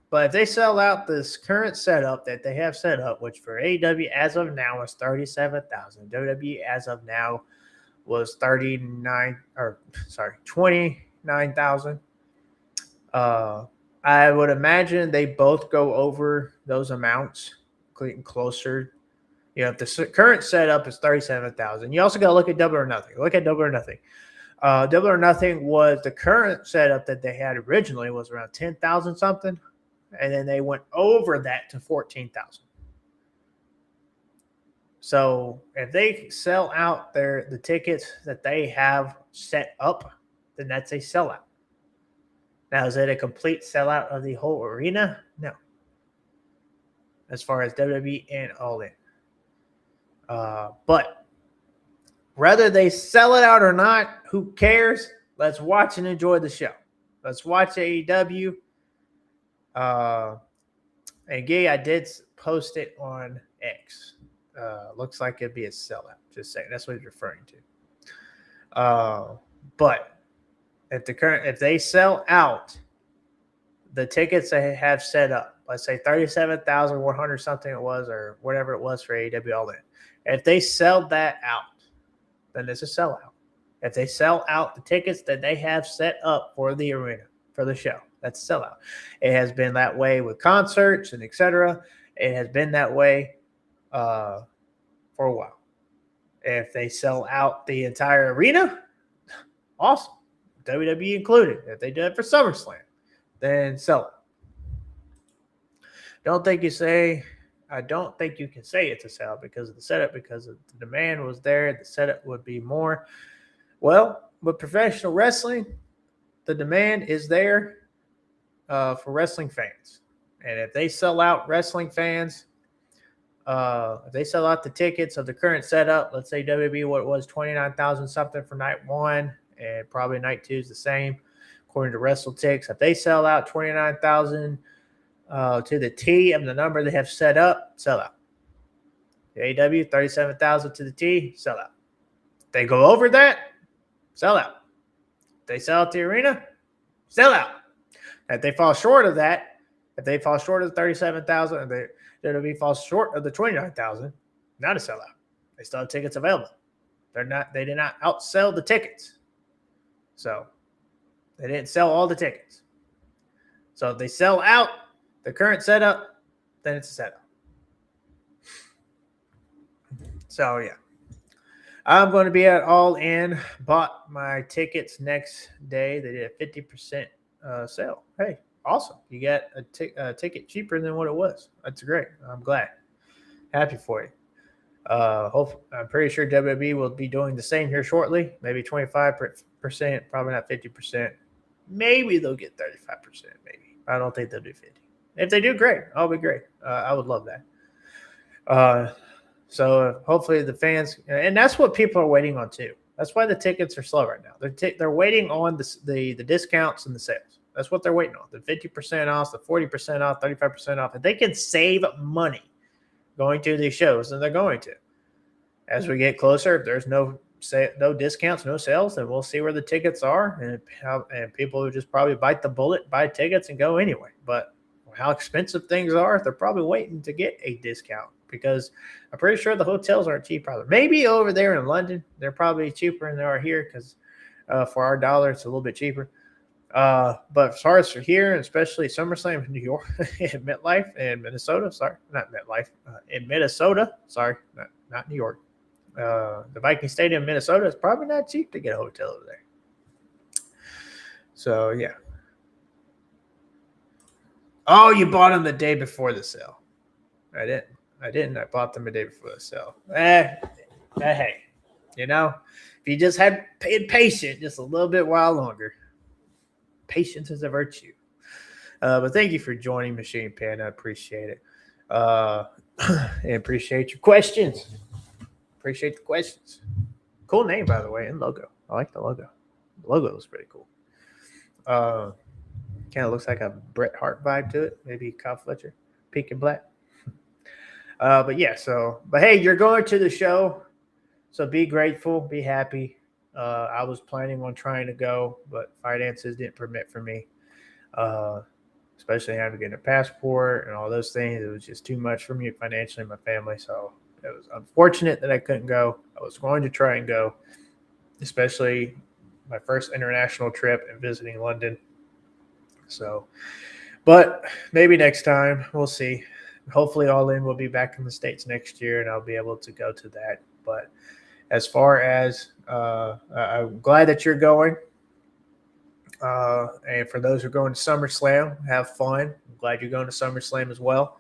But if they sell out this current setup that they have set up, which for AEW as of now is 37,000, WWE as of now was 29,000. I would imagine they both go over those amounts, getting closer. If the current setup is 37,000, you also got to look at Double or Nothing. Double or Nothing was the current setup that they had originally was around 10,000 something, and then they went over that to 14,000. So if they sell out the tickets that they have set up, then that's a sellout. Now, is it a complete sellout of the whole arena? No. As far as WWE and All In. But whether they sell it out or not, who cares? Let's watch and enjoy the show. Let's watch AEW. And Gay, I did post it on X. Looks like it'd be a sellout. Just saying. That's what he's referring to. But if they sell out the tickets they have set up, let's say 37,100 something it was, or whatever it was for AEW All In. If they sell that out, then it's a sellout. If they sell out the tickets that they have set up for the arena, for the show, that's a sellout. It has been that way with concerts and etc. It has been that way for a while. If they sell out the entire arena, awesome. WWE included. If they do it for SummerSlam, then sell it. I don't think you can say it's a sellout because of the setup, because the demand was there. The setup would be more. Well, with professional wrestling, the demand is there for wrestling fans. And if they sell out wrestling fans, if they sell out the tickets of the current setup, let's say WWE, what it was, 29,000 something for night one, and probably night two is the same, according to WrestleTix. If they sell out 29,000 to the T of the number they have set up, sell out. The AEW, 37,000 to the T, sell out. If they go over that, sell out. If they sell out the arena, sell out. If they fall short of that, if they fall short of the 37,000, and the WWE falls short of the 29,000, not a sellout. They still have tickets available. They did not outsell the tickets. So they didn't sell all the tickets. So if they sell out the current setup, then it's a setup. So yeah. I'm going to be at All In. Bought my tickets next day. They did a 50% sale. Hey, awesome. You got a ticket cheaper than what it was. That's great. I'm glad. Happy for you. I'm pretty sure WWE will be doing the same here shortly. Maybe 25%, probably not 50%. Maybe they'll get 35%. Maybe. I don't think they'll do 50. If they do, great. I'll be great. I would love that. So hopefully the fans, and that's what people are waiting on too. That's why the tickets are slow right now. They're waiting on the discounts and the sales. That's what they're waiting on. The 50% off, the 40% off, 35% off. If they can save money going to these shows, then they're going to. As we get closer, if there's no discounts, no sales, then we'll see where the tickets are, and people will just probably bite the bullet, buy tickets, and go anyway. But how expensive things are, they're probably waiting to get a discount because I'm pretty sure the hotels aren't cheap either. Maybe over there in London, they're probably cheaper than they are here because for our dollar, it's a little bit cheaper. But as far as for here, and especially SummerSlam in New York, in MetLife and Minnesota, not MetLife, in Minnesota, not New York. The Viking Stadium in Minnesota is probably not cheap to get a hotel over there. So, yeah. Oh, you bought them the day before the sale. I didn't. I bought them the day before the sale. Hey, if you just had been patient just a little bit while longer, patience is a virtue. But thank you for joining Machine Pen. I appreciate it. And appreciate your questions. Appreciate the questions. Cool name, by the way, and logo. I like the logo. The logo is pretty cool. Kind of looks like a Bret Hart vibe to it. Maybe Kyle Fletcher, pink and black. But hey, you're going to the show, so be grateful, be happy. I was planning on trying to go, but finances didn't permit for me, especially having to get a passport and all those things. It was just too much for me financially and my family, so it was unfortunate that I couldn't go. I was going to try and go, especially my first international trip and visiting London. So, but maybe next time, we'll see. Hopefully All In will be back in the States next year and I'll be able to go to that. But as far as I'm glad that you're going. And for those who are going to SummerSlam, have fun. I'm glad you're going to SummerSlam as well.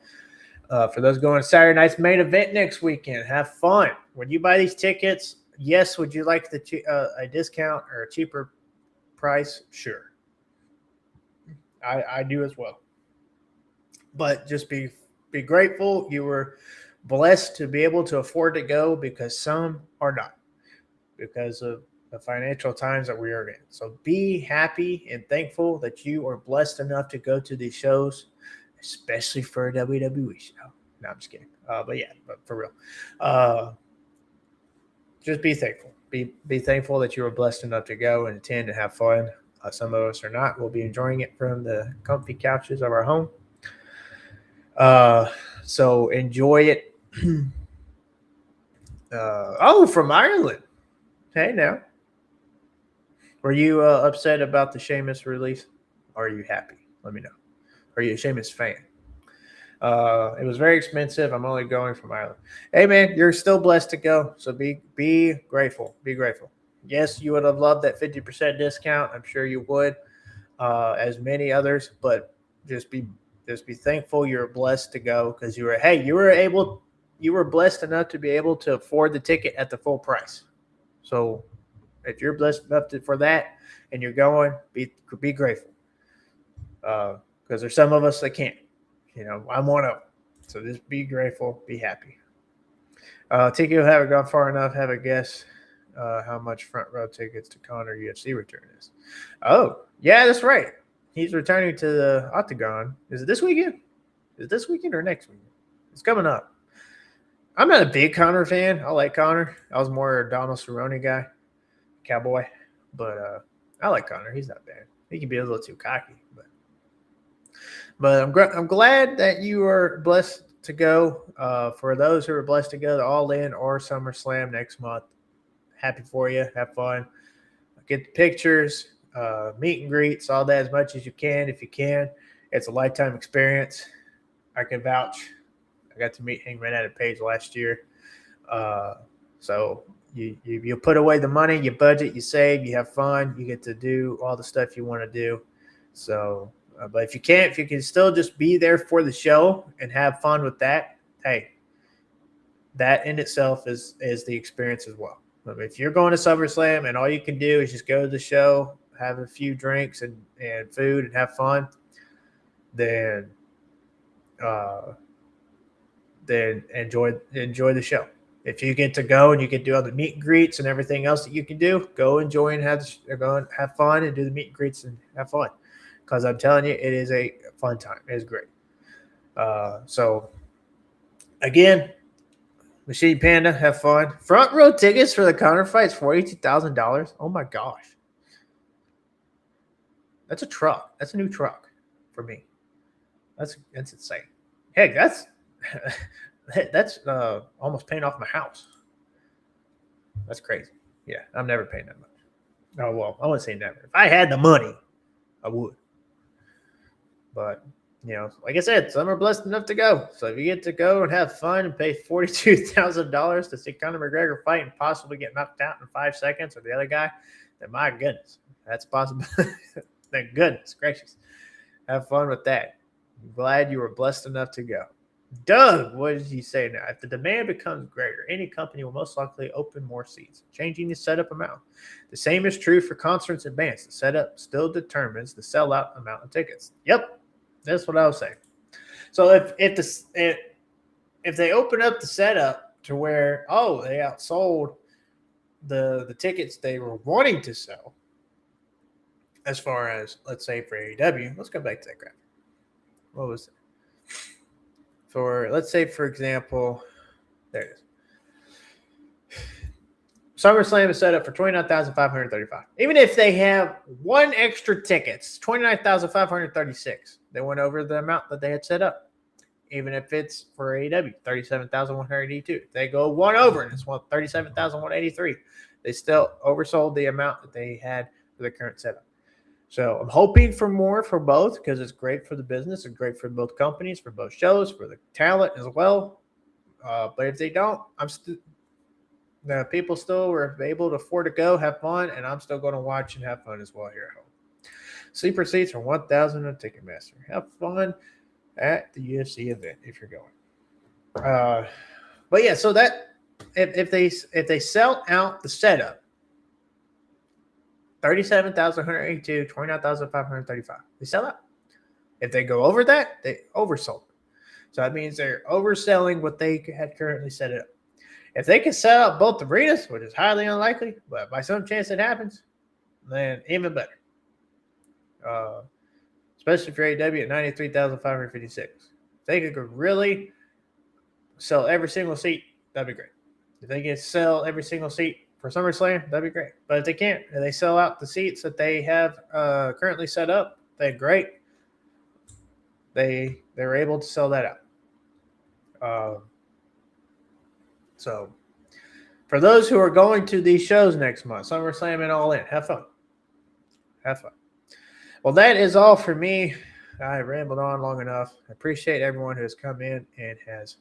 For those going to Saturday night's main event next weekend, have fun. When you buy these tickets, yes, would you like a discount or a cheaper price? Sure. I do as well. But just be grateful you were blessed to be able to afford to go because some are not because of the financial times that we are in. So be happy and thankful that you are blessed enough to go to these shows, especially for a WWE show. No, I'm just kidding. But for real. Just be thankful. Be thankful that you were blessed enough to go and attend and have fun. Some of us are not. We'll be enjoying it from the comfy couches of our home. So enjoy it. From Ireland. Hey, now. Were you upset about the Sheamus release? Or are you happy? Let me know. Are you a Sheamus fan? It was very expensive. I'm only going from Ireland. Hey, man, you're still blessed to go. So be grateful. Be grateful. Yes, you would have loved that 50% discount. I'm sure you would, as many others. But just be thankful you're blessed to go because you were blessed enough to be able to afford the ticket at the full price. So if you're blessed enough for that and you're going, be grateful. Because there's some of us that can't. I'm one of them. So just be grateful, be happy. Tiki will haven't gone far enough. Have a guess how much front row tickets to Conor UFC return is. Oh, yeah, that's right. He's returning to the Octagon. Is it this weekend? Is it this weekend or next weekend? It's coming up. I'm not a big Conor fan. I like Conor. I was more a Donald Cerrone guy, cowboy. But I like Conor. He's not bad. He can be a little too cocky. But I'm glad that you are blessed to go. For those who are blessed to go to All In or SummerSlam next month, happy for you. Have fun. Get the pictures. Meet and greets, all that as much as you can if you can. It's a lifetime experience. I can vouch. I got to meet Hangman Adam Page last year. So you put away the money, you budget, you save, you have fun, you get to do all the stuff you want to do. So, but if you can still just be there for the show and have fun with that, hey, that in itself is the experience as well. If you're going to SummerSlam and all you can do is just go to the show, have a few drinks and food and have fun, then enjoy the show. If you get to go and you can do all the meet and greets and everything else that you can do, go enjoy and have fun and do the meet and greets and have fun. Because I'm telling you, it is a fun time. It is great. So again, Machine Panda, have fun. Front row tickets for the counter fights, $42,000. Oh my gosh, that's a truck. That's a new truck for me. That's insane. Heck, that's almost paying off my house. That's crazy. Yeah, I'm never paying that much. Oh well, I wouldn't say never. If I had the money, I would. But like I said, some are blessed enough to go. So if you get to go and have fun and pay $42,000 to see Conor McGregor fight and possibly get knocked out in 5 seconds or the other guy, then my goodness, that's possible. Thank goodness gracious. Have fun with that. I'm glad you were blessed enough to go. Doug, what did he say now? If the demand becomes greater, any company will most likely open more seats, changing the setup amount. The same is true for concerts and bands. The setup still determines the sellout amount of tickets. Yep, that's what I was saying. So if they open up the setup to where they outsold the tickets they were wanting to sell, as far as let's say for AEW, let's go back to that graphic. What was it? Let's say, for example, there it is. SummerSlam is set up for $29,535. Even if they have one extra tickets, $29,536. They went over the amount that they had set up. Even if it's for AEW, $37,182. They go one over and it's $37,183. They still oversold the amount that they had for the current setup. So I'm hoping for more for both because it's great for the business and great for both companies, for both shows, for the talent as well. But if they don't, the people still were able to afford to go, have fun, and I'm still going to watch and have fun as well here at home. Sleeper seats are $1,000 on Ticketmaster. Have fun at the UFC event if you're going. But yeah, so that if they sell out the setup, $37,182, $29,535. They sell out. If they go over that, they oversold. So that means they're overselling what they had currently set it up. If they can sell out both arenas, which is highly unlikely, but by some chance it happens, then even better. Especially for AEW at $93,556. If they could really sell every single seat, that'd be great. If they can sell every single seat for SummerSlam, that'd be great. But if they can't, and they sell out the seats that they have currently set up, then great. They were able to sell that out. So for those who are going to these shows next month, SummerSlam and All In, have fun. Have fun. Well, that is all for me. I rambled on long enough. I appreciate everyone who has come in and has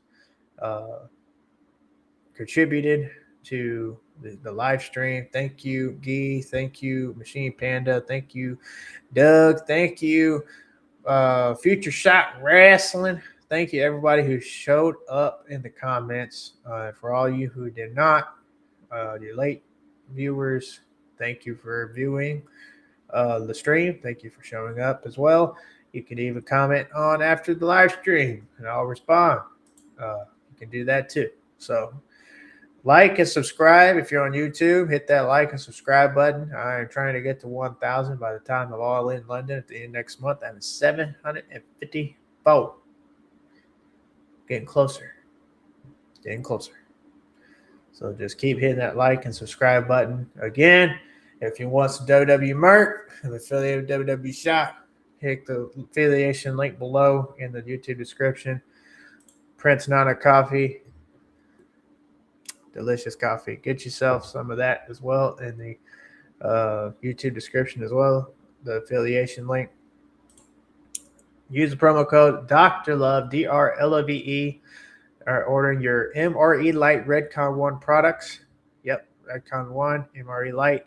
contributed to the live stream. Thank you, Guy. Thank you, Machine Panda. Thank you, Doug. Thank you, Future Shot Wrestling. Thank you, everybody who showed up in the comments. For all you who did not, your late viewers, thank you for viewing the stream. Thank you for showing up as well. You can even comment on after the live stream, and I'll respond. You can do that too. So like and subscribe if you're on YouTube. Hit that like and subscribe button. I am trying to get to 1,000 by the time of All In London at the end of next month. I'm 754. Getting closer. Getting closer. So just keep hitting that like and subscribe button. Again, if you want some WWE merch, an affiliate of WWE Shop, hit the affiliation link below in the YouTube description. Prince Nana Coffee. Delicious coffee. Get yourself some of that as well in the YouTube description as well. The affiliation link. Use the promo code Dr. Love, DRLOVE, ordering your MRE Light Redcon 1 products. Yep, Redcon 1, MRE Light.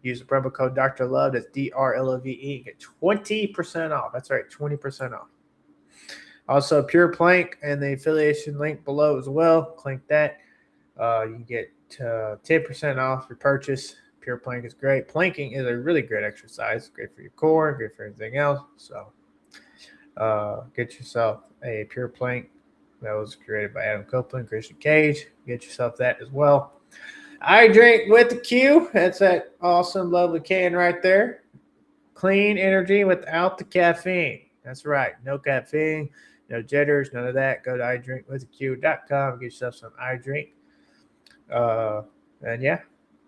Use the promo code Dr. Love. That's DRLOVE. Get 20% off. That's right, 20% off. Also, Pure Plank and the affiliation link below as well. Click that. You can get 10% off your purchase. Pure plank is great. Planking is a really great exercise. Great for your core, great for everything else. So get yourself a pure plank. That was created by Adam Copeland, Christian Cage. Get yourself that as well. I drink with the Q. That's that awesome, lovely can right there. Clean energy without the caffeine. That's right. No caffeine, no jitters, none of that. Go to idrinkwiththeq.com. Get yourself some iDrink. And yeah,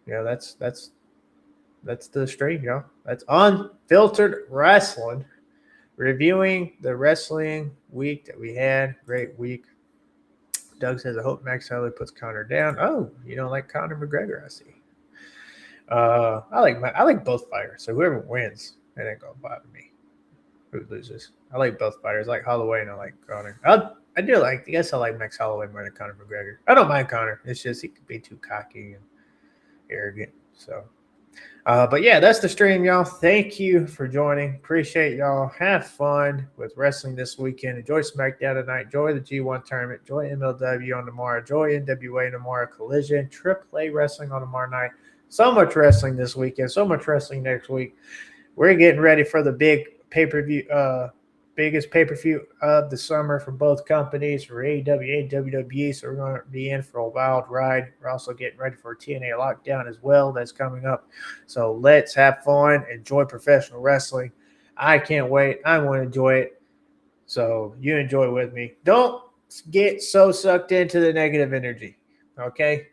that's the stream, y'all. That's Unfiltered Wrestling. Reviewing the wrestling week that we had. Great week. Doug says, I hope Max Holloway puts Conor down. Oh, you don't like Conor McGregor, I see. I like both fighters. So whoever wins, it ain't gonna bother me. Who loses? I like both fighters. I like Holloway and I like Conor. I guess I like Max Holloway more than Conor McGregor. I don't mind Conor. It's just he could be too cocky and arrogant. So but yeah, that's the stream, y'all. Thank you for joining. Appreciate y'all. Have fun with wrestling this weekend. Enjoy SmackDown tonight. Enjoy the G1 tournament. Enjoy MLW on tomorrow. Enjoy NWA tomorrow. Collision. AAA wrestling on tomorrow night. So much wrestling this weekend. So much wrestling next week. We're getting ready for the big pay-per-view, biggest pay-per-view of the summer for both companies, for AEW and WWE. So we're going to be in for a wild ride. We're also getting ready for TNA Lockdown as well. That's coming up. So let's have fun. Enjoy professional wrestling. I can't wait. I want to enjoy it. So you enjoy with me. Don't get so sucked into the negative energy. Okay?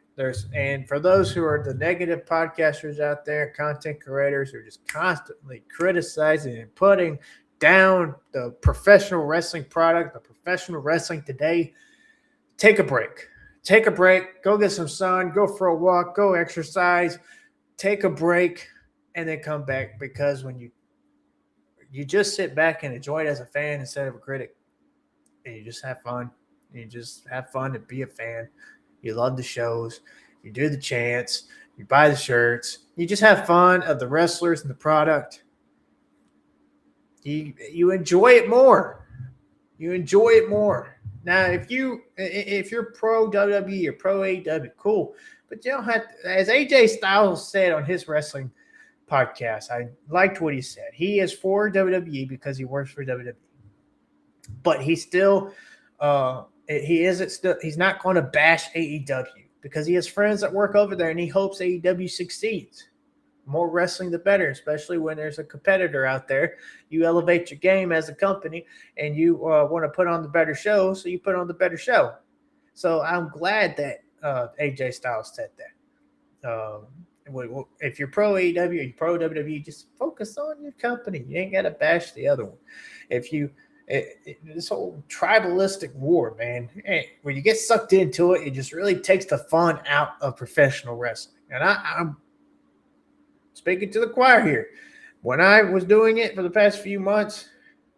And for those who are the negative podcasters out there, content creators who are just constantly criticizing and putting down the professional wrestling product, the professional wrestling today, take a break. Take a break. Go get some sun. Go for a walk. Go exercise. Take a break and then come back, because when you just sit back and enjoy it as a fan instead of a critic, and you just have fun. You just have fun to be a fan. You love the shows. You do the chants. You buy the shirts. You just have fun of the wrestlers and the product. You enjoy it more. You enjoy it more. Now, if you're pro WWE or pro AEW, cool. But you don't have to, as AJ Styles said on his wrestling podcast, I liked what he said. He is for WWE because he works for WWE. But he's still he's not going to bash AEW because he has friends that work over there and he hopes AEW succeeds. More wrestling, the better, especially when there's a competitor out there. You elevate your game as a company and you want to put on the better show, so you put on the better show. So I'm glad that AJ Styles said that. If you're pro AEW or you're pro WWE, just focus on your company. You ain't got to bash the other one. This whole tribalistic war, man, when you get sucked into it, it just really takes the fun out of professional wrestling. And I'm speaking to the choir here. When I was doing it for the past few months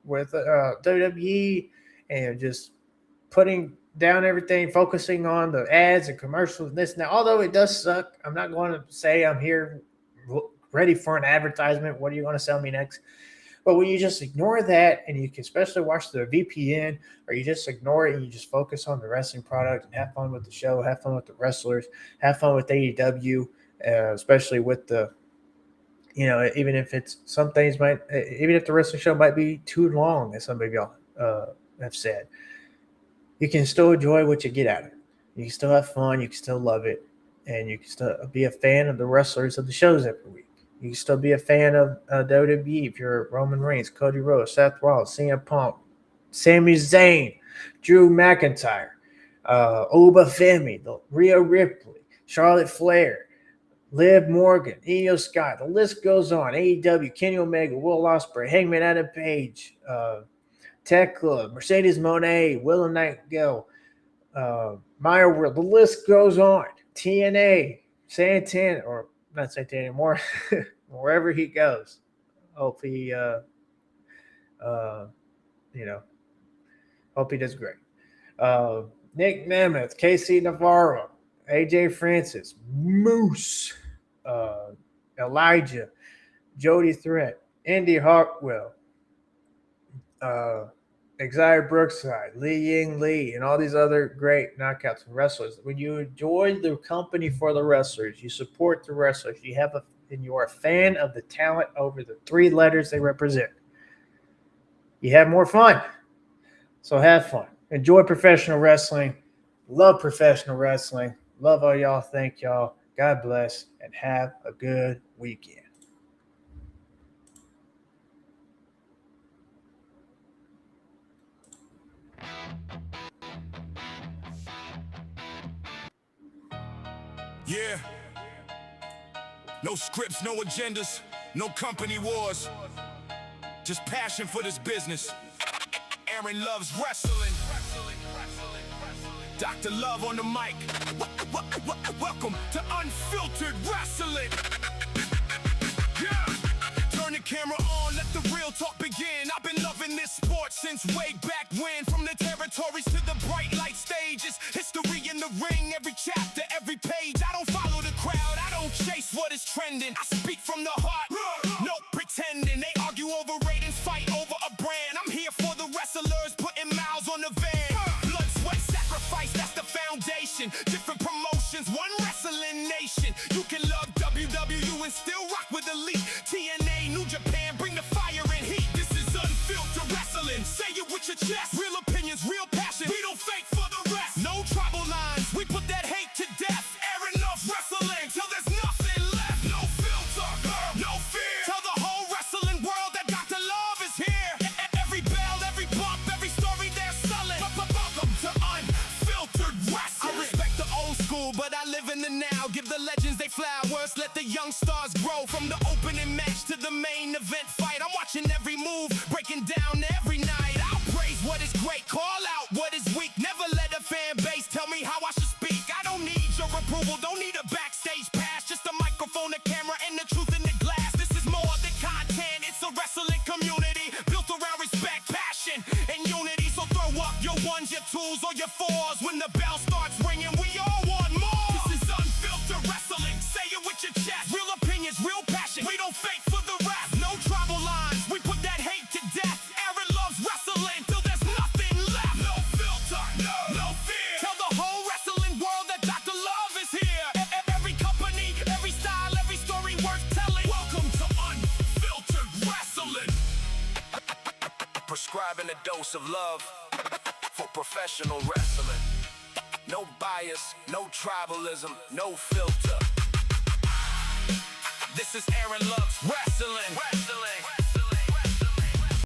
with WWE and just putting down everything, focusing on the ads and commercials and this and that, although it does suck, I'm not going to say I'm here ready for an advertisement. What are you going to sell me next? But when you just ignore that and you can especially watch the VPN, or you just ignore it and you just focus on the wrestling product and have fun with the show, have fun with the wrestlers, have fun with AEW, especially with the, even if it's some things even if the wrestling show might be too long, as some of y'all have said, you can still enjoy what you get out of it. You can still have fun. You can still love it. And you can still be a fan of the wrestlers of the shows every week. You can still be a fan of WWE if you're Roman Reigns, Cody Rhodes, Seth Rollins, CM Punk, Sami Zayn, Drew McIntyre, Oba Femi, Rhea Ripley, Charlotte Flair, Liv Morgan, Io Sky. The list goes on. AEW, Kenny Omega, Will Ospreay, Hangman Adam Page, Tech Club, Mercedes Moné, Willow Nightingale, Maya World. The list goes on. TNA, Santana, or not Santana anymore, wherever he goes. Hope he, hope he does great. Nick Nemeth, KC Navarro, AJ Francis, Moose, Elijah, Jody Threat, Indy Hartwell, Xavier Brookside, Li Ying Lee, and all these other great knockouts and wrestlers. When you enjoy the company for the wrestlers, you support the wrestlers, you have a and you are a fan of the talent over the 3 letters they represent. You have more fun. So have fun. Enjoy professional wrestling. Love professional wrestling. Love all y'all. Thank y'all. God bless, and have a good weekend. Yeah. No scripts, no agendas, no company wars. Just passion for this business. Aaron loves wrestling. Dr. Love on the mic. Welcome to Unfiltered Wrestling. Yeah. Turn the camera on, let the real talk begin. I've been loving this sport since way back when. From the territories to the bright light stages. History in the ring, every chapter, every page. I don't follow the crowd, I don't chase what is trending. I speak from the heart, no pretending. They argue over ratings, fight over a brand. I'm here for the wrestlers, putting miles on the van. Blood, sweat, sacrifice, that's the foundation. Different promotions, one wrestling nation. You can love WWE and still rock with elite. TNA, New Japan, bring the fire and heat. This is Unfiltered Wrestling. Say it with your chest. Real opinions, real passion. We don't fake for the rest. No tribal lines, we put that hate to death. Aaron loves wrestling till there's nothing left. No filter, no fear. Tell the whole wrestling world that Dr. Love is here. Every bell, every bump, every story they're selling. Welcome to Unfiltered Wrestling. I respect the old school, but I live in the now. Give the legends they flowers, let the young stars grow. From the opening match to the main event fight, I'm watching every move, breaking down every night. I'll praise what is great, call out what is weak. Never let a fan base tell me how I should speak. I don't need your approval, don't need a backstage pass. Just a microphone, a camera, and the truth in the glass. This is more than content, it's a wrestling community built around respect, passion, and unity. So throw up your ones, your twos, or your fours. When the bell starts ringing, we all want more. This is Unfiltered Wrestling. Say it with your chest. Real opinions, real passion. We don't fake for the rest. No tribal lines, we put that hate to death. Aaron loves wrestling till there's nothing left. No filter, no fear. Tell the whole wrestling world that Dr. Love is here. Every company, every style, every story worth telling. Welcome to Unfiltered Wrestling. Prescribing a dose of love for professional wrestling. No bias, no tribalism, no filter. This is Aaron Love's Wrestling.